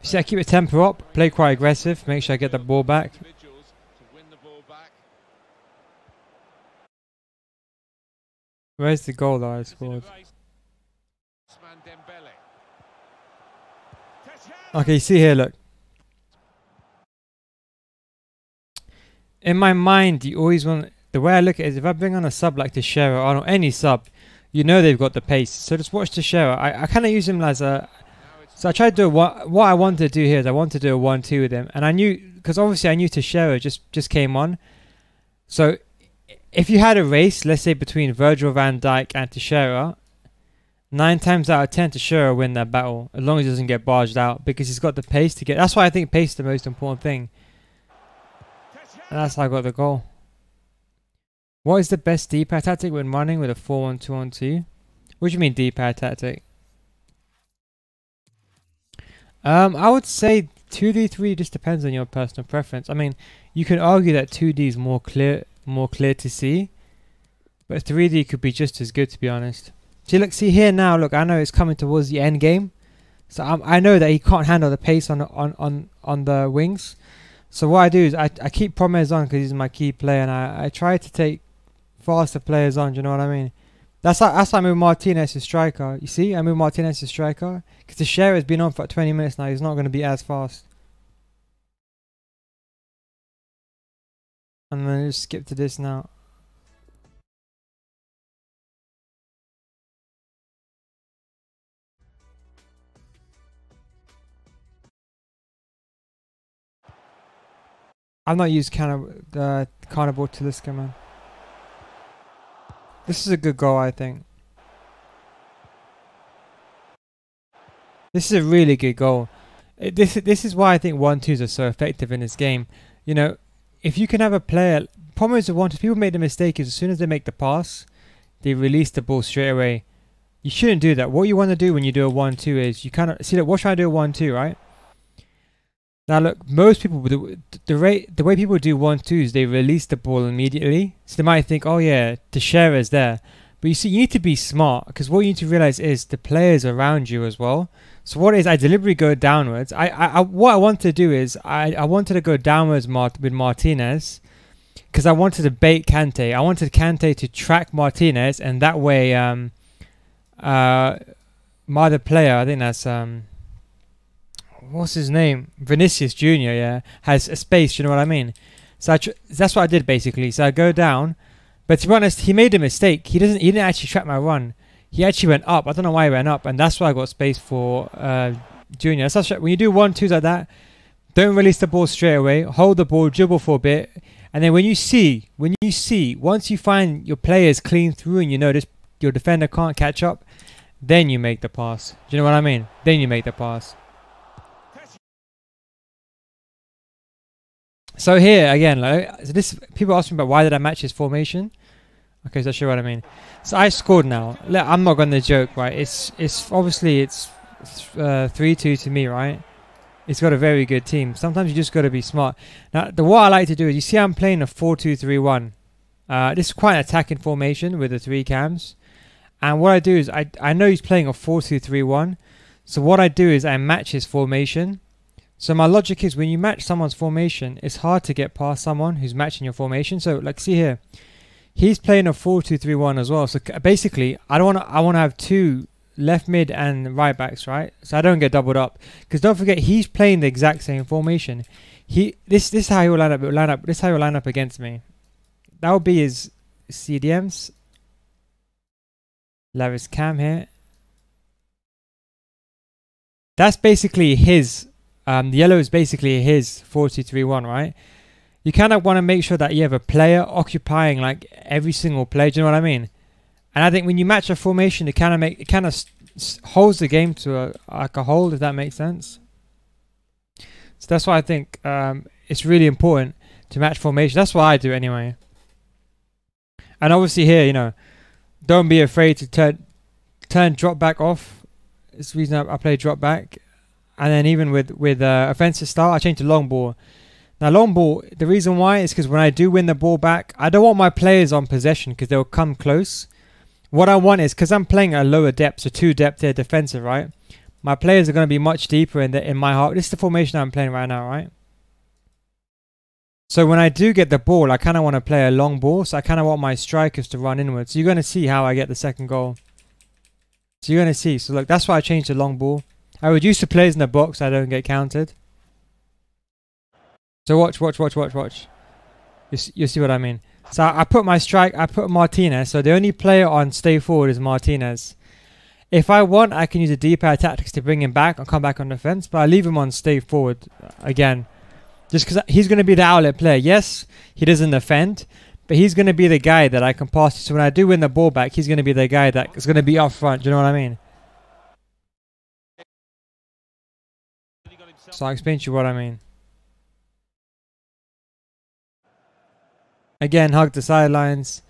See, I keep the tempo up, play quite aggressive, make sure I get the ball back. Where's the goal that I scored? Okay, you see here, look. In my mind, you always want... The way I look at it is if I bring on a sub like Teixeira or any sub, you know they've got the pace. So just watch Teixeira. I kind of use him as a So I tried to do what I wanted to do here is I wanted to do a 1-2 with him, and I knew, because obviously I knew Teixeira just came on. So if you had a race, let's say between Virgil van Dijk and Teixeira, 9 times out of 10 Teixeira win that battle, as long as he doesn't get barged out, because he's got the pace to get. That's why I think pace is the most important thing, and that's how I got the goal. What is the best D-pad tactic when running with a 4-1-2-1-2? What do you mean D-pad tactic? I would say 2D3 just depends on your personal preference. I mean, you can argue that 2D is more clear to see, but 3D could be just as good, to be honest. See, look, see here now. Look, I know it's coming towards the end game, so I know that he can't handle the pace on the wings. So what I do is I keep Promes on because he's my key player, and I try to take faster players on. Do you know what I mean? That's why I move Martinez to striker. You see, I move Martinez to striker because the share has been on for 20 minutes now. He's not going to be as fast. And then just skip to this now. I've not used Carnival Talisca, man. This is a good goal, I think. This is a really good goal. This is why I think 1-2s are so effective in this game. You know, if you can have a player, problem is with 1-2s, people make the mistake is as soon as they make the pass, they release the ball straight away. You shouldn't do that. What you want to do when you do a 1-2 is you kind of see that. Watch how I do a 1-2, right? Now look, most people, the way people do 1-2s, they release the ball immediately. So they might think, oh yeah, Teixeira's there. But you see, you need to be smart, because what you need to realize is the players around you as well. So what is, I deliberately go downwards. What I want to do is, I wanted to go downwards with Martinez, because I wanted to bait Kante. I wanted Kante to track Martinez, and that way, my other player, I think that's, what's his name? Vinicius Jr., yeah, has a space, you know what I mean? So that's what I did basically. So I go down, but to be honest, he made a mistake. He didn't actually track my run. He actually went up. I don't know why he went up, and that's why I got space for Junior. So when you do 1-2s like that, don't release the ball straight away. Hold the ball, dribble for a bit, and then once you find your players clean through and you know your defender can't catch up, then you make the pass. Do you know what I mean? Then you make the pass. So here again, like, so this people ask me about why did I match his formation. Okay, so I'll show you what I mean. So I scored now. Look, I'm not going to joke, right? It's obviously it's 3-2 to me, right? It's got a very good team. Sometimes you just got to be smart. Now, what I like to do is, you see, I'm playing a 4-2-3-1. This is quite an attacking formation with the 3 cams. And what I do is, I know he's playing a 4-2-3-1. So what I do is I match his formation. So my logic is, when you match someone's formation, it's hard to get past someone who's matching your formation. So like, see here, he's playing a 4-2-3-1 as well. So basically, I want to have 2 left mid and right backs, right? So I don't get doubled up. Because don't forget, he's playing the exact same formation. This is how he will line up. This is how he will line up against me. That would be his CDMs. Lavis Cam here. That's basically his. The yellow is basically his 4-2-3-1, right? You kind of want to make sure that you have a player occupying like every single play. Do you know what I mean? And I think when you match a formation, it kind of holds the game to a hold, if that makes sense. So that's why I think it's really important to match formation. That's why I do anyway. And obviously here, you know, don't be afraid to turn drop back off. It's the reason I play drop back. And then even with offensive style, I change to long ball. Now long ball, the reason why is because when I do win the ball back, I don't want my players on possession because they'll come close. What I want is, because I'm playing at a lower depth, so 2 depth here defensive, right? My players are going to be much deeper in my heart. This is the formation I'm playing right now, right? So when I do get the ball, I kind of want to play a long ball. So I kind of want my strikers to run inwards. So you're going to see how I get the second goal. So you're going to see. So look, that's why I changed to long ball. I reduce the players in the box so I don't get counted. So watch. You see what I mean. So I put my I put Martinez. So the only player on stay forward is Martinez. If I want, I can use the D-pad tactics to bring him back and come back on defense, but I leave him on stay forward again. Just because he's going to be the outlet player. Yes, he doesn't defend, but he's going to be the guy that I can pass to. So when I do win the ball back, he's going to be the guy that is going to be up front. Do you know what I mean? So I'll explain to you what I mean. Again, hug the sidelines.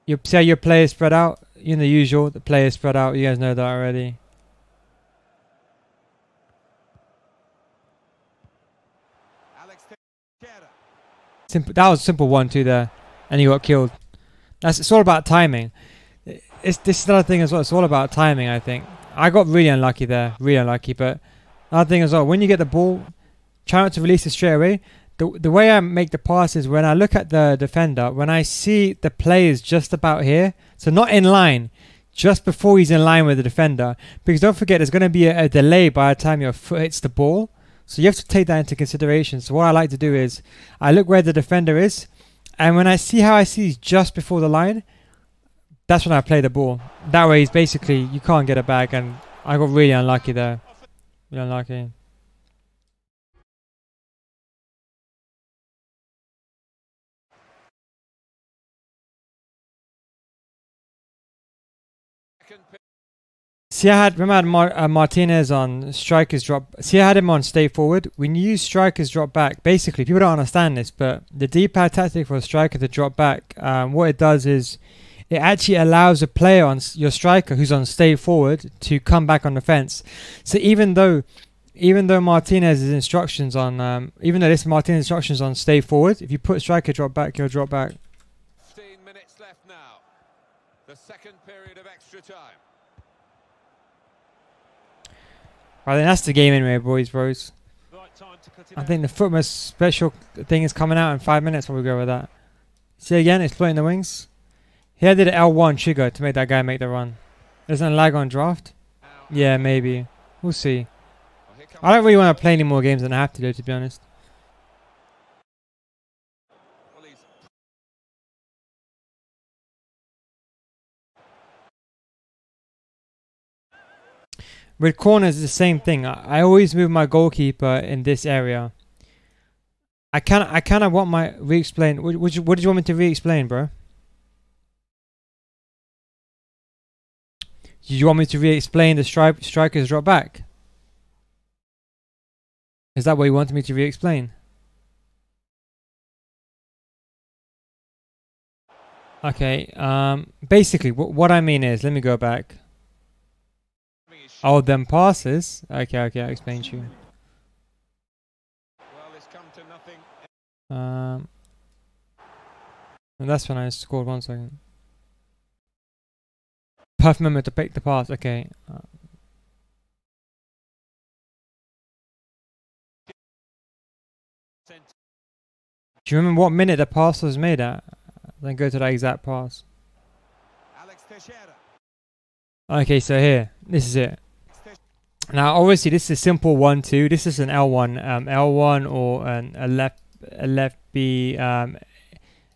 You see how your players spread out? You know the usual, the players spread out. You guys know that already. Simple. That was simple 1-2 there, and he got killed. It's all about timing. This is another thing as well. It's all about timing. I think I got really unlucky there, really unlucky. But another thing as well, when you get the ball, try not to release it straight away. The way I make the pass is when I look at the defender, when I see the players just about here, so not in line, just before he's in line with the defender. Because don't forget, there's going to be a delay by the time your foot hits the ball. So you have to take that into consideration. So what I like to do is, I look where the defender is, and when I see how I see he's just before the line, that's when I play the ball. That way, he's basically, you can't get it back, and I got really unlucky there. Really unlucky. See, remember I had Martinez on strikers drop. See, I had him on stay forward. When you use strikers drop back, basically, people don't understand this, but the D-pad tactic for a striker to drop back, what it does is it actually allows a player on your striker who's on stay forward to come back on the fence. So even though Martinez's instructions on, even though this Martinez instructions on stay forward, if you put striker drop back, he'll drop back. 15 minutes left now. The second period of extra time. Right, then that's the game anyway, bros. I think the Footmas special thing is coming out in 5 minutes when we go with that. See again, exploiting the wings. Here I did an L1 trigger to make that guy make the run. Isn't it lag on draft? Yeah, maybe. We'll see. I don't really want to play any more games than I have to do, to be honest. With corners, it's the same thing. I always move my goalkeeper in this area. I kind of want my re-explain. What did you want me to re-explain, bro? Do you want me to re-explain the strikers drop back? Is that what you wanted me to re-explain? Okay. Basically, what I mean is, let me go back. Oh, them passes. Okay, I'll explain to you. Well, it's come to nothing. And that's when I scored. 1 second. Perfect moment to pick the pass. Okay. Do you remember what minute the pass was made at? Then go to that exact pass. Okay, so here, this is it. Now, obviously, this is a simple 1-2. This is an L1, L1 or a left B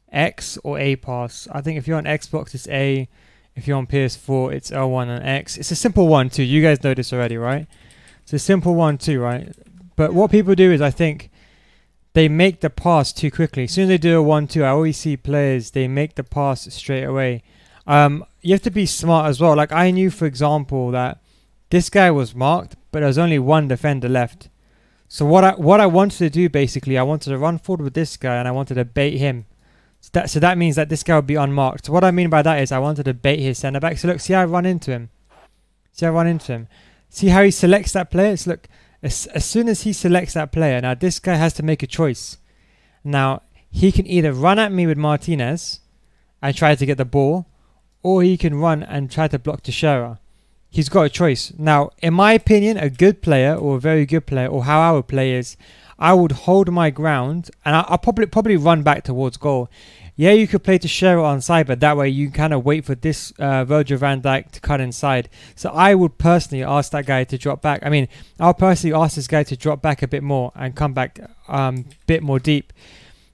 X or A pass. I think if you're on Xbox, it's A. If you're on PS4, it's L1 and X. It's a simple 1-2. You guys know this already, right? It's a simple 1-2, right? But what people do is, I think, they make the pass too quickly. As soon as they do a 1-2, I always see players, they make the pass straight away. You have to be smart as well. Like, I knew, for example, that this guy was marked, but there was only one defender left. So what I wanted to do, basically, I wanted to run forward with this guy, and I wanted to bait him. So that means that this guy would be unmarked. So what I mean by that is I wanted to bait his centre back. So look, see how I run into him. See how I run into him. See how he selects that player? So look, as soon as he selects that player, now this guy has to make a choice. Now, he can either run at me with Martinez and try to get the ball, or he can run and try to block Teixeira. He's got a choice. Now, in my opinion, a good player or a very good player, or how I would play is, I would hold my ground and I'll probably run back towards goal. Yeah, you could play Teixeira on side, but that way you can kind of wait for this Virgil van Dijk to cut inside. So I would personally ask that guy to drop back. I mean, I'll personally ask this guy to drop back a bit more and come back a bit more deep.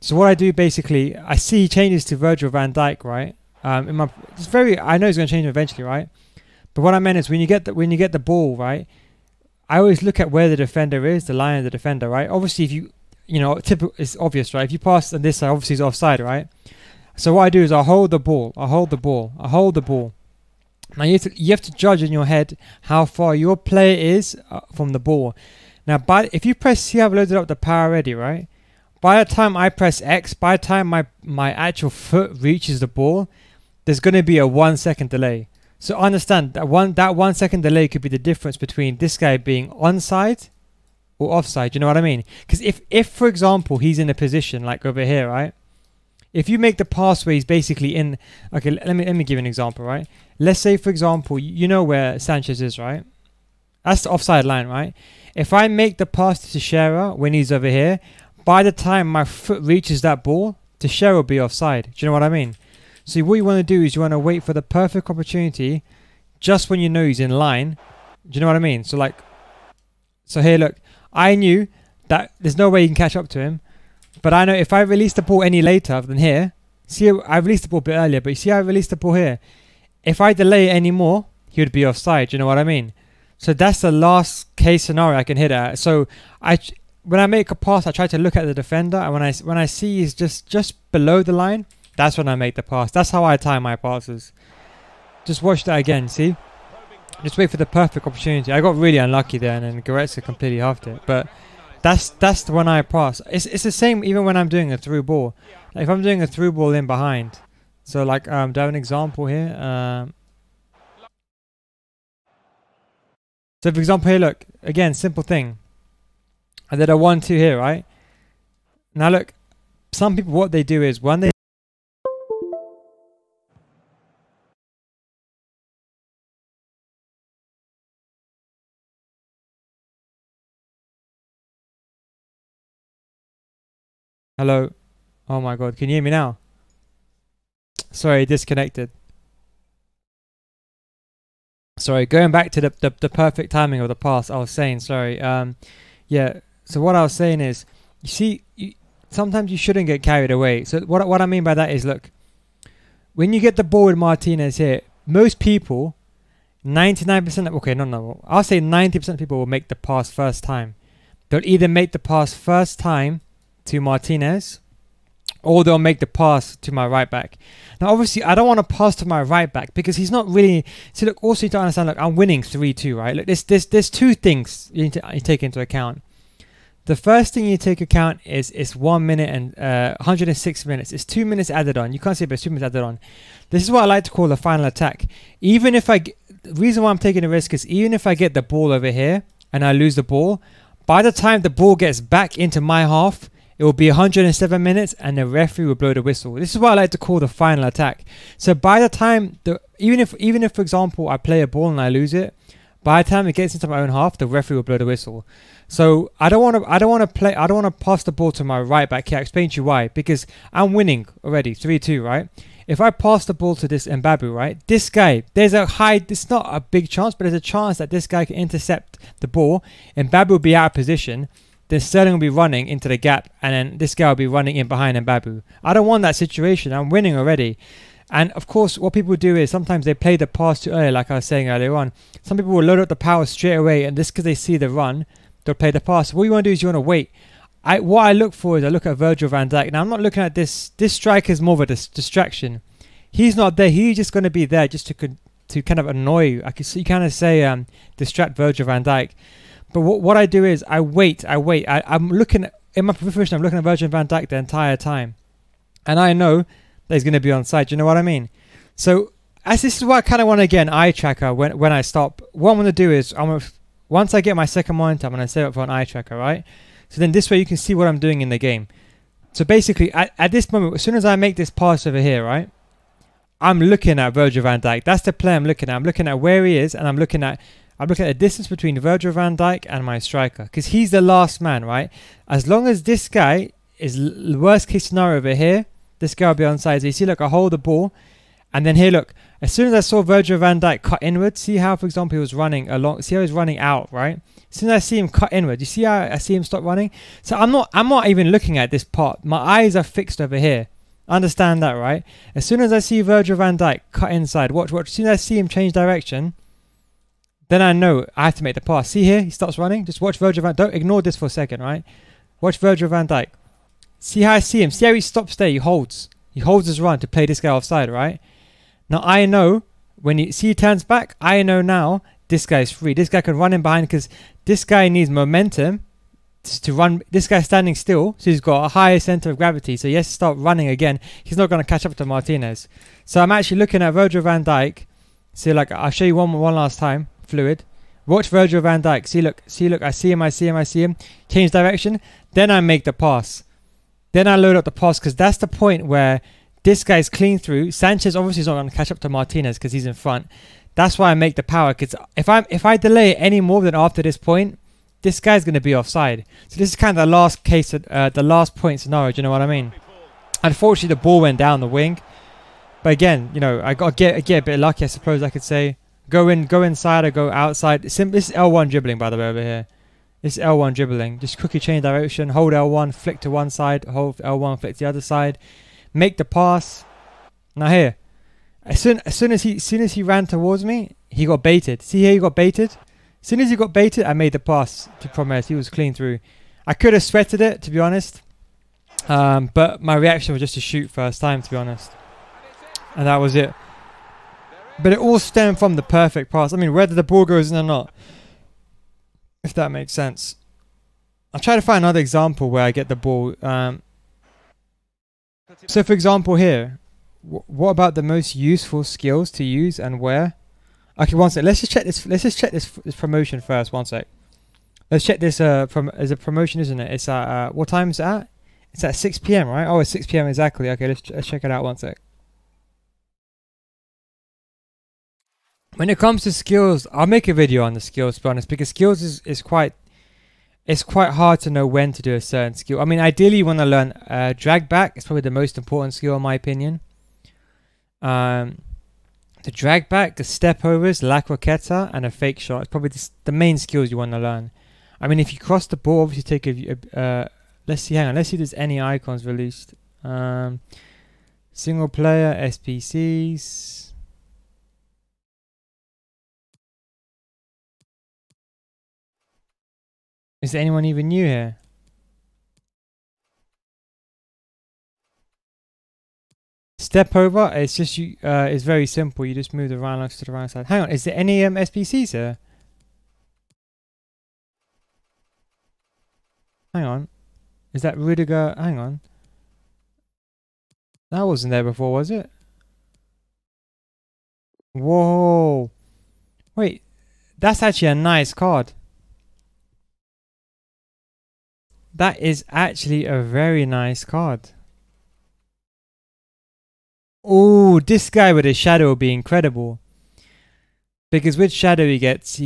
So what I do basically, I see he changes to Virgil van Dijk, right? I know he's going to change him eventually, right? But what I meant is when you get the ball, right, I always look at where the defender is, the line of the defender, right? Obviously, if typical, it's obvious, right? If you pass on this side, obviously it's offside, right? So what I do is I hold the ball. Now you have to judge in your head how far your player is from the ball. Now, if you press C, I've loaded up the power already, right? By the time I press X, by the time my actual foot reaches the ball, there's going to be a 1 second delay. So understand that 1 second delay could be the difference between this guy being onside or offside. You know what I mean? Because if for example he's in a position like over here, right? If you make the pass where he's basically in, okay, let me give you an example, right? Let's say for example you know where Sanchez is, right? That's the offside line, right? If I make the pass to Teixeira when he's over here, by the time my foot reaches that ball, Teixeira will be offside. Do you know what I mean? So what you want to do is you want to wait for the perfect opportunity just when you know he's in line. Do you know what I mean? So here, look, I knew that there's no way you can catch up to him. But I know if I release the ball any later than here, see, I released the ball a bit earlier, but you see I released the ball here. If I delay it anymore, he would be offside. Do you know what I mean? So that's the last case scenario I can hit at. So when I make a pass, I try to look at the defender, and when I see he's just below the line, that's when I make the pass. That's how I time my passes. Just watch that again, see? Just wait for the perfect opportunity. I got really unlucky there, and then Goretzka completely halved it. But that's the one I pass. It's the same even when I'm doing a through ball. Like if I'm doing a through ball in behind. So like, do I have an example here? So for example here, look, again, simple thing. I did a 1-2 here, right? Now look, some people, what they do is when they Hello. Oh my god, can you hear me now? Sorry, disconnected. Sorry, going back to the perfect timing of the pass, I was saying, sorry. Yeah, so what I was saying is, you see, sometimes you shouldn't get carried away. So what I mean by that is, look, when you get the ball with Martinez here, most people, 99%, okay, no, I'll say 90% of people will make the pass first time. They'll either make the pass first time to Martinez, or they'll make the pass to my right back. Now obviously I don't want to pass to my right back because he's not really, see look, also you need to understand, look, I'm winning 3-2, right? Look, there's two things you need to take into account. The first thing you take account is it's 1 minute and 106 minutes. It's 2 minutes added on. You can't say but it's 2 minutes added on. This is what I like to call the final attack. Even if the reason why I'm taking a risk is even if I get the ball over here and I lose the ball, by the time the ball gets back into my half, it will be 107 minutes and the referee will blow the whistle. This is what I like to call the final attack. So by the time, even if for example I play a ball and I lose it, by the time it gets into my own half, the referee will blow the whistle. So I don't want to pass the ball to my right back here. I'll explain to you why. Because I'm winning already, 3-2, right? If I pass the ball to this Mbabu, right, this guy, it's not a big chance, but there's a chance that this guy can intercept the ball. Mbabu will be out of position. Then Sterling will be running into the gap, and then this guy will be running in behind Mbabu. I don't want that situation. I'm winning already. And of course, what people do is sometimes they play the pass too early, like I was saying earlier on. Some people will load up the power straight away, and just because they see the run, they'll play the pass. What you want to do is you want to wait. What I look for is I look at Virgil van Dijk. Now, I'm not looking at this. This striker is more of a distraction. He's not there. He's just going to be there just to kind of annoy you. You kind of say distract Virgil van Dijk. But what I do is I wait. I'm looking in my profession. I'm looking at Virgil van Dijk the entire time, and I know that he's going to be on side. Do you know what I mean? So this is what I kind of want to get an eye tracker when I stop. What I'm going to do is once I get my second monitor, I'm going to set up for an eye tracker, right? So then this way you can see what I'm doing in the game. So basically, at this moment, as soon as I make this pass over here, right, I'm looking at Virgil van Dijk. That's the player I'm looking at. I'm looking at where he is, and I'm looking at the distance between Virgil van Dijk and my striker, because he's the last man, right? As long as this guy is worst case scenario over here, this guy will be onside. So you see, look, I hold the ball, and then here, look, as soon as I saw Virgil van Dijk cut inward, see how, for example, he was running along, see how he's running out, right? As soon as I see him cut inward, you see how I see him stop running? So I'm not even looking at this part. My eyes are fixed over here. Understand that, right? As soon as I see Virgil van Dijk cut inside, watch, as soon as I see him change direction, then I know I have to make the pass. See here, he starts running. Just watch Virgil van Dijk. Don't ignore this for a second, right? Watch Virgil van Dijk. See how I see him. See how he stops there. He holds. He holds his run to play this guy offside, right? Now I know when you see he turns back, I know now this guy is free. This guy can run in behind because this guy needs momentum to run. This guy's standing still, so he's got a higher center of gravity. So he has to start running again. He's not going to catch up to Martinez. So I'm actually looking at Virgil van Dijk. See, like I'll show you one last time. Fluid. Watch Virgil van Dijk. See, look. I see him. Change direction. Then I make the pass. Then I load up the pass because that's the point where this guy's clean through. Sanchez obviously is not going to catch up to Martinez because he's in front. That's why I make the power. Because if I delay it any more than after this point, this guy's going to be offside. So this is kind of the last case, the last point scenario. Do you know what I mean? Unfortunately, the ball went down the wing. But again, you know, I got to get a bit lucky, I suppose I could say. Go inside or go outside. This is L1 dribbling, by the way, over here. This is L1 dribbling. Just quickly change direction. Hold L1, flick to one side. Hold L1, flick to the other side. Make the pass. Now here, as soon as he ran towards me, he got baited. See here, he got baited. As soon as he got baited, I made the pass to Promes. He was clean through. I could have sweated it, to be honest. But my reaction was just to shoot first time, to be honest. And that was it. But it all stemmed from the perfect pass. I mean, whether the ball goes in or not. If that makes sense. I'll try to find another example where I get the ball. So for example here. What about the most useful skills to use and where? Okay, one sec. Let's just check this promotion first. One sec. Let's check this as a promotion, isn't it? It's at what time is it at? It's at 6 PM, right? Oh, it's 6 PM exactly. Okay, let's check it out. One sec. When it comes to skills, I'll make a video on the skills, to be honest, because skills is quite hard to know when to do a certain skill. I mean, ideally you want to learn drag back. It's probably the most important skill in my opinion. The drag back, the step overs, la croqueta, and a fake shot. It's probably the main skills you want to learn. I mean, if you cross the ball, obviously take a let's see, hang on, let's see if there's any icons released. Single player, SBCs. Is there anyone even new here? Step over, it's just you. It's very simple. You just move the round to the right side. Hang on, is there any SBCs here? Hang on, is that Rudiger? Hang on, that wasn't there before, was it? Whoa, wait, that's actually a nice card. That is actually a very nice card. Oh, this guy with his shadow would be incredible. Because with shadow he gets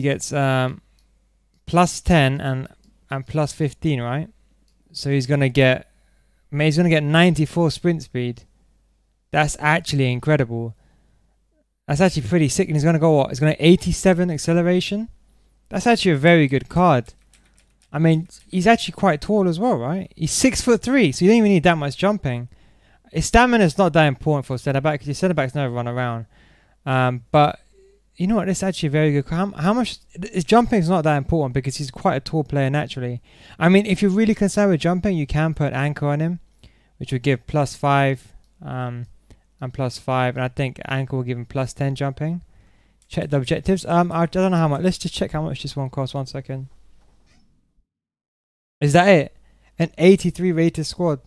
plus 10 and plus 15, right? So he's gonna get 94 sprint speed. That's actually incredible. That's actually pretty sick. And he's gonna go what? He's gonna 87 acceleration. That's actually a very good card. I mean, he's actually quite tall as well, right? He's 6'3", so you don't even need that much jumping. His stamina is not that important for a centre back because your centre backs never run around. But you know what? This is actually very good. How much? His jumping is not that important because he's quite a tall player naturally. I mean, if you're really concerned with jumping, you can put anchor on him, which would give +5 and +5, and I think anchor will give him +10 jumping. Check the objectives. I don't know how much. Let's just check how much this one costs. 1 second. Is that it? An 83 rated squad.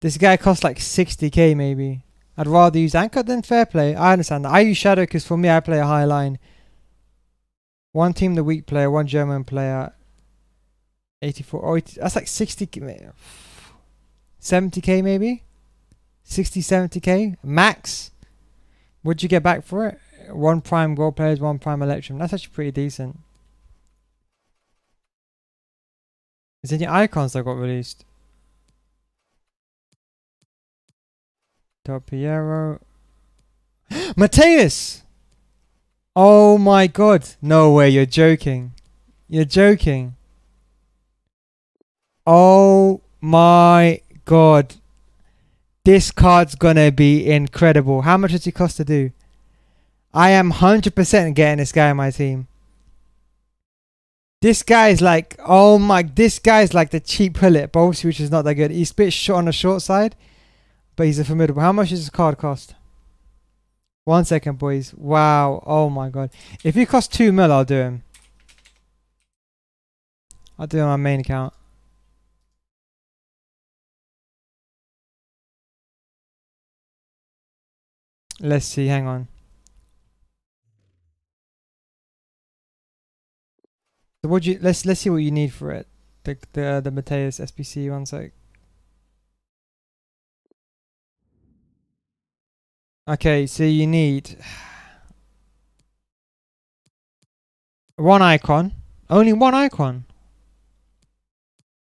This guy costs like 60k maybe. I'd rather use anchor than fair play. I understand that. I use shadow because for me I play a high line. One team the weak player, one German player. 84. Oh, that's like 60k. 70k maybe? 60, 70k? Max? What'd you get back for it? One prime gold players, one prime electrum. That's actually pretty decent. Is there any icons that got released? Del Piero. Mateus! Oh my god. No way, you're joking. You're joking. Oh my god. This card's gonna be incredible. How much does it cost to do? I am 100% getting this guy in my team. This guy is like, oh my, this guy is like the cheap Hullet, but obviously which is not that good. He's a bit short on the short side, but he's a formidable. How much does his card cost? 1 second, boys. Wow. Oh my god. If he costs 2 mil, I'll do him. I'll do him on my main account. Let's see. Hang on. So what you let's see what you need for it. The Mateus SBC. 1 sec. Okay, so you need one icon. Only one icon.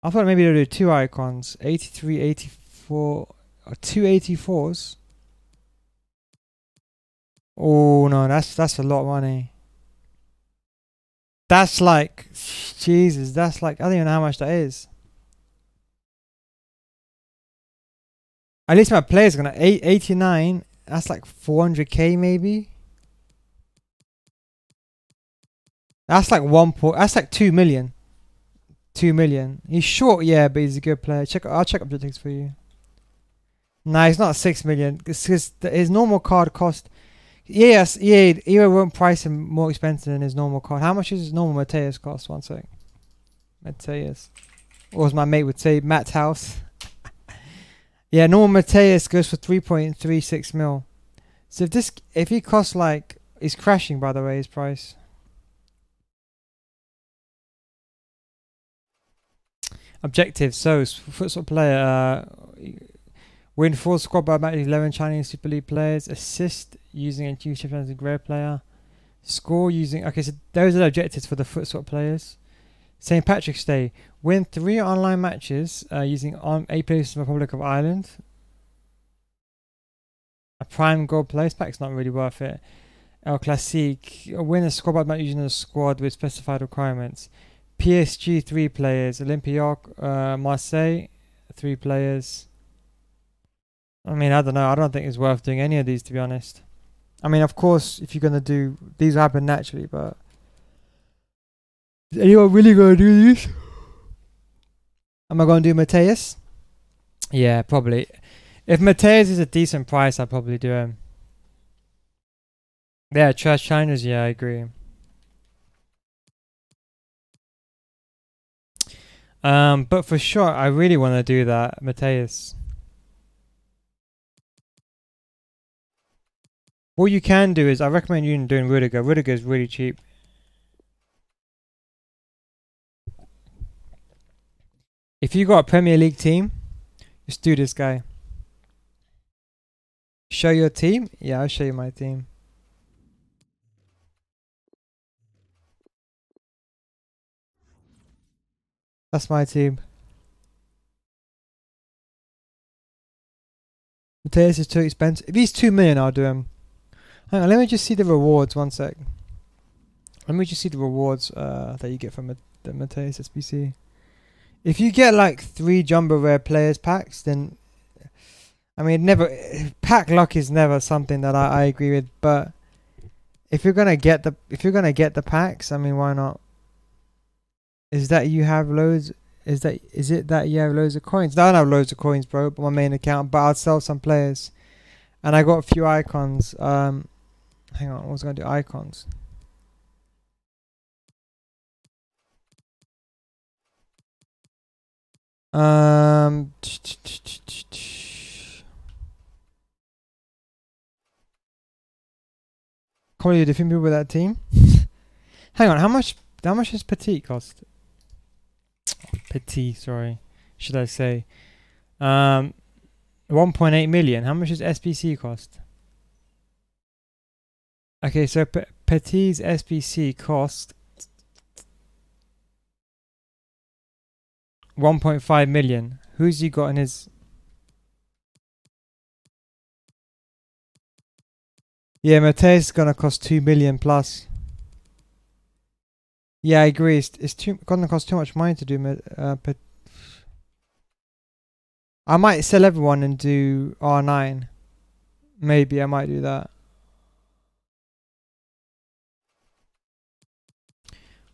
I thought maybe they'd do 2 icons. 83, 84, or 2 84s. Oh no, that's a lot of money. That's like, Jesus, that's like, I don't even know how much that is. At least my player's gonna 89. That's like 400k maybe. That's like that's like 2 million. 2 million. He's short, yeah, but he's a good player. I'll check objectives for you. Nah, he's not 6 million. It's because his normal card cost. Yes, yeah, EA won't price him more expensive than his normal card. How much does his normal Mateus cost? 1 sec. Mateus. Or as my mate would say, Matt's house. Yeah, normal Mateus goes for 3.36 mil. So if he costs like, he's crashing by the way, his price. Objectives. So futsal player, win 4 squad by match 11 Chinese Super League players. Assist using a Chief as a rare player. Score using, okay, so those are the objectives for the futsal players. St. Patrick's Day. Win 3 online matches using A players from the Republic of Ireland. A prime gold place pack's not really worth it. El Classique. Win a squad by match using a squad with specified requirements. PSG 3 players. Olympiacos, Marseille 3 players. I mean, I don't know. I don't think it's worth doing any of these, to be honest. I mean, of course, if you're going to do... These will happen naturally, but... Is anyone really going to do these? Am I going to do Mateus? Yeah, probably. If Mateus is a decent price, I'll probably do him. Yeah, trash China's, yeah, I agree. But for sure, I really want to do that, Mateus. What you can do is, I recommend you doing Rudiger. Rudiger is really cheap. If you got a Premier League team, just do this guy. Show your team? Yeah, I'll show you my team. That's my team. Mateus is too expensive. If he's 2 million, I'll do him. Hang on, let me just see the rewards. 1 sec. Let me just see the rewards that you get from the Mateus SBC. If you get like 3 jumbo rare players packs, then I mean, pack luck is never something that I agree with. But if you're gonna get the packs, I mean, why not? Is that you have loads? Is it that you have loads of coins? No, I don't have loads of coins, bro, on my main account, but I'll sell some players, and I got a few icons. Hang on, I was gonna do icons. Can't really defend people with that team. Hang on, how much does Petit cost? Petit, sorry, should I say? 1.8 million. How much does SBC cost? Okay, so Petit's SBC cost 1.5 million. Who's he got in his? Yeah, Mateus is gonna cost 2 million plus. Yeah, I agree. It's gonna cost too much money to do. I might sell everyone and do R9. Maybe I might do that.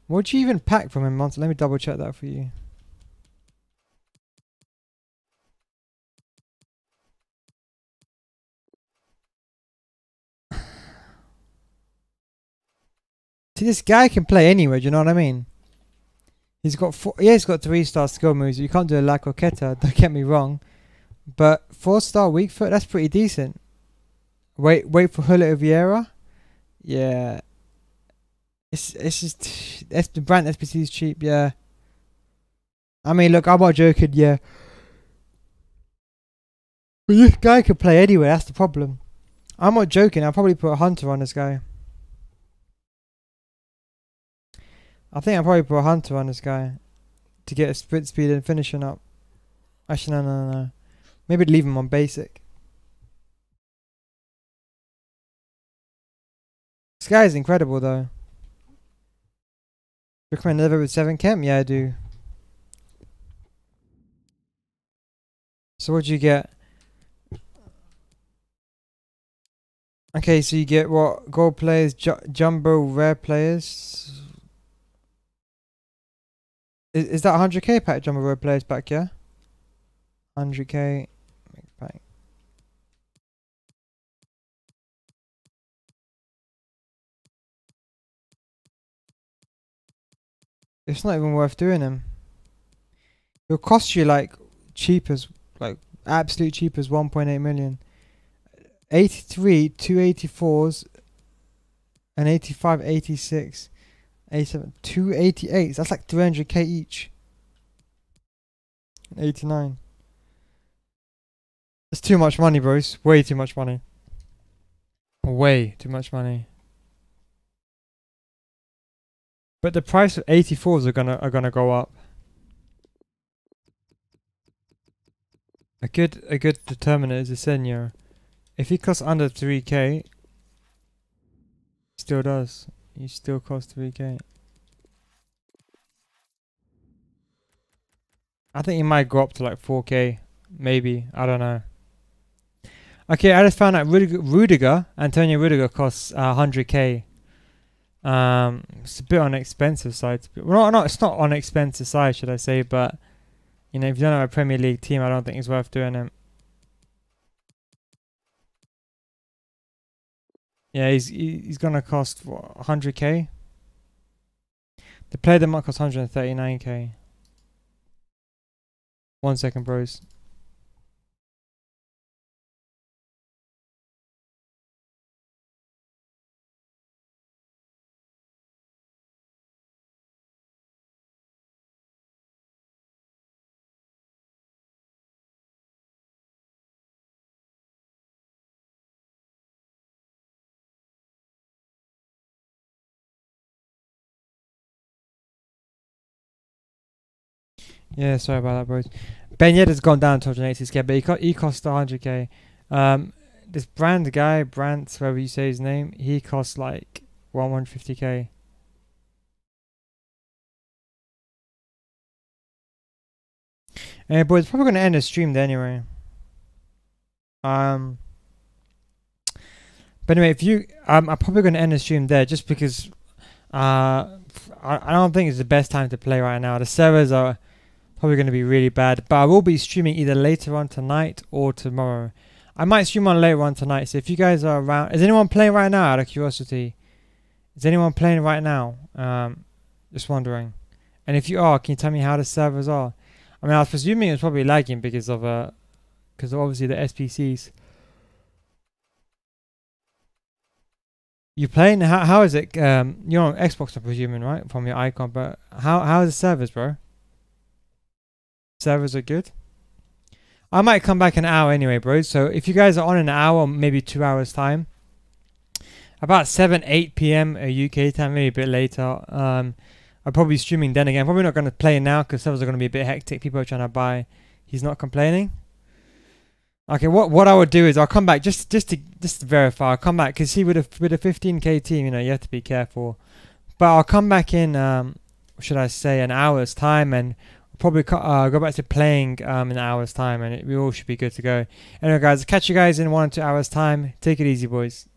What'd you even pack from him, Monster? Let me double check that for you. See, this guy can play anywhere, do you know what I mean? He's got he's got 3-star skill moves. You can't do a La Coqueta, don't get me wrong. But 4-star weak foot, that's pretty decent. Wait for Julio Vieira. Yeah. It's just the brand SBC is cheap, yeah. I mean, look, I'm not joking, yeah. But this guy can play anywhere, that's the problem. I'm not joking, I'll probably put a Hunter on this guy. I think I'll probably put a Hunter on this guy to get a sprint speed and finishing up. Actually, no. Maybe leave him on basic. This guy is incredible, though. Recommend another with 7 chem? Yeah, I do. So what do you get? Okay, so you get what? Gold players, jumbo rare players. Is that 100k pack jumbo rare players back, yeah? 100k pack. It's not even worth doing him. It'll cost you like cheap as absolute cheap as 1.8 million. 83, 284s, and 85, 86, 87, 288s. That's like 300k each. 89. That's too much money, bros. Way too much money. Way too much money. But the price of 84s are gonna go up. A good determinant is a senior. If he costs under 3k, still does. He still costs 3k. I think he might go up to like 4k, maybe. I don't know. Okay, I just found out Antonio Rudiger costs 100k. It's a bit on the expensive side. Well, no, it's not on the expensive side, should I say? But you know, if you don't have a Premier League team, I don't think it's worth doing him. Yeah, he's gonna cost what, 100k. The player that might cost 139k. 1 second, bros. Yeah, sorry about that, bros. Ben Yedder's gone down to 180k, but he cost 100k. This Brandt, whatever you say his name, he costs like 150k. Boys, probably gonna end the stream there anyway. But anyway, if you, I'm probably gonna end the stream there just because I don't think it's the best time to play right now. The servers are probably going to be really bad, but I will be streaming either later on tonight or tomorrow. I might stream on later on tonight, so if you guys are around, is anyone playing right now, out of curiosity? Is anyone playing right now? Just wondering. And if you are, can you tell me how the servers are? I mean, I was presuming it's probably lagging because of obviously the SBCs. You playing? How is it? You're on Xbox, I'm presuming, right? From your icon, but how are the servers, bro? Servers are good. I might come back an hour anyway, bro. So if you guys are on an hour, maybe 2 hours time, about 7-8 p.m. UK time, maybe a bit later. I'll probably be streaming then again. Probably not going to play now because servers are going to be a bit hectic. People are trying to buy. He's not complaining. Okay, what I would do is I'll come back just to verify. I'll come back because see with a 15k team, you know, you have to be careful. But I'll come back in should I say an hour's time, and probably go back to playing in an hour's time, and we all should be good to go. Anyway, guys, catch you guys in 1 or 2 hours time. Take it easy, boys.